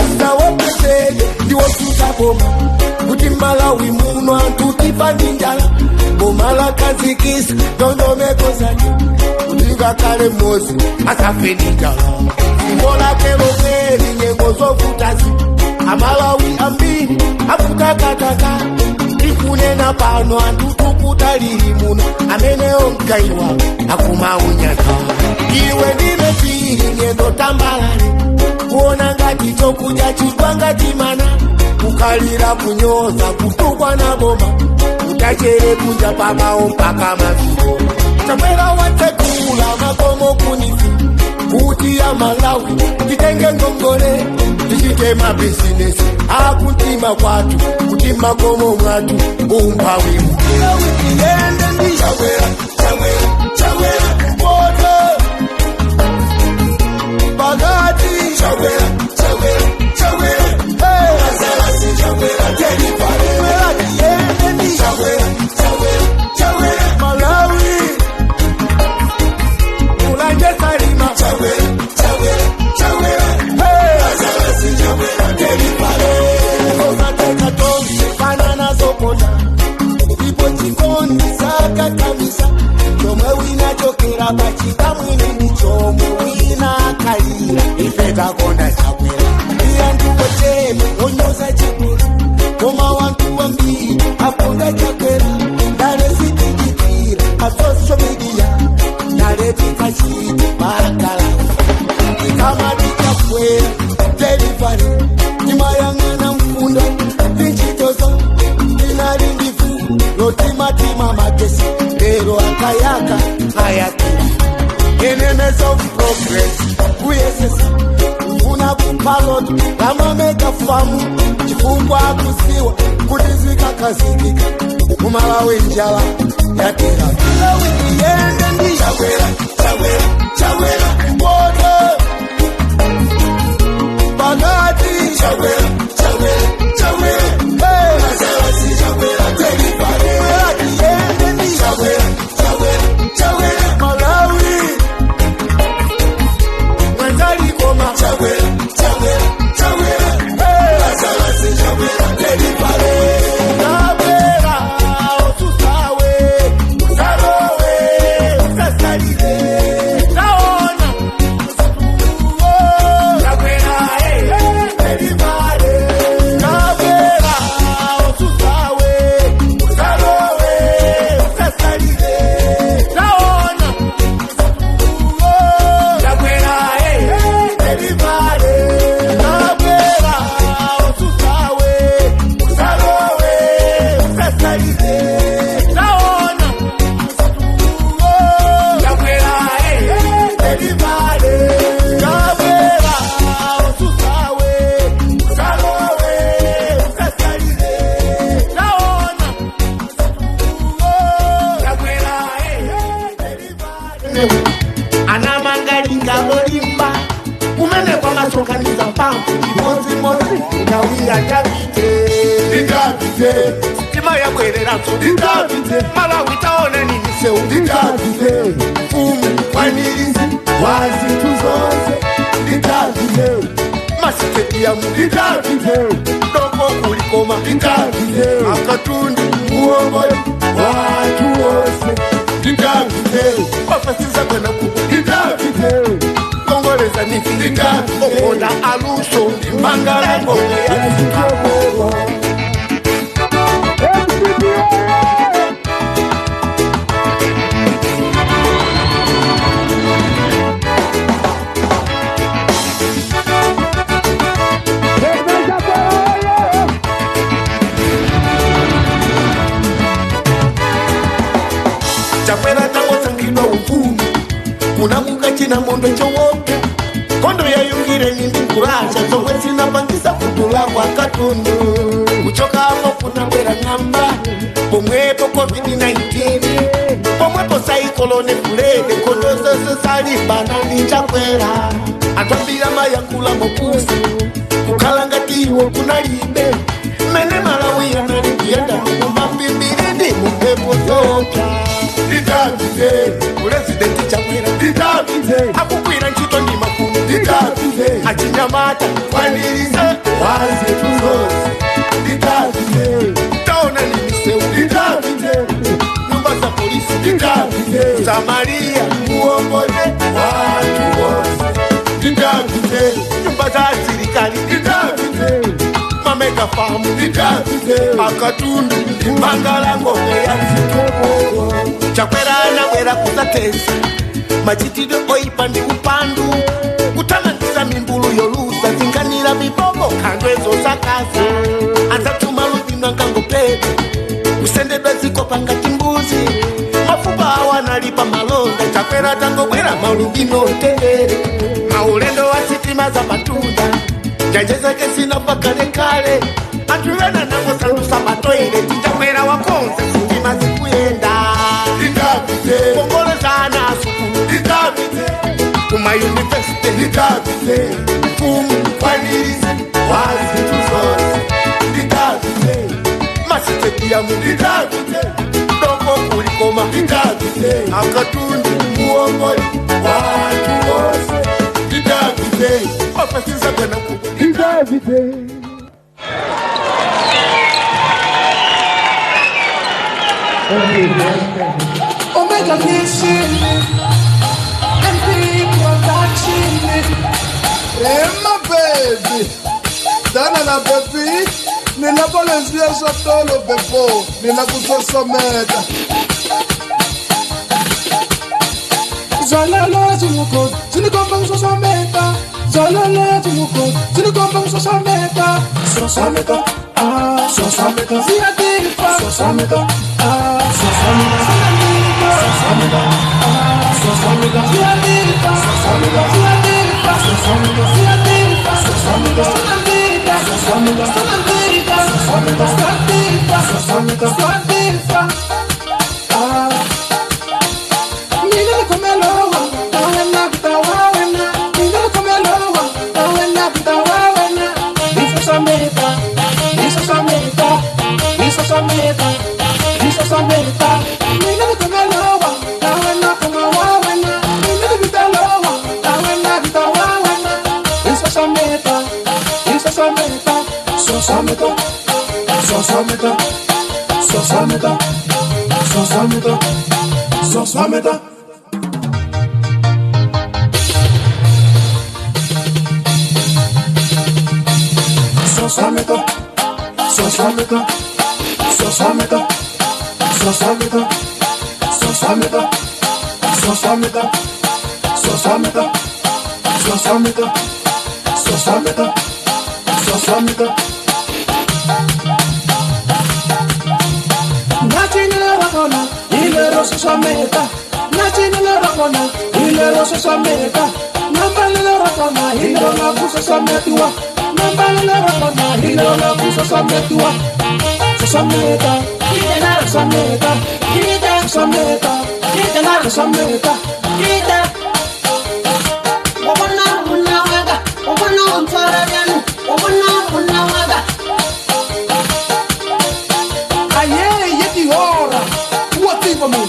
usawopesele ndiwotutaboma kuti Malawi muno antu tifa ndinjala bomala kazikisa ndondomeko zake kuti ngakale mozi asafe ndinjala simbo lake lomweli nyengo zovutazi amalawi ambiri afutakataka ifunena pano antu tukutalili muno amenewo mkaiwa akumaunyaka iwe ndimepili ngendo tambalale kuona ngati chokuja chitwa ngati mana kukalira kunyoza kutukwa na boma utachere kunja pamao mpaka maviro chakwera watekula makomo kunisi kuti ya Malawi titenge ngongole tichite mabizinesi akuntima kwatu kuti makomo mwatu umpawi yende ndi chakwera chakwera chakwera mpoto bagati chakwera chakwera chakwera hey azalasi chakwera telifare yende ndi chakwera chakwera chakwera Malawi ulanje akachita mwini ndichomwe wina akalira ife takonda Chakwera iya ndiwo cheme onyoza Chakwera koma wantu wambiri akonda Chakwera ndale sitidikira asosho media ndale tikachiti makala ikamati Chakwera delivery imayang'ana mfunda ndichitozo inali ndifu lotimatima magesi lero akayaka ayakira enemies of progress kuyesesa ufuna kupalot ramameka famu chifungwa akusiwa kutizika kazikika kumalawi njala yakera ilawi iyende ndi Chakwera Chakwera Chakwera mbodo bagati Chakwera Chakwera Chakwera hey Chakwera Chakwera delivery iyende ndi Chakwera Chakwera Chakwera Malawi Manjali koma Chakwera Chakwera Chakwera hey Chakwera delivery Chakwera osusawe usarowe usasalide taona Chakwera delivery Chakwera osusawe usarowe usasalide taona Chakwera delivery Chakwera osusawe usarowe usasalide taona Chakwera delivery Chakwera osusawe usarowe usasalide taona Chakwera delivery anamangalinga olimba kumene kwamasokaniza mpamvu imodzi ndawira Davide Davide stima yabwereranso Davide Malawi taone nini seu Davide mfumu wanirizi wazinthu zonse Davide masitediamu Davide doko kulikoma Davide akatundu muomboyo watu wose Davide ofesiza kwena kuku Davide kongoleza niki Davide okonda aluso mbangala ngome ya Chicago Chakwera tango sangidwa ufumu kuna mukachina mondo chowoke kondo yayungire nindi kurasha zomwe zinapangisa kutula kwa katundu kuchoka hapo kuna bwera ng'amba pomwepo COVID-19 pomwepo saikolone kulede kodozose salibana ni Chakwera atwambira mayakula mokusi kukalanga tiwo kunalibe mene Malawi yanalipiyenda kumambimbiridi mupepo zoka Davide President Chakwera Davide akukwira ntchito ndi mafumu Davide achinyamata kwanirize wazinthu zonse Davide taona nini seu Davide nyumba za polisi Davide Samaria muombole watu wose Davide nyumba za serikali Davide mameka famu Davide akatundu mbangala ngome ya Chicago Chakwera anawera kuzatesa machitidwe oipa ndi upandu kutamandisa mimbulu yolusa zinganira mibogo kando ezo zakaza anzatuma lupinwa nkangopedi kusendedwa zikopa ngati mbuzi mafupa awanalipa malonda Chakwera tangobwera malubino tendere maulendo wa sitima za matunda njanje zake zinafa kale atuwena nango sandusa matoile Chakwera wakonza sitima zikuyenda Davide kongolezana sukulu Davide kuma university Davide mfumu kwanirizi wazinthu zonse Davide masitediamu Davide doko kulikoma Davide akatundu muomboli watu wose Davide ofesiza kwena kuku Davide Omega Nation my baby, Dana na baby, nina polezia sotolo before, nina kusosometa. Zalala tumuko, tinikomba usosometa. Zalala tumuko, tinikomba usosometa. Sosometa, sosometa. Zia tirifa, sosometa, sosometa. Sosometa, sosometa. Zia tirifa, sosometa. Zia tirifa, sosometa. Zia tirifa, sosometa. Sosometa, sosometa. Sosometa, sosometa. Sosometa, Sosameta. Sosameta, sosameta, sosameta, sosameta, sosameta, sosameta, sosameta, sosameta, sosameta, sosameta. Nachinela rakona, ilero sosameta. Nachinela rakona, ilero sosameta. Nambalela rakona, ilero na sosametiwa. Nambalela rakona, ilero na sosametiwa. Sosameta, sosameta, sosameta, sosameta. Obana unawaga, obana untarabianu, obana unawaga. Aye, yeti hora, whatever me.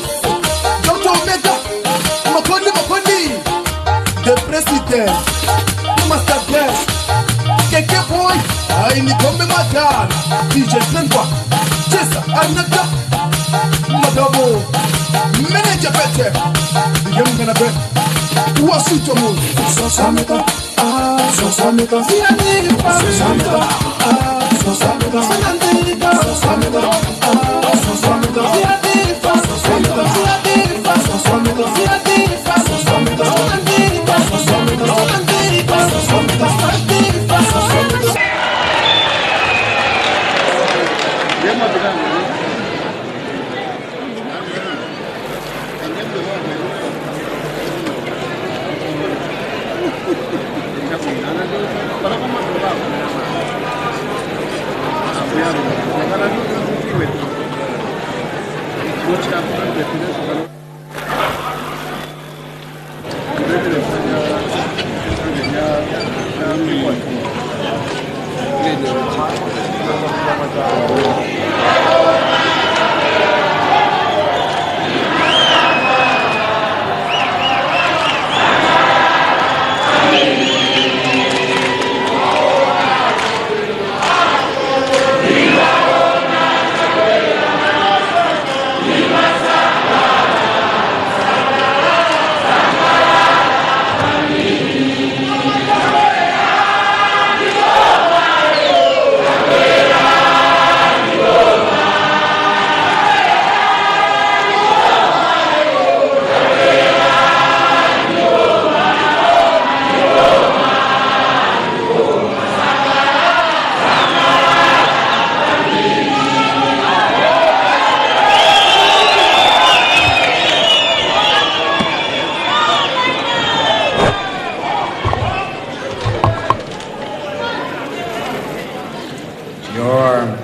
Dr. Mega, Makoni, the president, Master Guest, Keke Boy, I need to be my dad, DJ Glenwa, Jessa, Arnaka, Madabo, Manager Better, the young man of it, what's it to move? Sosameta, Sosameta, Sosameta, Sosameta, Sosameta, Sosameta, Sosameta, Sosameta,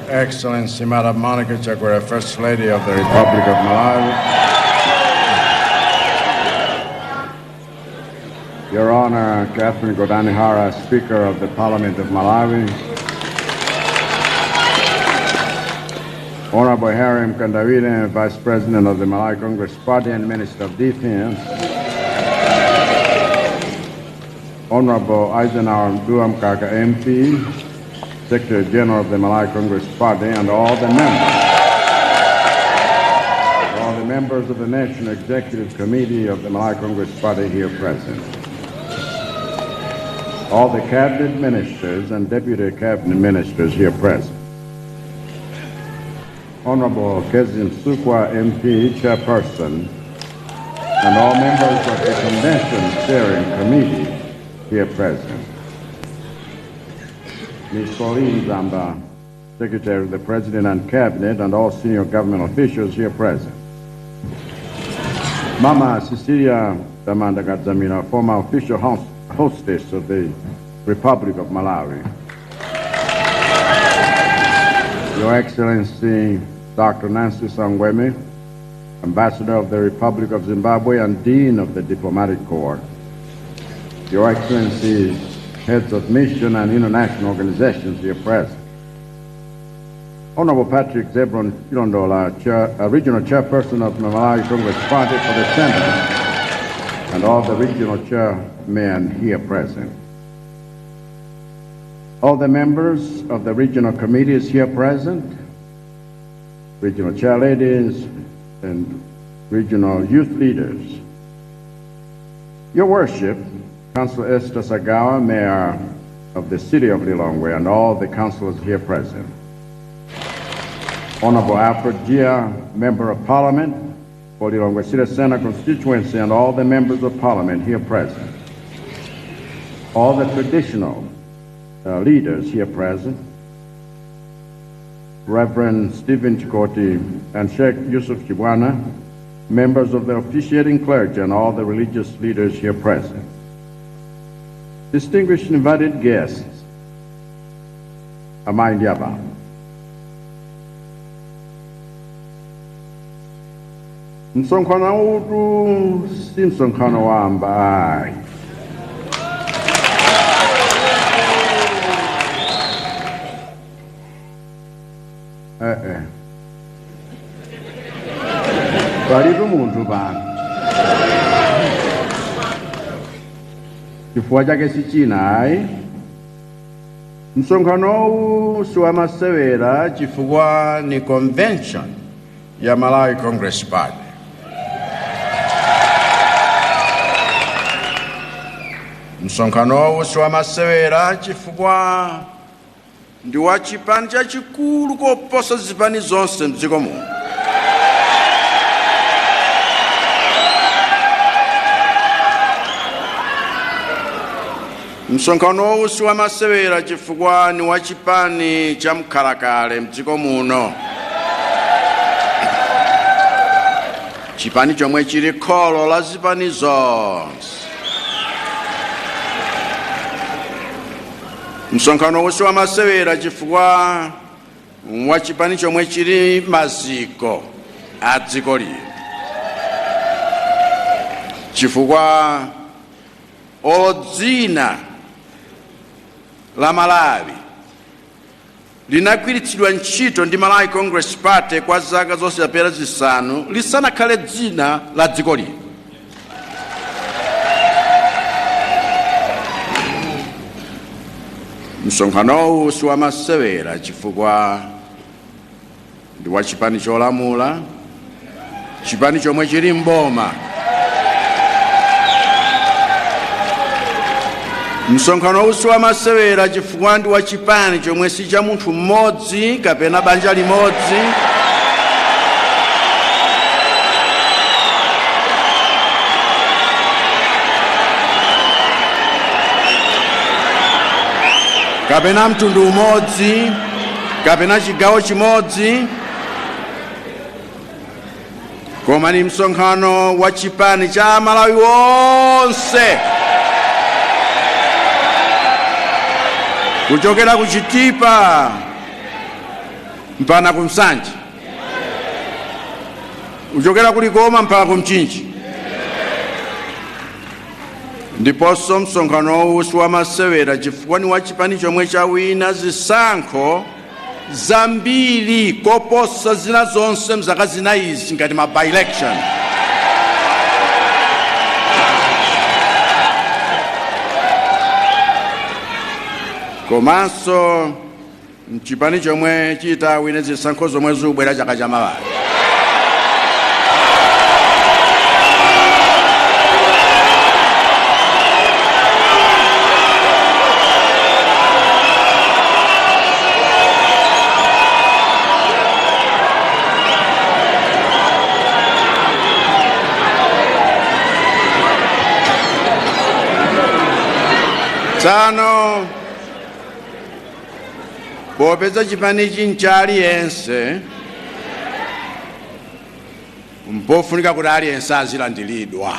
Excellency Madam Monica Chagwera, First Lady of the Republic of Malawi. Your Honor, Catherine Godani-Hara, Speaker of the Parliament of Malawi. Honorable Harry Mkandawile, Vice President of the Malawi Congress Party and Minister of Defense. Honorable Eisenhower Duamkaka MP, Secretary General of the Malawi Congress Party, and all the members of the National Executive Committee of the Malawi Congress Party here present. all the cabinet ministers and deputy cabinet ministers here present. Honorable Kezim Sukwa MP, Chairperson, and all members of the Convention Steering Committee here present. Ms. Pauline Zamba, Secretary of the President and Cabinet, and all senior government officials here present. Mama Cecilia Damanda Gadzamina, former official hostess of the Republic of Malawi. Your Excellency, Dr. Nancy Sangweme, Ambassador of the Republic of Zimbabwe and Dean of the Diplomatic Corps. Your Excellency, heads of mission and international organizations here present. Honorable Patrick Zebron Chilondola, Regional Chairperson of the Malawi Congress Party for the Senate, and all the regional chairmen here present. All the members of the regional committees here present, regional chairladies, and regional youth leaders. Your Worship, Councilor Esther Sagawa, Mayor of the City of Lilongwe, and all the councilors here present. Honorable Alfred Gia, Member of Parliament for Lilongwe City Center constituency, and all the members of Parliament here present. All the traditional leaders here present. Reverend Stephen Chikoti and Sheikh Yusuf Chibwana, members of the officiating clergy, and all the religious leaders here present. Distinguished invited guests, Amaindiaba. Msonkhano utu si msonkhano wamba ai. Palipo munthu pano. Chifukwa chake si china ayi. Msonkhanowu siwamasewera chifukwa ni convention ya Malawi Congress Party. Msonkhanowu siwamasewera chifukwa ndi wa chipani chachikulu koposa zipani zonse mdziko muno. Msonkhanowu siwamasewera chifukwa ni wa chipani cha mkhalakale mdziko muno. Chipani chomwe chili kholo la zipani zonse. Msonkhanowu siwamasewera chifukwa wa chipani chomwe chili maziko a dziko lino. Chifukwa dzina la Malawi linagwiritsidwa ntchito ndi Malawi Congress Party kwa zaka zosapera zisanu lisanakhale dzina la dziko lino. Msonkhanowu siwamasewera chifukwa ndi wa chipani cholamula, chipani chomwe chili mboma. Msonkhanowu siwamasewera chifukwa ndi wa chipani chomwe si cha munthu mmodzi kapena banja limodzi. Kapena mtundu umodzi, kapena chigawo chimodzi. Koma ni msonkhano wa chipani cha Malawi wonse. Kuchokera ku Chitipa mpaka ku Msanje. Kuchokera ku Likoma mpaka ku Mchinji. Ndiponso msonkhanowu siwamasewera chifukwa ni wa chipani chomwe chawina zisankho zambiri koposa zina zonse mzaka zinayizi ngati ma by-election. Komanso chipani chomwe chitawina zisankho zomwe zikubwera chaka chamawa. Tsano popeza chipanichi nchaliyense mpofunika kuti aliyense azilandiridwa.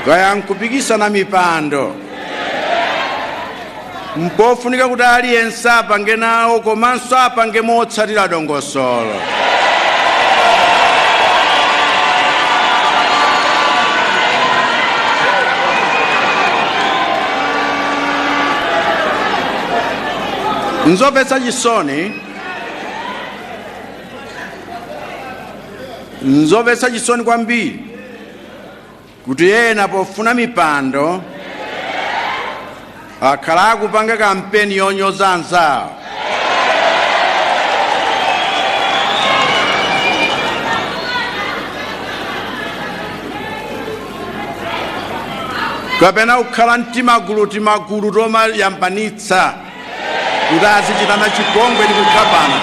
Kaya nkupikisana mipando mpofunika kuti aliyense apange nawo komanso apange motsatira dongosolo. Nzopetsa chisoni kwambiri kuti ena pofuna mipando akhala akupanga kampeni yonyoza anzawo. Kapena kukhala timagulu tomayambanitsa kuti azichitana chipongwe ndi kukapana.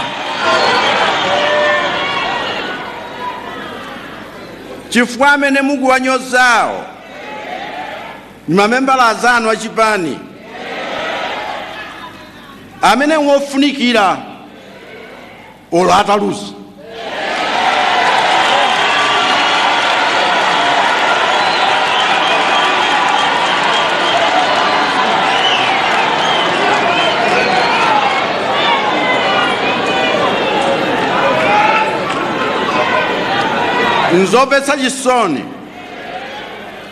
Chifukwa amene mukuwanyozawo ni mamembala azanu a chipani amene ngofunikira olo ataluza. Nzopetsa chisoni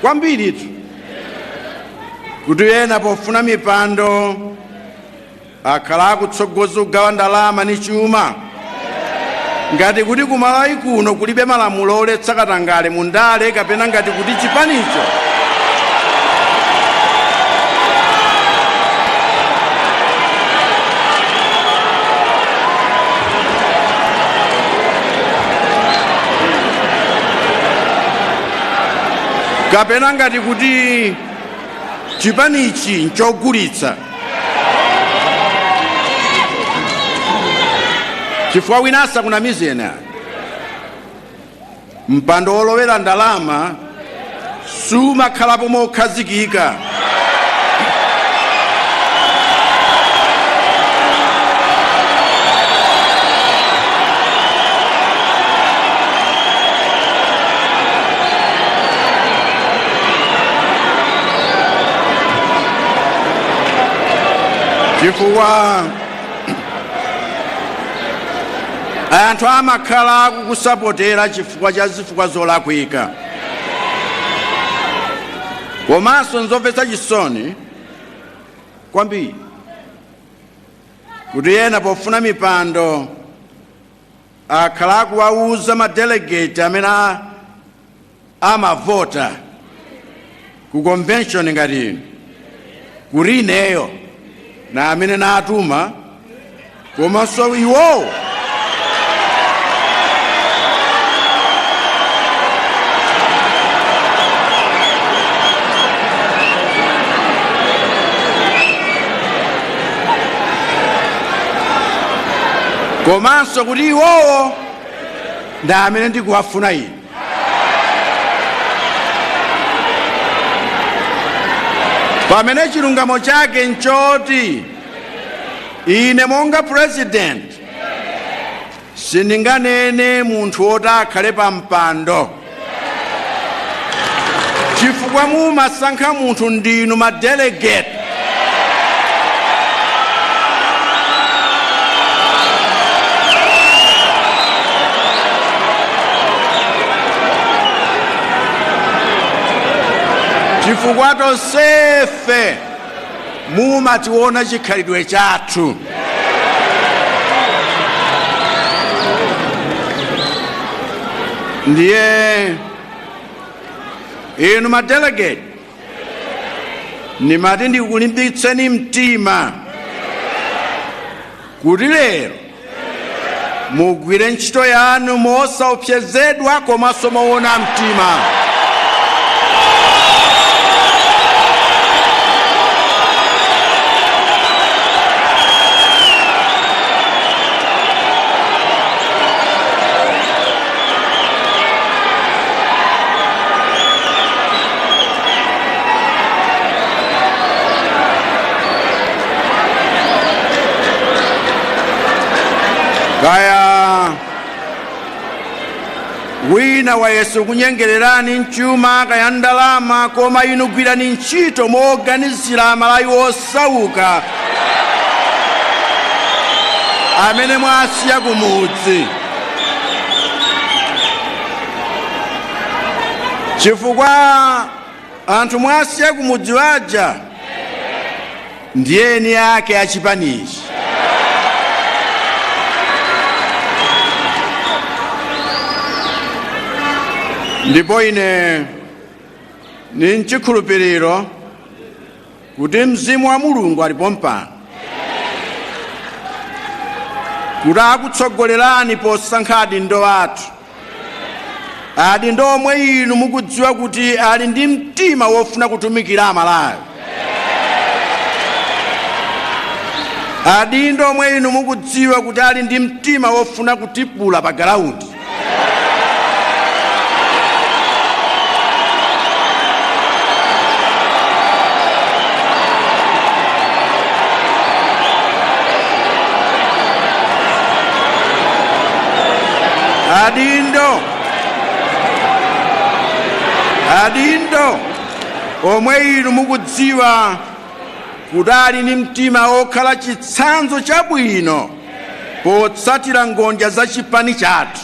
kwambiri tu kuti ena pofuna mipando akhala akutsogoza kugawa ndalama ni chuma ngati kuti kumalawi kuno kulibe malamulo oletsa katangale mundale kapena ngati kuti chipanicho kapena ngati kuti chipanichi nchogulitsa. Chifukwa winasa kuna mizena mpando olowera ndalama sumakhalapo mokhazikika. Chifukwa anthu amakhala akukusapotera chifukwa cha zifukwa zolakwika. Komanso nzopetsa chisoni kwambiri kuti ena pofuna mipando akhala akuwauza madelegate amene amavota ku convention ngati ino kuti ineyo na amene natuma komanso iwowo komanso kuti iwowo nda amene ndikuwafuna ine. Pamene chilungamo chake nchoti ine monga president sindinganene munthu woti akhale pa mpando chifukwa mumasankha munthu ndinu madelegate. Chifukwa tonsefe mumationa chikhalidwe chathu. Ndiye inu madelegate nimati ndikulimbitseni mtima kuti lero mugwire ntchito yanu mosaopsezedwa komanso moona mtima. Kaya wina wa Yesu kunyengererani nchuma kaya ndalama koma inu gwirani ntchito moganizira malawi osauka amene mwasiya kumudzi. Chifukwa anthu mwasiya kumudzi waja ndiye eni ake achipanichi. Ndipo ine ni nchikhulupiriro kuti Mzimu wa Mulungu alipo mpano kuti akutsogolerani posankha adindo athu. Adindo omwe inu mukudziwa kuti ali ndi mtima wofuna kutumikira amalawi. Adindo omwe inu mukudziwa kuti ali ndi mtima wofuna kutipula pa galaundi. Adindo omwe inu mukudziwa kuti ali ndi mtima okhala chitsanzo chabwino potsatira ngonja za chipani chathu.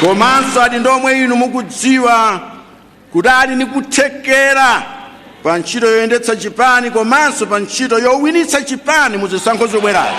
Komanso adindo omwe inu mukudziwa kuti ali ndi kuthekera pa ntchito yoyendetsa chipani komanso pa ntchito yowinitsa chipani mu zisankho zobwerazi.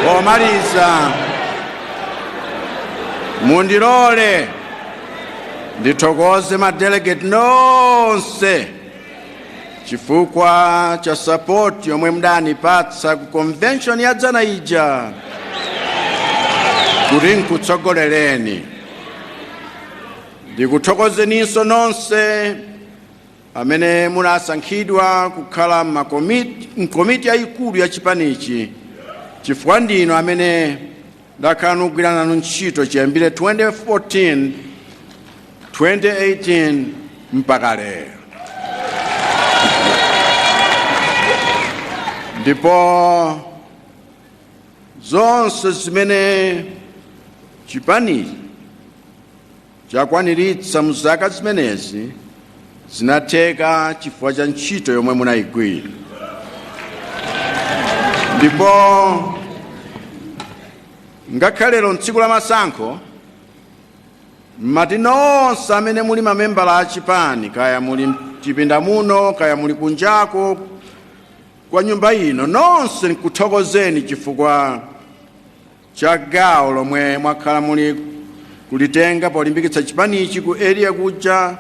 Pomaliza mundilole ndithokoze madelegate nonse chifukwa cha support yomwe mdanipatsa ku convention ya dzana ija kuti nkutsogolereni. Ndikuthokozeninso nonse amene munasankhidwa kukhala mkomiti yayikulu ya chipanichi chifukwa ndino amene ndakhala nugwira nanu ntchito chiyambire 2014 2018 mpaka lero. Ndipo zonse zimene chipanichi chakwaniritsa mu zaka zimenezi zinatheka chifukwa cha ntchito yomwe munayigwira. Ndipo ngakhalero mtsiku la masankho mati nonse amene muli mamembala a chipani kaya muli mchipinda muno kaya muli kunjako kwa nyumba ino nonse nkuthokozeni chifukwa cha gawo lomwe mwakhala muli kulitenga polimbikitsa chipanichi ku area kuja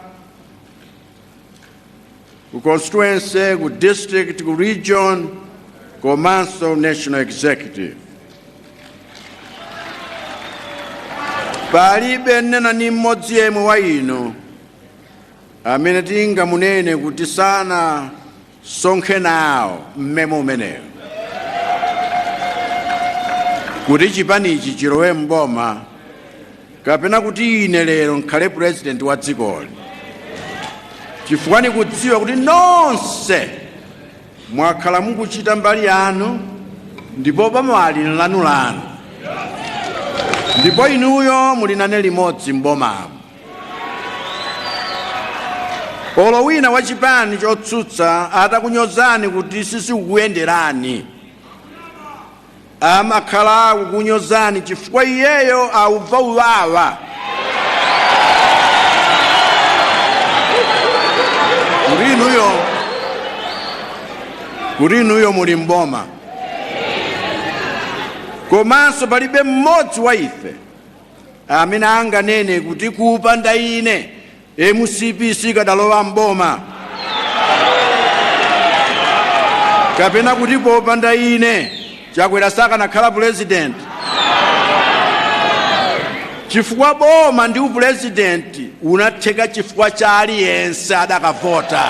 ku constituency ku district ku region komanso national executive. Palibe nena ni mmodzi yemwe wa inu amene tingamunene kuti sana sonkhe nawo mmemo umeneyo kuti chipanichi chilowe mboma kapena kuti ine lero nkhale president wa dzikoli, chifukwa ndikudziwa kuti nonse mwakhala mukuchita mbali yanu ndipo pamwali lanu ndipo inuyo muli nane limodzi mbomamo. Olo wina wa chipani chotsutsa atakunyozani kuti sisikukuyenderani, amakhala kukunyozani chifukwa iyeyo aubva uwawa kuti inuyo muli mboma. Komanso palibe mmodzi wa ife amene anganene kuti kupanda ine MCP sikadalowa mboma, kapena kuti popanda ine Chakwera sakanakhala president, chifukwa boma ndi upresident unatheka chifukwa cha aliyense adakavota.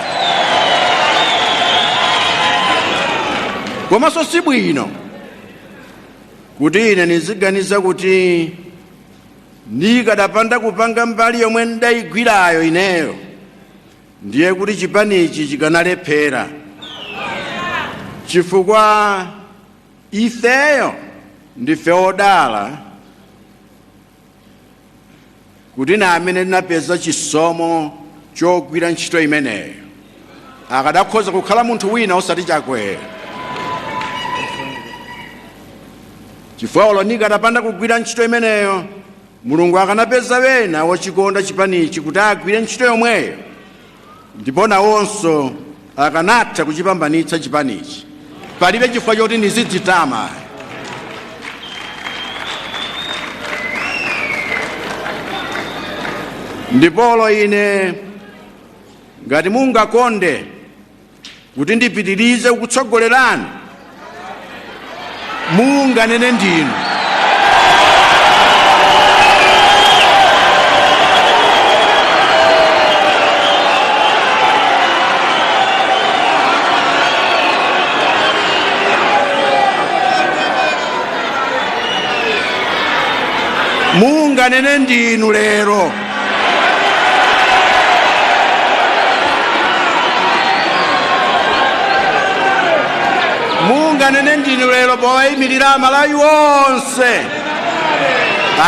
Komanso si bwino kuti ine niziganiza kuti ndikadapanda kupanga mbali yomwe ndayigwirayo ineyo ndiye kuti chipanichi chikanalephera, chifukwa ifeyo ndife odala kuti na amene tinapeza chisomo chogwira ntchito imeneyo akadakhoza kukhala munthu wina osati Chakwera. Chifukwa olo nikadapanda kugwira ntchito imeneyo Mulungu akanapeza wena wochikonda chipanichi kuti agwire ntchito yomweyo, ndipo nawonso akanatha kuchipambanitsa chipanichi. Palibe chifukwa choti nizidzitama. Ndipolo ine ngati mungakonde kuti ndipitirize kukutsogolerani, munganene ndinu. Munganene ndinu lero. Munganene ndinu lero powayimirira Amalawi wonse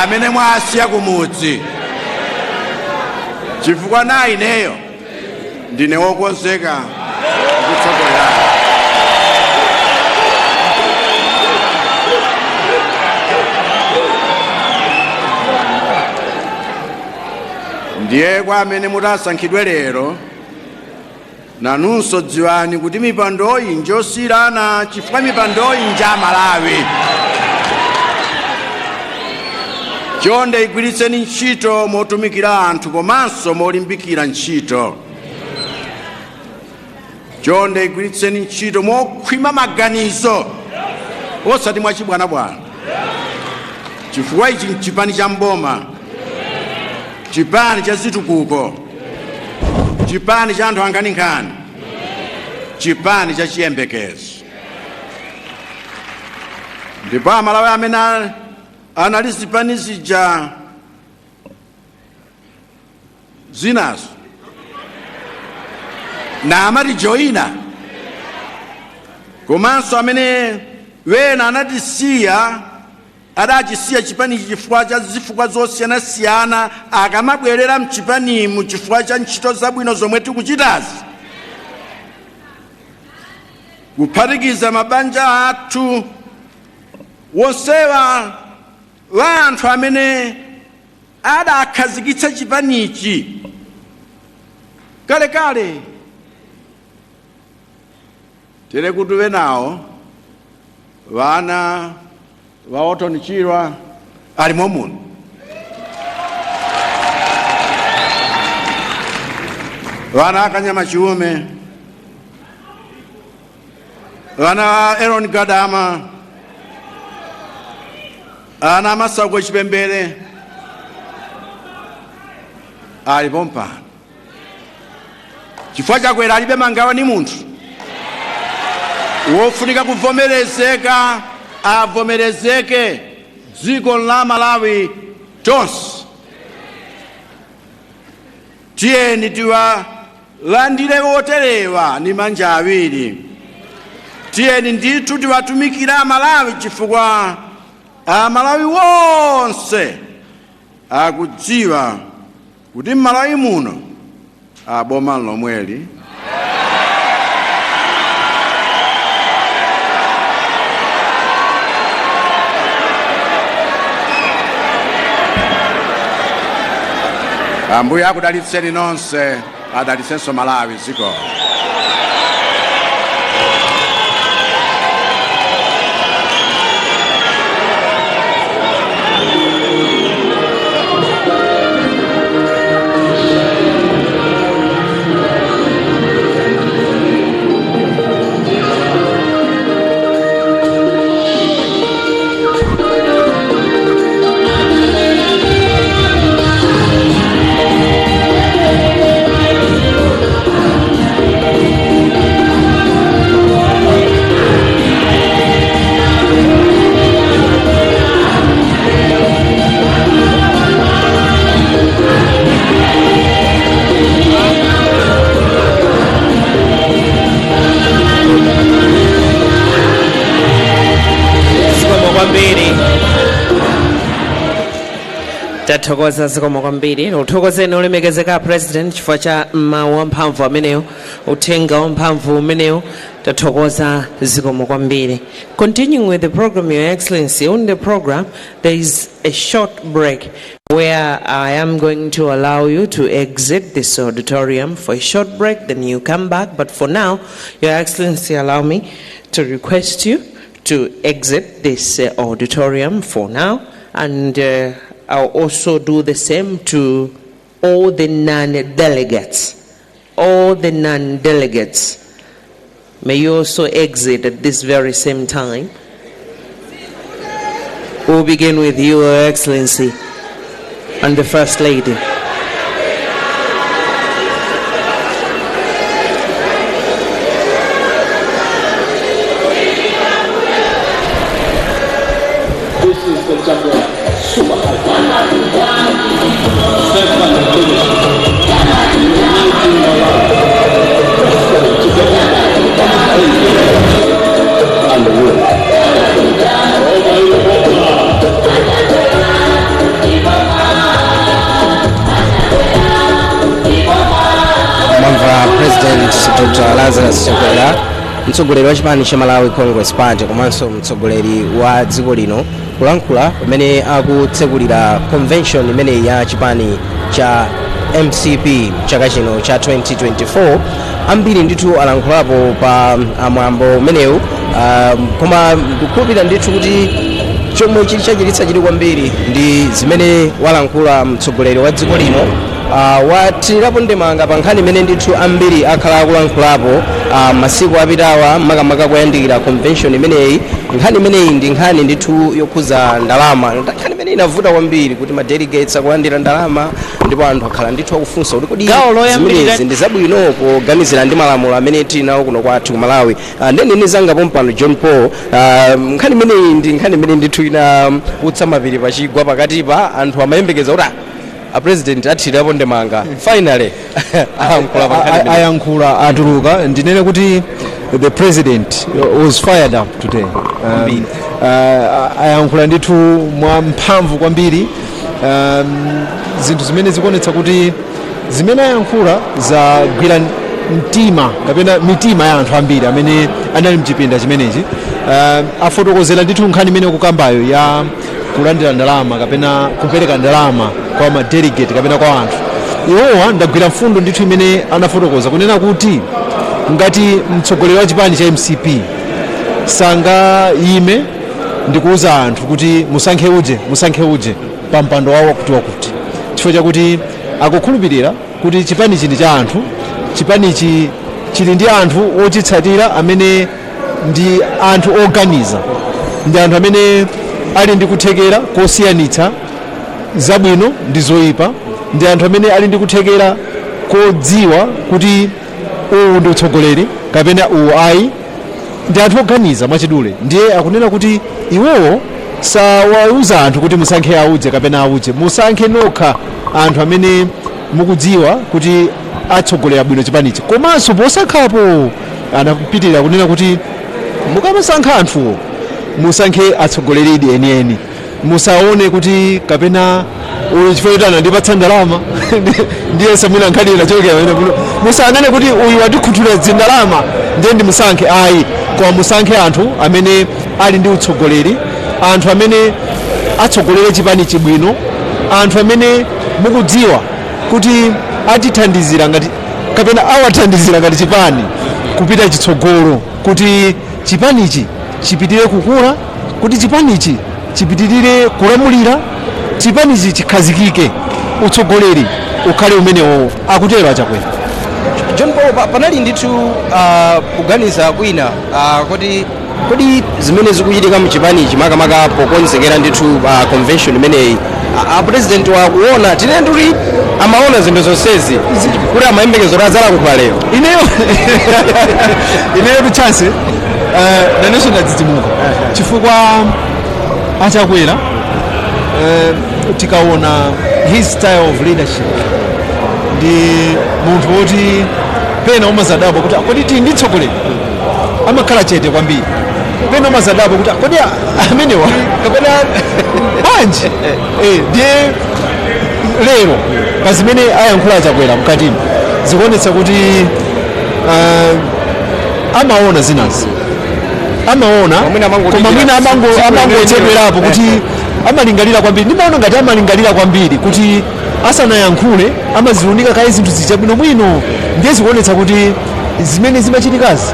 amene mwasiya kumudzi, chifukwa na ineyo ndine wokonzeka kukutsogolerani. Ndiye kwa amene mutasankhidwe lero, nanunso dziwani kuti mipandoyi njosiyana, chifukwa mipandoyi nja Malawi. Chonde igwiritseni ntchito motumikira anthu komanso molimbikira ntchito. Chonde igwiritseni ntchito mokhwima maganizo osati mwachibwanabwana, chifukwa ichi nchipani cha mboma, chipani cha zitukuko, chipani cha anthu anganinkhani, chipani cha chiyembekezo. Ndipo Amalawi amene anali zipani zija zinazo na amatijoyina, komanso amene wena anatisiya adachisiya chipanichi chifukwa cha zifukwa zosiyanasiyana, akamabwerera mchipanimu chifukwa cha ntchito zabwino zomwe tikuchitazi, kuphatikiza mabanja athu wonsewa wa anthu amene adakhazikitsa chipanichi kalekale. Tere kuti wenawo wana waotonichirwa alimo muno, wana Kanyama Chiume, wana Aaron Gadama, ana Masagwe Chipembere alipo mpano. Chifukwa Chakwera alibe mangawa ni munthu. wofunika kuvomerezeka avomerezeke dziko la Malawi tonse. Tiyeni tiwalandire oterewa ndi manja awiri. Tiyeni ndithu tiwatumikira Malawi chifukwa Malawi wonse akudziwa kuti Malawi muno boma lomweli Ambuye akudalitseni nonse, adalitsenso Malawi ziko. tathokoza zikomo kwambiri. Uthokozeni olemekezeka President chifukwa cha mawu amphamvu ameneyo, uthenga wamphamvu umeneyo. Tathokoza zikomo kwambiri. Continuing with the program, Your Excellency, on the program there is a short break where I am going to allow you to exit this auditorium for a short break, then you come back. But for now, Your Excellency, allow me to request you to exit this auditorium for now, and I'll also do the same to all the non-delegates. All the non-delegates, may you also exit at this very same time. We'll begin with you, Your Excellency, and the First Lady. This is the Jaguar Super High. President Dr. Lazarus Chakwera, mtsogoleri wa chipani cha Malawi Congress Party komanso mtsogoleri wa dziko lino, kulankhula pamene akutsekulira convention imene ya chipani cha MCP chaka chino cha 2024. Ambiri ndithu alankhulapo pa mwambo umenewu, koma ndikukhulupirira ndithu kuti chomwe chili chachititsa chili kwambiri ndi zimene walankhula mtsogoleri wa dziko lino. Wathirapo ndemanga pa nkhani imene ndithu ambiri akhala akulankhulapo masiku apitawa makamaka kuyandikira convention imeneyi. Nkhani imeneyi ndi nkhani ndithu yokhuza ndalama, nkhani imene inavuta kwambiri kuti ma delegates akulandira ndalama, ndipo anthu akhala ndithu akufunsa kuti kodi zimenezi ndi zabwino poganizira ndi malamulo amene tili nawo kuno kwathu ku Malawi. Ndeni zangapo mpano John Paul, nkhani imeneyi ndi nkhani imene ndithu inautsa mapiri pachigwa pakati pa anthu amayembekeza kuti a president athirapo ndemanga finally ayankhula atuluka. Ndinene kuti the president was fired up today. Ayankhula ndithu mwa mphamvu kwambiri, zinthu zimene zikuonetsa kuti zimene ayankhula zagwira mtima kapena mitima ya anthu ambiri amene anali mchipinda chimenechi. Afotokozera ndithu nkhani imene kukambayo ya kulandira ndalama kapena kupereka ndalama kwa ma delegate kapena kwa anthu. Iwowa ndagwira mfundo ndithu imene anafotokoza kunena kuti ngati mtsogoleri wa chipani cha MCP sangayime ndikuuza anthu kuti musankhe uje pa mpando wawo kuti wakuti, chifukwa chakuti akukhulupirira kuti chipani chini cha anthu, chipanichi chili ndi anthu ochitsatira amene ndi anthu oganiza, ndi anthu amene ali ndi kuthekera kosiyanitsa zabwino ndi zoyipa, ndi anthu amene ali ndi kuthekera kodziwa kuti uwu ndi utsogoleri kapena uwu ayi, ndi anthu oganiza mwachidule, ndiye akunena kuti iwowo sawauza anthu kuti musankhe auje kapena auje, musankhe nokha anthu amene mukudziwa kuti atsogolera bwino chipanichi. Komanso posankhapo anapitirira kunena kuti mukamasankha anthuwo musankhe atsogoleredi enieni, musaone kuti kapena uyu chifukwa anandipatsa ndalama ndiye samwina nkhani inachokera musangane kuti uyu wandikhuthulira zindalama ndiye ndimusankhe. Ayi, koma musankhe anthu amene ali ndi utsogoleri, anthu amene atsogolere chipanichi bwino, anthu amene mukudziwa kuti atithandizira ngati kapena awathandizira ngati chipani kupita chitsogolo, kuti chipanichi chipitire kukula, kuti chipanichi chipitirire kulamulira, chipanichi chikhazikike, utsogoleri ukhale umenewo. Akutero achakwera John Paul, panali ndithu kuganiza kwina kodi zimene zikuchitika mchipanichi makamaka pokonzekera ndithu convention imeneyi president wakuona tine ndikuti amaona zinthu zonsezi kuti amayembekezero adzala kukhala lero. ineyo chance nanenso ndadzidzimuka chifukwa achakwera tikaona his style of leadership ndi munthu woti pena umazadabo kuti kodi tili ndi tsogoleri, amakhala chete kwambiri, pena umazadabo kuti kodi amenewa kapena banji ndiye lero pa zimene ayankhula achakwera mkatimo zikuonetsa kuti amaona zinazi, amaona koma mwina amangochedwerapo kuti amalingalira kwambiri. Ndimaona ngati amalingalira kwambiri kuti asanayankhule amaziunika kaye zinthu zichabwinobwino, ndiye zikuonetsa kuti zimene zimachitikazi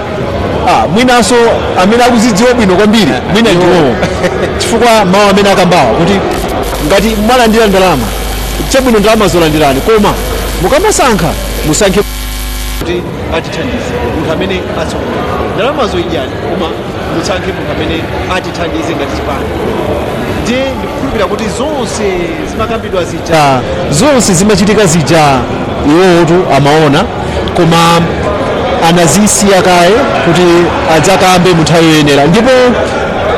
mwinanso amene akuzidziwa bwino kwambiri mwina ndiwowo, chifukwa mawu amene akambawa kuti ngati mwalandira ndalama chabwino ndalama zolandirani, koma mukamasankha musankhe kuti atithandize munthu amene atsogolera ndalama zoidyani, koma musankhe munthu amene atithandize ngati chipani. Ndiye ndikukhulupirira kuti zonse zimakambidwa zija, zonse zimachitika zija iwowotu amaona, koma anazisiya kaye kuti adzakambe mu nthawi yoyenera. Ndipo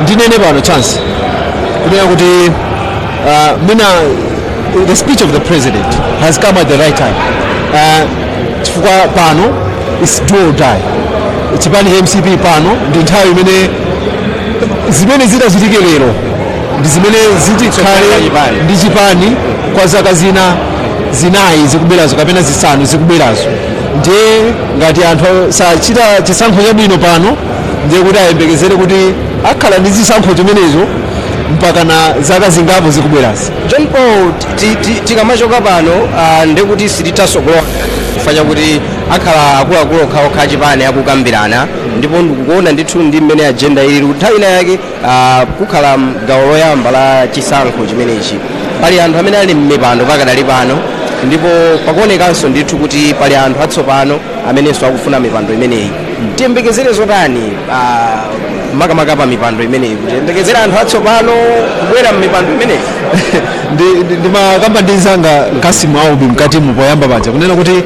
ndinene pano chance kunena kuti mwina the speech of the president has come at the right time, chifukwa pano is do or die. Chipani MCP pano ndi nthawi imene zimene zitachitike lero ndi zimene zitikhale ndi chipani kwa zaka zinayi zikubwerazo kapena zisanu zikubwerazo. Ndiye ngati anthu sachita chisankho chabwino pano, ndiye kuti ayembekezere kuti akhala ndi zisankho chimenezo mpaka na zaka zingapo zikubwerazi. John Paul, tikamachoka pano ndikuti sititasogolola kufacha kuti akhala akuluakulu okhaokha chipani akukambirana, ndipo ndikukuona ndithu ndi mmene agenda ili nthawi ina yake kukhala gawo loyamba la chisankho chimenechi pali anthu amene ali mmipando pakadali pano, ndipo pakuonekanso ndithu kuti pali anthu atsopano amenenso akufuna mipando imeneyi. Tiyembekezere zotani makamaka pa mipando imeneyi, tiyembekezere anthu atsopano kubwera mmipando imeneyi? ndimakamba ndi nzanga Kasimu Aubi mkatimu poyamba paja kunena kuti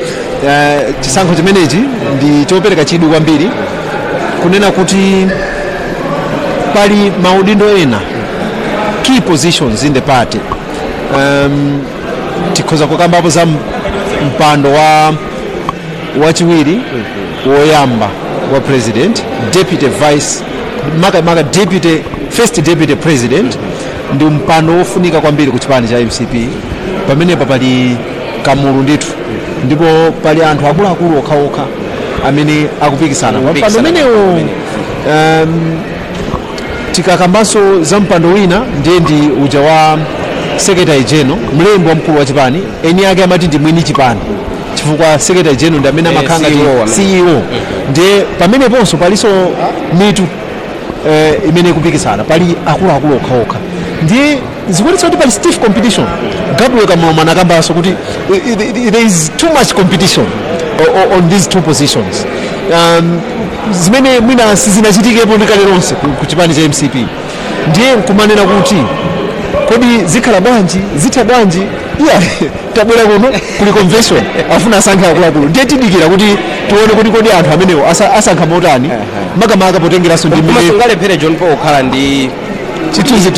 chisankho chimenechi ndi chopereka chidwi kwambiri, kunena kuti pali maudindo ena key positions in the party. Tikhoza kukambapo za mpando wachiwiri woyamba wa president, deputy vice maka deputy first deputy president ndi mpando wofunika kwambiri ku chipani cha MCP. Pamenepa pali kamulu ndithu, ndipo pali anthu akuluakulu okhaokha amene akupikisana mpando umenewo. Tikakambanso za mpando wina ndiye ndi uja wa secretary general, mlembi wamkulu wa chipani, eni ake amati ndi mwini chipani chifukwa secretary general ndi amene amakhala CEO. Ndiye pameneponso palinso mitu imene ikupikisana, pali akuluakulu okhaokha. Ndiye zikuonetsa kuti pali stiff competition. Gabriel Kamoma anakambanso kuti there is too much competition on these two positions, zimene mwina sizinachitikepo ndi kale lonse ku chipani cha MCP. Ndiye nkumanena kuti kodi zikhala bwanji, zitha bwanji iya tabwera kuno kuli convention afuna asankhe akuluakulu ndiye tidikira kuti tione kuti kodi anthu amenewo asankha motani makamaka potengeranso ndi mmene sungalephere John Paul kukhala ndi chithunzi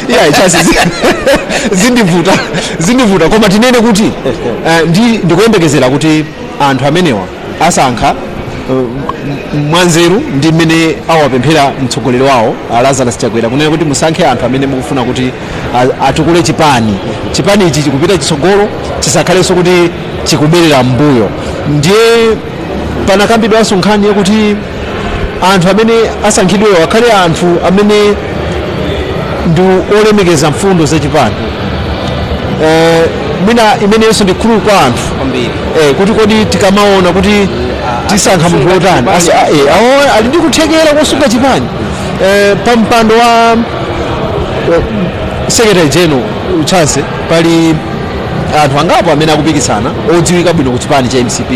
yeah chasi zindivuta koma tinene kuti ndikuyembekezera kuti anthu amenewa asankha mwanzeru ndi mmene awapemphera mtsogoleri wawo Lazarus Chakwera kunena kuti musankhe anthu amene mukufuna kuti atukule chipani ichi chikupita chitsogolo chisakhalenso kuti chikubwerera mbuyo. Ndiye panakambidwanso nkhani yakuti anthu amene asankhidwewo akhale anthu amene ndi olemekeza mfundo zachipani. Mwina imenenso ndi khulu kwa anthu kuti kodi tikamaona kuti tisankha munthu wotani ali ndi kuthekera kosunga chipani pa mpando wa Secretary General Chance pali anthu angapo amene akupikisana odziwika bwino ku chipani cha MCP.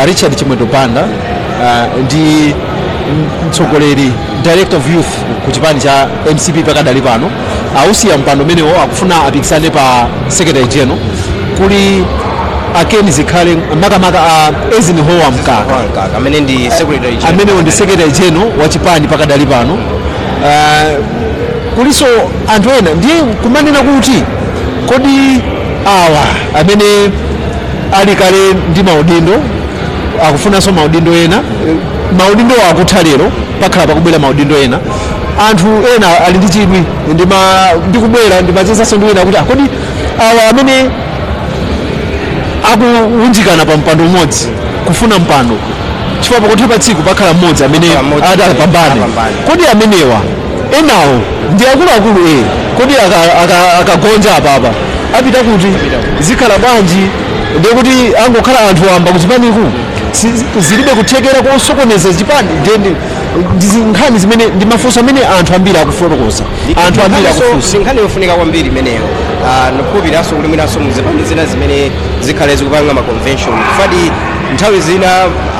Richard Chimwendo Banda ndi mtsogoleri Director of Youth ku chipani cha MCP pakadali pano ausiya mpando umenewo akufuna apikisane pa Secretary General. Kuli akeni zikhale makamaka Ezinhowa Mkaka amene ndi Secretary General, amenewo ndi Secretary General wa chipani pakadali pano. Kuliso anthu ena ndiye kumanena kuti kodi awa amene ali kale ndi maudindo akufunanso maudindo ena, maudindo akutha lero pakhala pakubwera maudindo ena, anthu ena ali ndi chidwi ndikubwera ndimachezanso ndi ena kuti kodi awa amene akuunjikana pa mpando umodzi kufuna mpando chifukwa pakutha pa tsiku pakhala mmodzi amene adapambane, kodi amenewa enawo ndi akuluakulu kodi akagonja apapa apita kuti zikhala bwanji? Ndiye kuti angokhala anthu wamba kuchipaniku zilibe kuthekera kosokoneza chipani. Ndi nkhani zimene ndi mafunso amene anthu ambiri akufotokoza, anthu ambiri akufunsa. Nkhani yofunika kwambiri imeneyo nokupiranso kulimiranso muzipani zina zimene zikhale zikupanga maconvention kufadi nthawi zina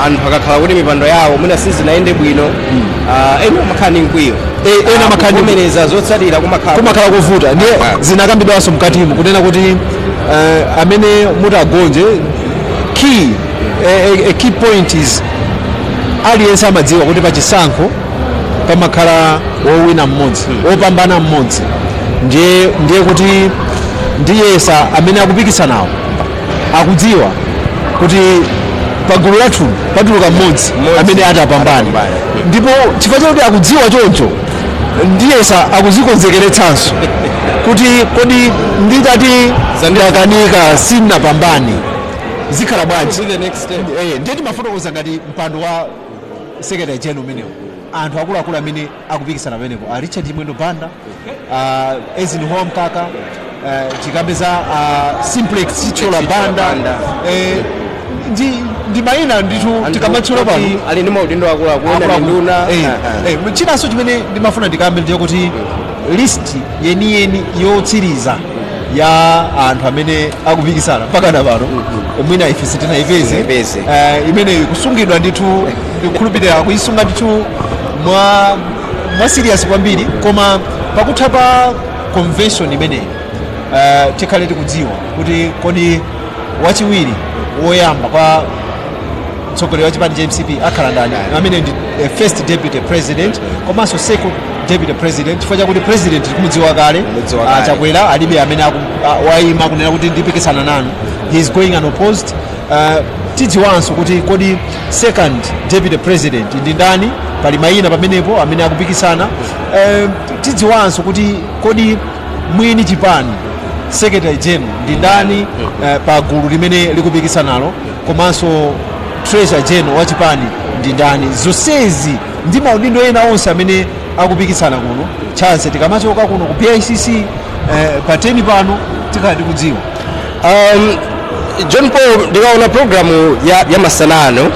anthu akakhala kuti mipando yawo mwina sizinayende bwino ena amakhala ndi mkwiyo, ena amakhala kumeneza zotsatira kumakhala kuvuta. Ndiye zinakambidwanso mkatimo kunena kuti amene mutagonje key point is aliyense amadziwa kuti pachisankho pamakhala wowina mmodzi wopambana mmodzi. Ndiye kuti ndiyesa amene akupikisanawo akudziwa kuti pagulu lathu patuluka mmodzi amene atapambane, ndipo chifukwa chakuti akudziwa choncho ndiyesa akuzikonzekeretsanso kuti kodi nditati ndakanika sinnapambane zikhala bwanji. Ndiye timafotokoza ngati mpando wa Secretary General umenewo anthu akuluakulu amene akupikisana pamenepo Richard Chimwendo Banda, Ezinhowa Mkaka, chikambe za Simplex Chichola Banda, ndi mayina ndithu tikamatchula pano ali ndi maudindo akuluakulu ena ndi nduna. Chinanso chimene ndimafuna ndikambe ndiye kuti list yeniyeni yotsiriza ya anthu amene akupikisana pakana pano mwina ife sitinayipeze imene ikusungidwa ndithu ndikhulupirira kuyisunga ndithu mwa serious kwambiri, koma pakutha pa convention imeneyi tikhale tikudziwa kuti kodi wachiwiri woyamba kwa mtsogoleri wa chipani cha MCP akhala ndani, amene ndi first deputy president komanso second deputy president, chifukwa chakuti president tikumudziwa kale Chakwera alibe amene wayima kunena kuti ndipikisana nanu, he is going unopposed. Tidziwanso kuti kodi second deputy president ndi ndani, pali mayina pamenepo amene akupikisana. Tidziwanso kuti kodi mwini chipani Secretary General ndi ndani pa gulu limene likupikisanalo, komanso Treasurer General wa chipani ndi ndani. Zonsezi ndi maudindo ena onse amene akupikisana kuno Chance tikamachoka kuno ku PICC pateni pano tikhala tikudziwa. John Paul, ndikaona programu ya masanano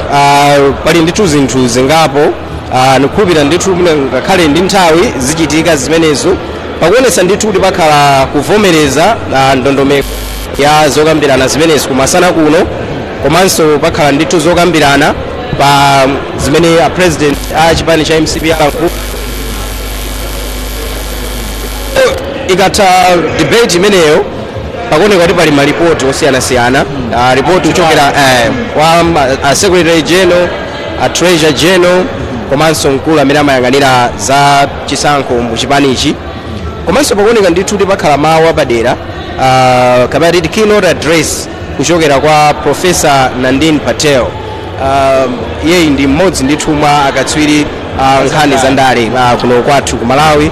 pali ndithu zinthu zingapo nikukhulupirira ndithu ngakhale ndi nthawi zichitika zimenezo pakuonetsa ndithu kuti pakhala kuvomereza ndondomeko ya zokambirana zimenezo kumasana kuno, komanso pakhala ndithu zokambirana pa zimene president a chipani cha MCP alankhula. Ikatha debate imeneyo pakuoneka kuti pali malipoti osiyanasiyana ripoti kuchokera kwa secretary general, treasurer general komanso mkulu amene amayang'anira za chisankho mu chipanichi, komanso pakuoneka ndithu kuti pakhala mawu apadera kapena titi keynote address kuchokera kwa Professor Nandin Patel. Yeye ndi mmodzi ndithu mwa akatswiri nkhani za ndale kuno kwathu ku Malawi,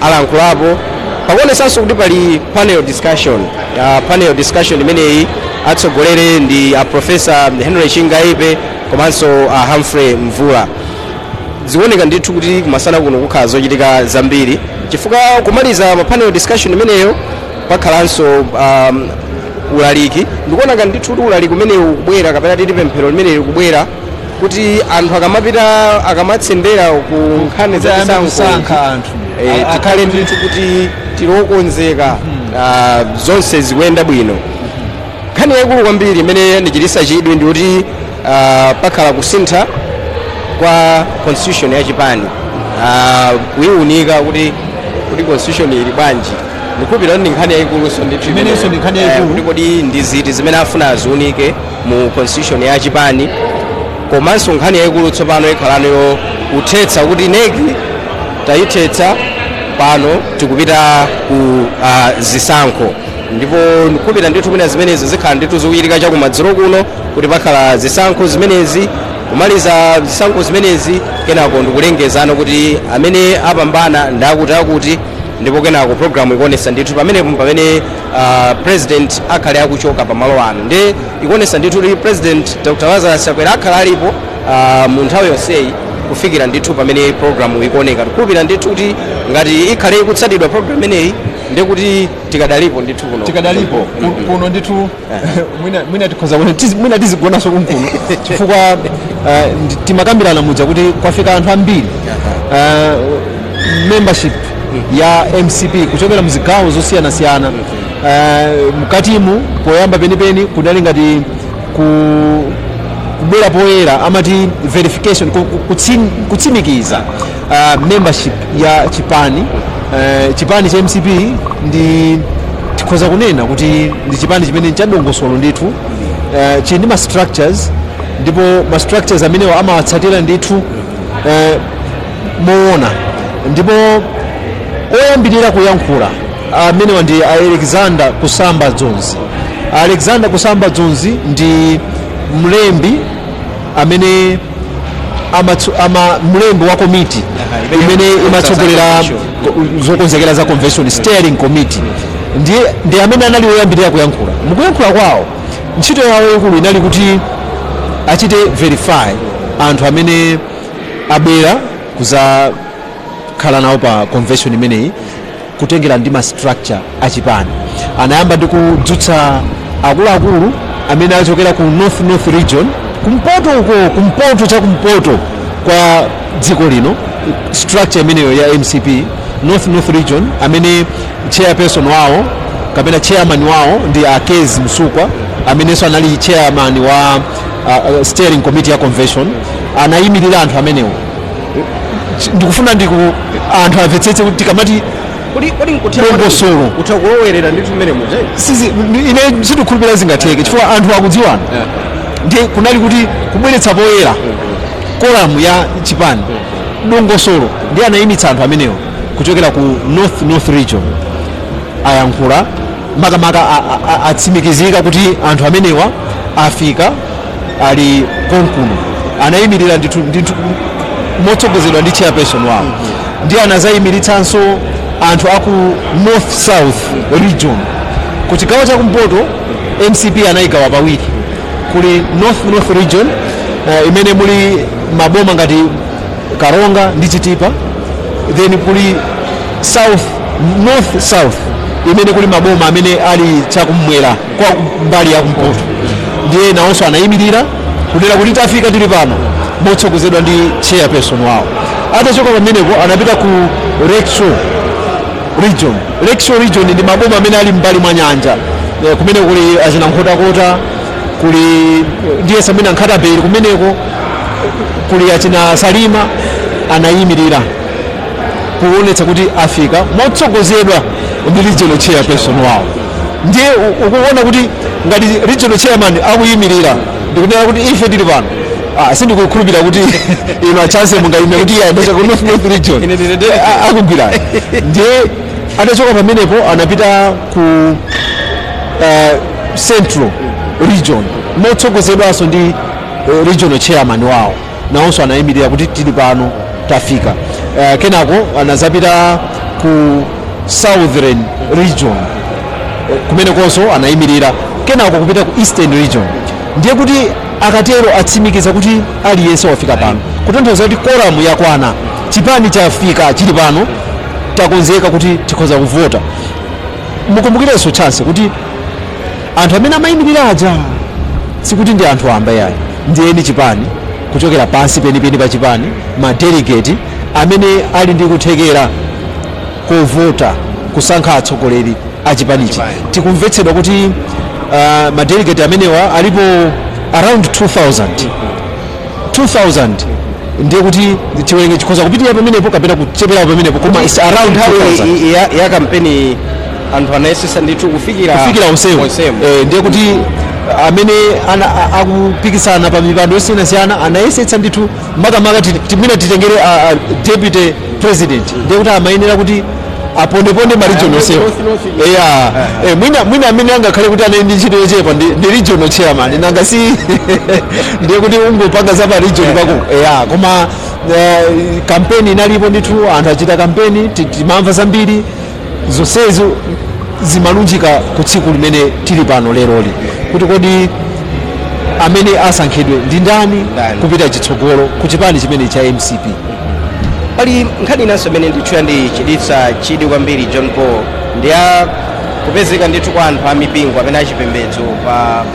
alankhulapo pakuonesanso kuti pali panel discussion imeneyi atsogolere ndi Professor Henry Chingaipe komanso Humphrey Mvula. Zikuoneka ndithu kuti kumasana kuno kukhala zochitika zambiri, chifukwa kumaliza ma panel discussion imeneyo pakhalanso ulaliki. Ndikuona ndithu kuti ulaliki umene ukubwera kapena titi pemphero limene likubwera kuti anthu akamapita akamatsendera ku nkhani za chisankho akhale ndithu kuti tilokonzeka zonse zikuyenda bwino. Nkhani yaikulu kwambiri imene ndichititsa chidwi ndi kuti pakhala kusintha kwa constitution ya Chipani, kuiunika kuti constitution ili bwanji. Ndikupita ndi nkhani yaikuluso ndithu imenenso ndi nkhani yaikulu kuti kodi ndi ziti zimene afuna aziunike mu constitution ya Chipani, komanso nkhani yaikulu tsopano ikhalano kuthetsa kuti negi tayithetsa pano tikupita ku zisankho, ndipo ndikupita ndithu mwina zimenezi zikhala ndithu zikuchitika chakumadzulo kuno kuti pakhala zisankho zimenezi, kumaliza zisankho zimenezi kenako ndikulengezano kuti amene apambana ndakuti ndipo kenako programu ikuonesa ndithu pamene president akhale akuchoka pamalo ano, ndi ikuonesa ndithu kuti president Dr. Lazarus Chakwera akhala alipo mu nthawi yonseyi kufikira ndithu pamene programu ikuoneka. Tikupita ndithu kuti ngati ikhale ikutsatidwa programu imeneyi ndi kuti tikadalipo ndithu kuno ndithu mwina tikhoza mwina tizigonanso kunkuno chifukwa timakambirana mudza kuti kwafika anthu ambiri membership ya MCP kuchokera muzigawo zosiyanasiyana. Mukatimu poyamba penipeni kunali ngati kubwera poyera amati verification kutsimikiza membership ya Chipani. Chipani cha MCP ndi tikhoza kunena kuti ndi chipani chimene chadongosolo ndithu, chili ndi ma structures, ndipo ma structures amenewo amawatsatira ndithu moona, ndipo oyambirira kuyankhula amenewa ndi Alexander Kusamba Dzonzi. Alexander Kusamba Dzonzi ndi mlembi amene mlembi wa komiti imene imatsogolera zokonzekera za convention, steering committee, ndi amene anali oyambirira kuyankhula. Mukuyankhula kwawo ntchito yawo ikulu inali kuti achite verify anthu amene abwera kuzakhala nawo pa convention imeneyi kutengera ndi ma structure a Chipani. Anayamba ndi kudzutsa akuluakulu amene achokera ku north region, kumpoto chakumpoto kwa dziko lino, structure imeneyo ya MCP north region, amene chairperson wawo kapena chairman wawo ndi Akezi Msukwa amenenso anali chairman wa steering committee ya convention. Anayimirira anthu amenewo. Ndikufuna anthu amvetsetse kuti kamati dongosolo utakulowerera ndithu mmene muje ine sindikukhulupirira zingatheke chifukwa anthu akudziwana. Ndi kunali kuti kubweretsa poyera kolamu ya Chipani dongosolo, ndi anayimitsa anthu amenewo kuchokera ku north region. Ayankhula makamaka atsimikizika kuti anthu amenewa afika ali konkuno. Anayimirira ndithu motsogozedwa ndi chairperson wawo, ndi anazayimiritsanso anthu aku north south region. Ku chigawo chakumpoto MCP anayigawa pawiri, kuli north region imene muli maboma ngati Karonga ndi Chitipa, then kuli north south imene kuli maboma amene ali chakumwera kwa mbali ya kumpoto. Ndiye nawonso anayimirira kunena kuti tafika tili pano motsogozedwa ndi chairperson wawo. Atachoka pamenepo anapita ku Lakeshore region ndi maboma amene ali mbali mwa nyanja, kumene kuli achinankhota kuli ndiye samene Ankhatabeli, kumeneko kuli achina Salima. Anayimirira kuonetsa kuti afika motsogozedwa ndi regional chairperson wawo. ndiye ukuona kuti ngati regional chairman akuyimirira ndikunena kuti ife tili pano sindikukhulupirira kuti ino achance mungayime kuti yayendesha ku North region akugwirani. Ndiye atachoka pamenepo anapita ku central region motsogozedwanso ndi regional chairman wawo, nawonso anayimirira kuti tili pano tafika. Kenako anazapita ku southern region kumenekonso anayimirira, kenako kupita ku eastern region. Ndiye kuti akatero atsimikiza kuti aliyense wafika pano, kutanthauza kuti koramu yakwana, chipani chafika chili pano, takonzeka kuti tikhoza kuvota. Mukumbukirenso chance kuti anthu amene amayimirira aja sikuti ndi anthu amba yayi, ndiyeni chipani kuchokera pansi penipeni pa chipani, madelegate amene ali ndi kuthekera kovota kusankha atsogoleri a chipanichi. Tikumvetsedwa kuti madelegate amenewa alipo around 2000 ndiye kuti chiwerenge chikhoza kupitirira pamenepo kapena kuchepera pamenepo, koma is around 2000 ya kampeni anthu anayesesa ndithu kufikira onsewo. Ndiye kuti amene akupikisana pa mipando yosiyanasiyana anayesetsa ndithu makamaka timene titengere deputy president, ndiye kuti amayenera kuti apondeponde ma region onsewo. Mwina amene angakhale kuti anali ndi ntchito yochepa ndi regional chairman nanga si ndiye kuti ungopanga za pa region pako. Koma kampeni inalipo ndithu, anthu achita kampeni, timamva zambiri, zonsezo zimalunjika ku tsiku limene tili pano leroli, kuti kodi amene asankhidwe ndi ndani kupita chitsogolo ku chipani chimene cha MCP. Pali nkhani inanso imene ndithu yandichititsa chidwi kwambiri John Paul, ndiya kupezeka ndithu kwa anthu amipingo amene achipembedzo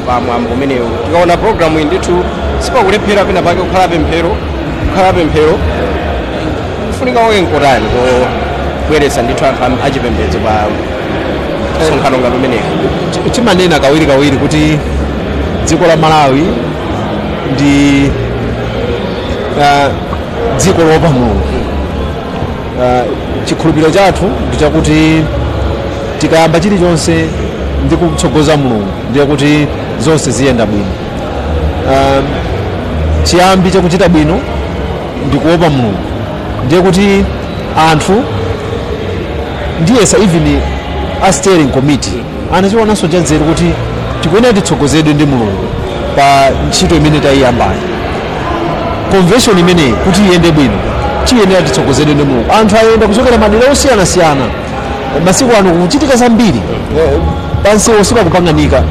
pa mwambo umenewu. Tikaona programu iyi ndithu sipakulephera pena pake kukhala pemphero kufunika wake nkotani kubweretsa ndithu anthu achipembedzo pa msonkhano ngati umenewu. Timanena kawirikawiri kuti dziko la Malawi ndi dziko lopa Mulungu. Chikhulupiriro chathu ndi chakuti tikayamba chilichonse ndi kutsogoza Mulungu ndiye kuti zonse ziyenda bwino. Chiyambi chakuchita bwino ndi kuopa Mulungu, ndiye kuti anthu ndiyesa even a steering committee anachionanso chanzeru kuti tikuyenera titsogozedwe ndi Mulungu pa ntchito imene tayiyambayo. Convention imeneyi kuti iyende bwino tiyenera titsogozedwe ndi Mulungu. Anthu ayenda kuchokera madera osiyanasiyana, masiku ano kuchitika zambiri pansewo sipakupanganika,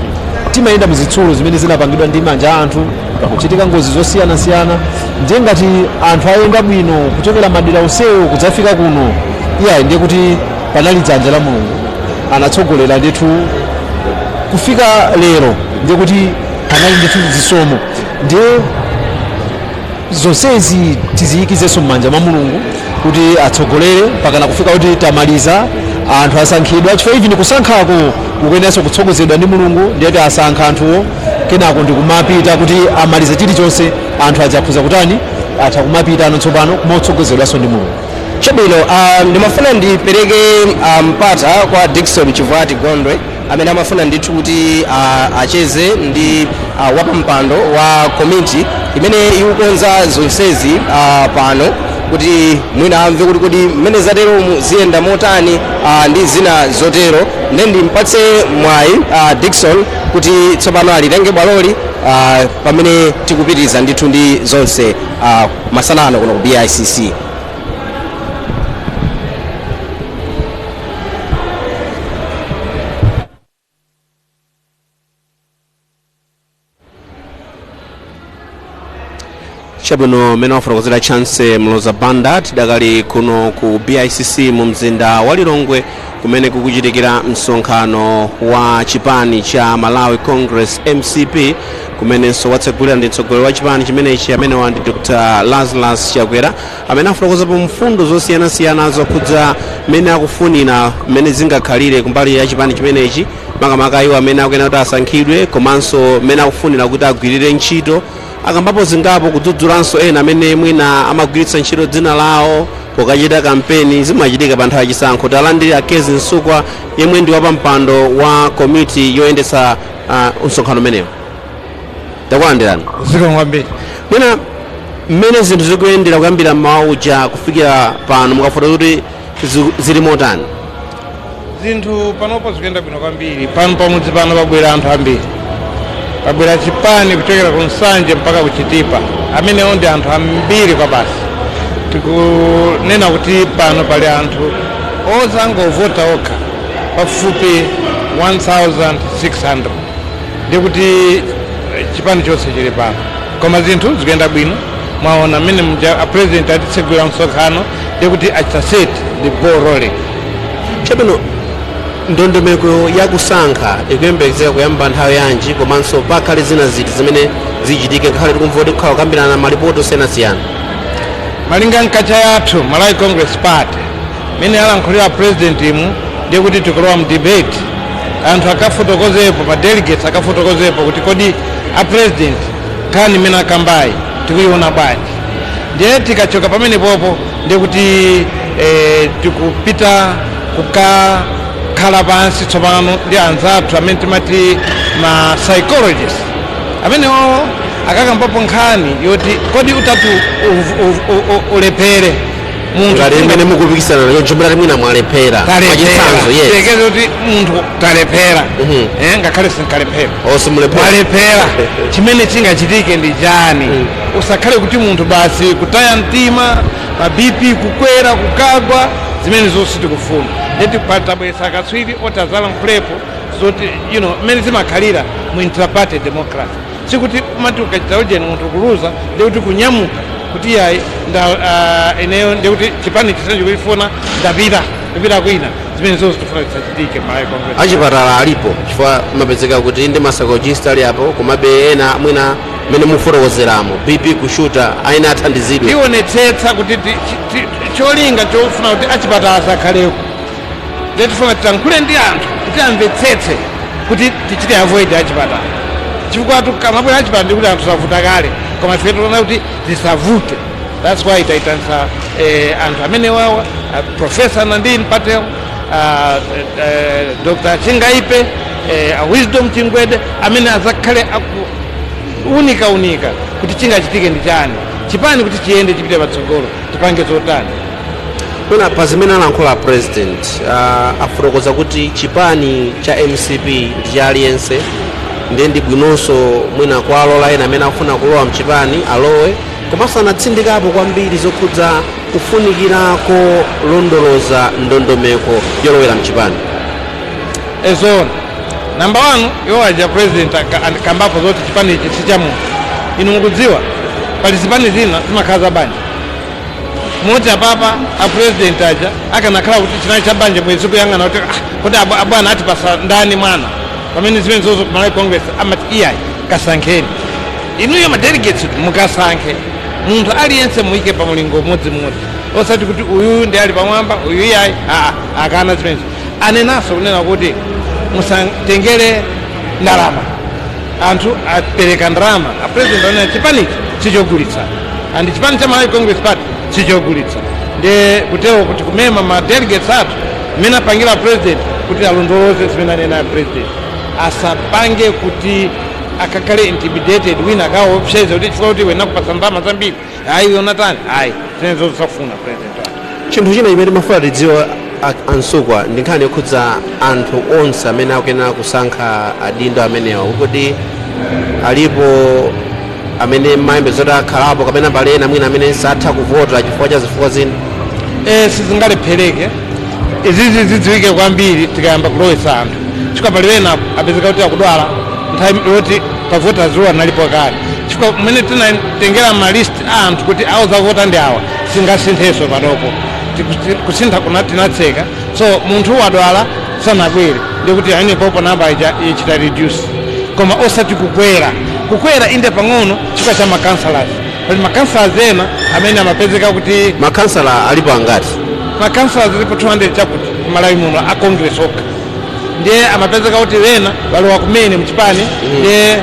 timayenda muzitsulo zimene zinapangidwa ndi manja a anthu, kuchitika ngozi zosiyanasiyana. Ndiye ngati anthu ayenda bwino kuchokera madera onsewo kudzafika kuno, ndiye kuti panali dzanja la Mulungu anatsogolera ndithu kufika lero, ndiye kuti panali ndithu zisomo. Ndiye zonsezi tiziyikizenso m'manja mwa Mulungu kuti atsogolere mpakana kufika kuti tamaliza anthu asankhidwa, chifukwa even kusankhako kukuyeneranso kutsogozedwa ndi Mulungu. Ndiye asankha anthuwo, kenako ndikumapita kuti amalize chilichonse anthu adzakhuza kutani atha kumapita ano tsopano motsogozedwanso ndi Mulungu. Chabwino, ndimafuna ndipereke mpata kwa Dickson Chivati Gondwe amene amafuna ndithu kuti acheze ndi wapampando wa komiti imene ikukonza zonsezi pano, kuti mwina amve kuti kodi mmene zatero ziyenda motani ndi zina zotero. Ndi mpatse mwayi Dickson kuti tsopano alitenge bwaloli pamene tikupitiriza ndithu ndi zonse masanano kuno ku BICC. Chabwino mene wafotokozera chance mloza banda tidakali kuno ku BICC mu mzinda wa Lilongwe kumene kukuchitikira msonkhano wa chipani cha Malawi Congress MCP, kumenenso watsegulira ndi mtsogoleri wa chipani chimenechi amene wa ndi Dr. Lazarus Chakwera amene afotokoza pa mfundo zosiyanasiyana zokhudza mmene akufunira mmene zingakhalire kumbali ya chipani chimenechi, makamaka iwo amene akuyenera kuti asankhidwe komanso mmene akufunira kuti agwirire ntchito, akambapo zingapo kudzudzulanso ena amene mwina amagwiritsa ntchito dzina lawo pokachita kampeni zimachitika pa nthawi yachisankho. Talandira Kezi Nsukwa yemwe ndi wapampando wa komiti yoyendetsa msonkhano umenewo. Takulandirani. Ziko ngwambiri. Mwina mmene zinthu zikuyendera kuyambira mmawa uja kufikira pano mukafuna kuti zili motani? Zinthu panopo zikuyenda bwino kwambiri. Pano pamudzi pano pabwera anthu ambiri. Pabwera chipani kuchokera ku Nsanje mpaka ku Chitipa. Amenewo ndi anthu ambiri kwa basi. Tikunena kuti pano pali anthu ozangovota okha pafupi 1600. Ndikuti chipani chonse chili pano. Koma zinthu zikuyenda bwino. Mwaona mmene president atitsegulira msonkhano ndikuti achaseti the ball rolling. Chabwino ndondomeko yakusankha ikuyembekezeka kuyamba nthawi yanji komanso pakhale zina ziti zimene zichitike ngakhale tikumva kukhala kukambirana malipoti osiyanasiyana? Malinga nkacha yathu Malawi Congress Party mene alankhulira president imu ndiye kuti tikulowa mdebate anthu akafotokozepo ma delegates akafotokozepo kuti kodi a president kani mene akambayi tikuiona bwanji. Ndiye tikachoka pamene popo ndiye kuti tikupita kukakhala pansi tsopano ndi anzathu amene timati ma psychologists amenewo akakambapo nkhani yoti kodi utatu ulephere munthu imene mukupikisana nayo njomera mwina mwalephera pachitsanzo. Yes, tekeze kuti munthu talephera ngakhale sinkalephera walephera chimene chingachitike ndi chani. Usakhale kuti munthu basi kutaya mtima ma BP kukwera kukagwa zimene zonse tikufuna. Ndeti patabwesa akatswiri otazala nkhulepo zoti mmene zimakhalira mu intraparty democracy. Sikuti umati ukachita ujeni munthu kuluza ndikuti kunyamuka kuti yayi eneyo ndikuti chipani chisanji kulifuna ndapita kwina zimene zonse tifuna zisachitike Malawi Congress. Achipatala alipo chifukwa mapezeka kuti ndi masakojist ali apo komabe ena mwina mmene mufotokozeramo BP kushuta aina athandizidwe. Tionetsetsa kuti cholinga chofuna kuti achipatala sakhaleko tifuna titankhule ndi anthu kuti amvetsetse kuti tichite avoid achipatala chifukwa tukamabwera achipatala ndikuti anthu savuta kale koma ife tikuona kuti zisavute. That's why taitanisa anthu amene wawa Professor Nandini Patel, Dr. Chingaipe, Wisdom Chingwede amene azakhale unika kuti chingachitike ndi chani chipani kuti chiyende chipite patsogolo tipange zotani. Kuna pa zimene alankhula president afotokoza kuti chipani cha MCP ndi cha aliyense ndi bwinonso mwina kwa alola ena amene akufuna kulowa mchipani alowe komanso anatsindikapo kwambiri zokhudza kufunikirako londoloza ndondomeko yolowera mchipani. Ezona number 1 yowaja president akambapo zoti chipani ichi si cha munthu. Inu mukudziwa pali zipani zina zimakhala banja moti apapa a president aja akanakhala kuti chinali cha banja mwezi kuyang'ana kuti kuti abwana atipasa ndani mwana pamene zimene zozo Malawi Congress amati iyayi kasankheni inuyo ma delegates mukasankhe munthu aliyense muike pa mulingo umodzi osati kuti uyu ndi ali pamwamba uyu iyayi akana zimene anenaso kunena kuti musatengere ndalama anthu apereka ndalama a president anena chipanichi sichogulitsa and chipani cha Malawi Congress Party sichogulitsa ndi kutero kuti kumema ma delegates athu mmene apangira president kuti alondoloze zimene anena president asapange kuti akakhale intimidated wina akaopseza kuti chifukwa kuti wena kupasa ndalama zambiri ayi yonatani ayi zimene zosafuna president wake. Chinthu china chimene mafuna tidziwa Ansukwa ndi nkhani yokhudza anthu onse amene akuyenera kusankha adindo amenewa kuti alipo amene mayembe zoti akhalapo kapena pali ena mwina amene satha kuvota chifukwa cha zifukwa zina. Sizingalephereke izizi zidziwike kwambiri tikayamba kulowesa anthu chifukwa pali ena apezeka kuti akudwala nthawi yoti pavota zuwa nalipo kale chifukwa mmene tinatengera malist anthu kuti awuzavota ndi awa singasinthenso panopo kusintha tinatseka so munthu wadwala sanabwere ndikuti ayinepopo namba ichita reduce koma osati kukwera inde pang'ono chifukwa cha makansalas pali makansalas ena amene amapezeka kuti makansala alipo angati makansalas alipo 200 chakuti Malawi muno a Congress okha ndiye amapezeka kuti wena walowa kumene mchipani ndiye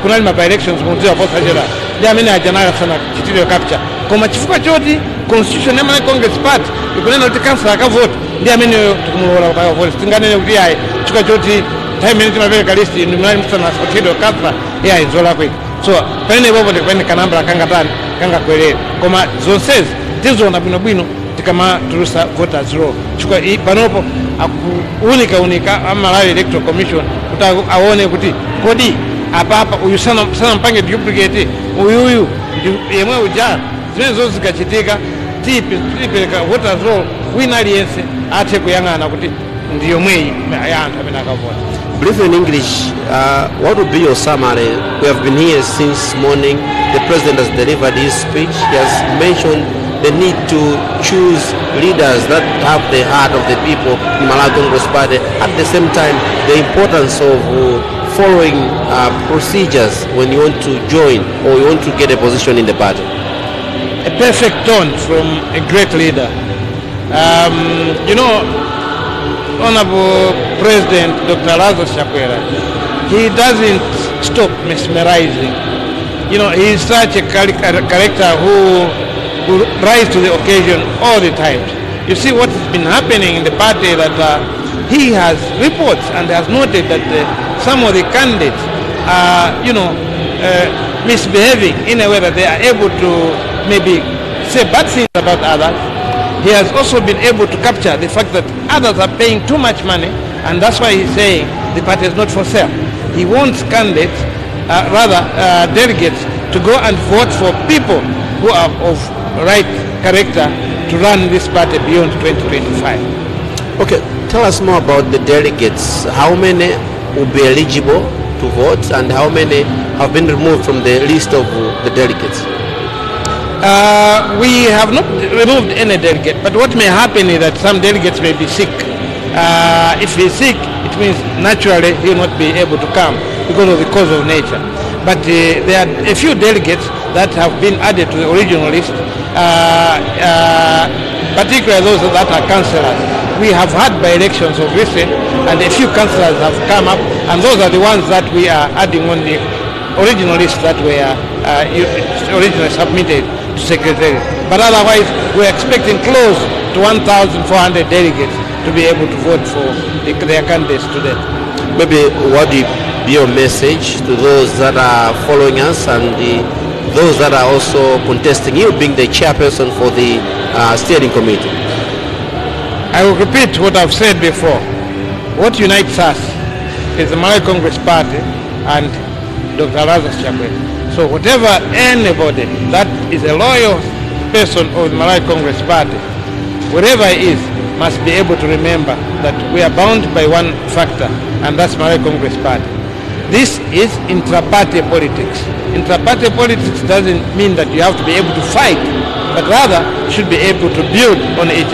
kunali ma elections mudziwa posachera ndiye amene ajanaka sana chitire capture koma chifukwa choti constitution ya Malawi Congress Party ikunena kuti kansala akavota ndi ameneyo tikumulola kuti akavota tinganene kuti ayi chifukwa choti nthawi imene timapereka list inu mnali msanasautidwe kansala ayi zolakwika so pamenepopo ndikupene kanambala kangatani kangakwerera koma zonsezi tiziona bwinobwino tikamatulusa voters roll chifukwa panopo akuunika Malawi Electoral Commission kuti aone kuti kodi apapa uyu sanampange duplicate uyuyu yemwe uja zimene zo zikachitika tipereka voters roll wina aliyense athe kuyang'ana kuti ndi yomweyi ya anthu amene akavota. Brief in English, what would be your summary? We have been here since morning. The president has delivered his speech. He has mentioned the need to choose leaders that have the heart of the people in Malawi Congress Party. At the same time, the importance of following procedures when you want to join or you want to get a position in the party. A perfect tone from a great leader. Honorable President Dr. Lazarus Chakwera, he doesn't stop mesmerizing. He is such a character who rise to the occasion all the time. You see what has been happening in the party that he has reports and has noted that some of the candidates are, misbehaving in a way that they are able to maybe say bad things about others. He has also been able to capture the fact that others are paying too much money, and that's why he's saying the party is not for sale. He wants candidates, delegates, to go and vote for people who are of right character to run this party beyond 2025. Okay, tell us more about the delegates. How many will be eligible to vote and how many have been removed from the list of the delegates? We have not removed any delegate, but what may happen is that some delegates may be sick. If he's sick, it means naturally he will not be able to come because of the cause of nature. But there are a few delegates that have been added to the original list, particularly those that are councillors. We have had by-elections of recent, and a few councillors have come up, and those are the ones that we are adding on the original list that were originally submitted to Secretariat. But otherwise, we're expecting close to 1,400 delegates to be able to vote for their candidates today. Maybe what would be your message to those that are following us and those that are also contesting, you being the chairperson for the steering committee? I will repeat what I've said before. What unites us is the Malawi Congress Party and Dr. Lazarus Chakwera. So whatever anybody that is a loyal person of the Malawi Congress Party, wherever he is, must be able to remember that we are bound by one factor, and that's Malawi Congress Party. This is intra-party politics. Intra-party politics doesn't mean that you have to be able to fight, but rather you should be able to build on each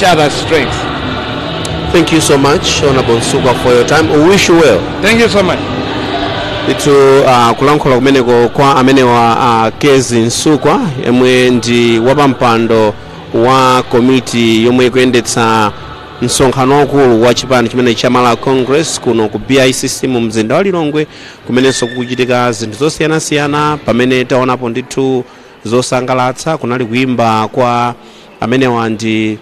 other's strengths. Thank you so much, Honorable Nsukwa, for your time. We wish you well. Thank you so much. Kulankhula kumeneko kwa amene wa Kezi Nsukwa yemwe ndi wapampando wa komiti yomwe ikuyendetsa msonkhano wakulu wa chipani chimene cha Malawi Congress kuno ku BICC mu mzinda wa Lilongwe, kumenenso kuchitika zinthu zosiyanasiyana. Pamene taonapo ndithu zosangalatsa, kunali kuimba kwa amenewa ndi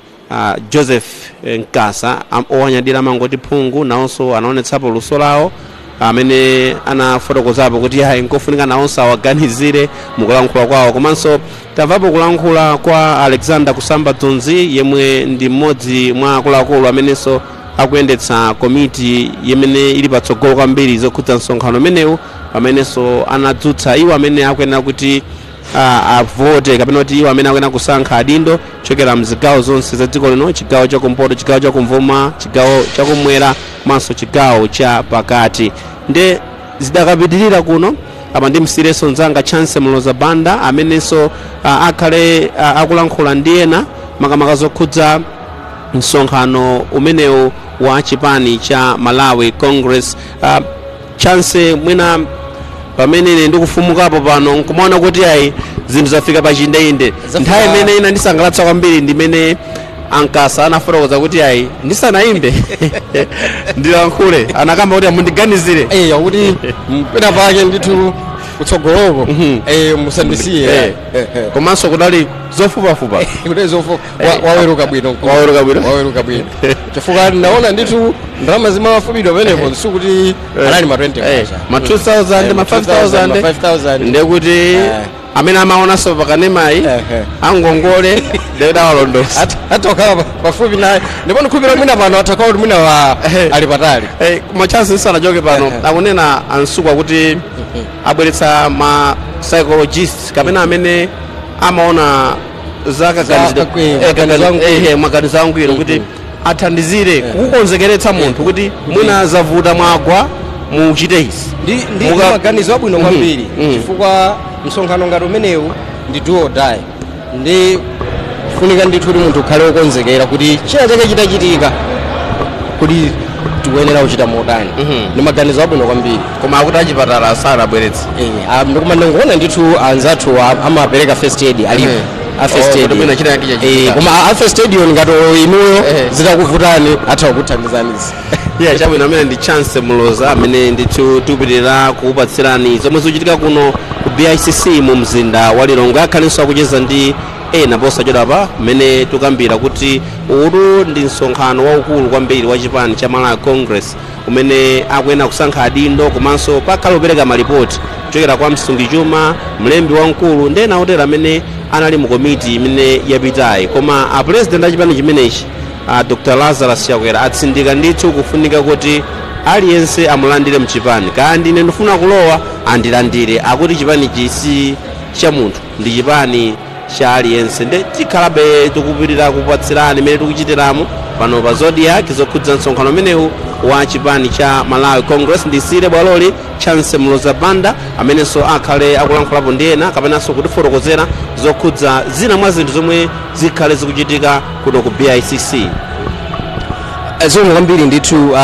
Joseph Nkasa owanyadira mangoti phungu, nawonso anaonetsapo luso lawo amene anafotokozapo kuti hayi nkofunika nawonso awaganizire mukulankhula kwawo. Komanso tamvapo kulankhula kwa Alexander Kusamba Tunzi yemwe ndi mmodzi mwa akuluakulu amenenso akuyendetsa komiti yemene ili patsogolo kwambiri zokhudza msonkhano umenewu, amenenso anadzutsa iwo amene akuyenera kuti avote kapena kuti iwo amene akuyenera kusankha adindo chokera mzigawo zonse za dziko lino, chigawo chakumpoto, chigawo chakumvuma, chigawo chakumwera, manso chigawo cha pakati. Nde zidakapitirira kuno apa ndi msireso nzanga Chance Mloza Banda amenenso akhale akulankhula ndi ena makamaka zokhudza msonkhano umenewu wa chipani cha Malawi Congress. Chance, mwina pamene ndikufumukapo pano nkumaona kuti ayi zinthu zafika pachindende. Nthawi imene ina ndisangalatsa kwambiri ndimene Ankasa anafotokoza kuti ayi ndisanaimbe ndilankhule anakamba kuti amundiganizire kuti pena pake ndithu kutsogoloko musandisiye komanso kudali zofupafupa kuti waweruka bwino chifukwa naona ndithu ndalama zimafupidwa pamenepo sikuti anali ma 20 ma 2000 ma 5000 ndekuti amene amaonanso pakanemayi angongole ndewedawalondosa atokhala pafupi naye ndipo ndikhupira mwina pano atakhala kuti mwina ali patali machansi sanachoke pano akunena ansukwa kuti abweretsa ma psychologist kapena amene amaona maganizo angwiro kuti athandizire kukonzekeretsa munthu kuti mwina zavuta mwagwa muchite izi ndi maganizo abwino kwambiri chifukwa msonkhano ngati umenewu ndi do or die ndi funika ndithu kuti munthu ukhale wokonzekera kuti china chake chitachitika kuti tikuyenera kuchita modani ndi maganizo abwino kwambiri koma akuti achipatala sanabweretse ndikoma ndikuona ndithu anzathu amapereka first aid alipo koma a first aid ngati inuyo zitakuvutani atha kukuthandizanizi chabwino amene ndi chance muloza amene ndithu tikupitirira kukupatsirani zomwe zikuchitika kuno ku BICC mu mzinda wa Lilongwe akhalenso akucheza ndi ena posachedwapa mmene tukambira kuti uwu ndi msonkhano waukulu kwambiri wa chipani cha Malawi Congress umene akuyena kusankha adindo komanso pakhala kupereka malipoti kuchokera kwa Msungichuma mlembi wamkulu ndi ena otera amene anali mu komiti imene yapitayi koma a president achipani chimenechi Dr. Lazarus Chakwera atsindika ndithu kufunika kuti aliyense amulandire mchipani kandi ine ndifuna kulowa andilandire akuti chipani chisi cha munthu ndi chipani cha aliyense ndi tikhalabe tikupitira kupatsirani imene tikuchitiramo pano pa Zodiac zokhudza msonkhano umenewu wa chipani cha Malawi Congress ndisire bwaloli Chance Mloza Banda amenenso akhale akulankhulapo ndi ena kapenanso kutifotokozera zokhudza zina mwa zinthu zomwe zikhale zikuchitika kuno ku BICC. zomwe kwambiri ndithu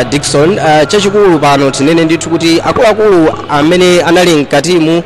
Dickson chachikulu pano tinene ndithu kuti akuluakulu amene anali mkatimu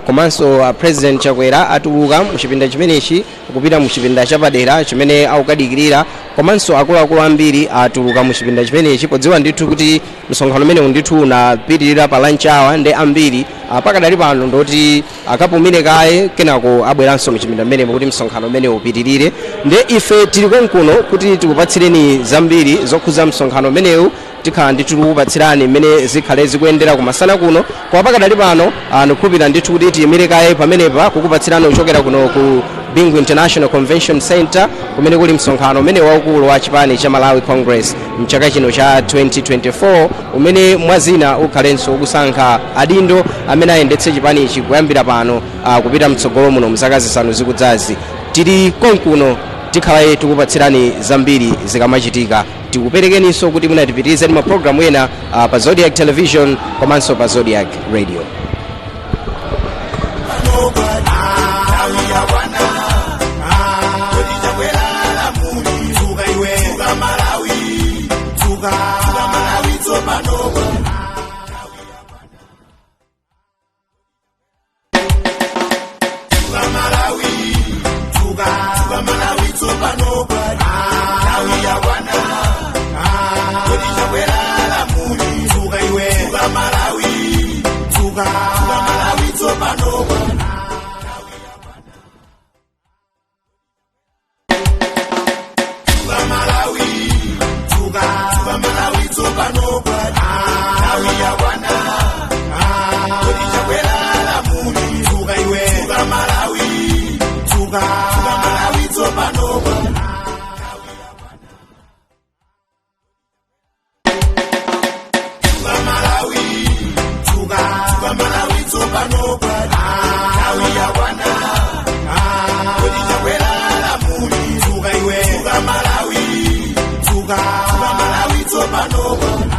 komanso President Chakwera atuluka muchipinda chimenechi kupita muchipinda chapadera chimene akukadikirira komanso akuluakulu ambiri atuluka muchipinda chimenechi podziwa ndithu kuti msonkhano umenewu ndithu unapitirira pa lunch hour ndi ambiri pakadali pano ndoti akapumire kaye kenako abweranso muchipinda mmenepo kuti msonkhano umenewu upitirire ndi ife tili konkuno kuti tikupatsireni zambiri zokhudza msonkhano umenewu tikhala ndithu tikupatsirani mmene zikhale zikuyendera kumasana kuno kwa pakadali pano ndikukhulupirira ndithu kuti tiyimire kaye pamenepa kukupatsirani kuchokera kuno ku Bingu International Convention Center kumene kuli msonkhano umene waukulu wa chipani cha Malawi Congress mchaka chino cha 2024 umene mwazina ukhalenso ukusankha adindo amene ayendetse chipani ichi kuyambira pano kupita mtsogolo muno mzaka zisanu zikudzazi. Tili konkuno tikhala tikupatsirani zambiri zikamachitika tikuperekeninso kuti munatipitirize ma program ena pa Zodiac Television komanso pa Zodiac Radio. Malawi, Malawi,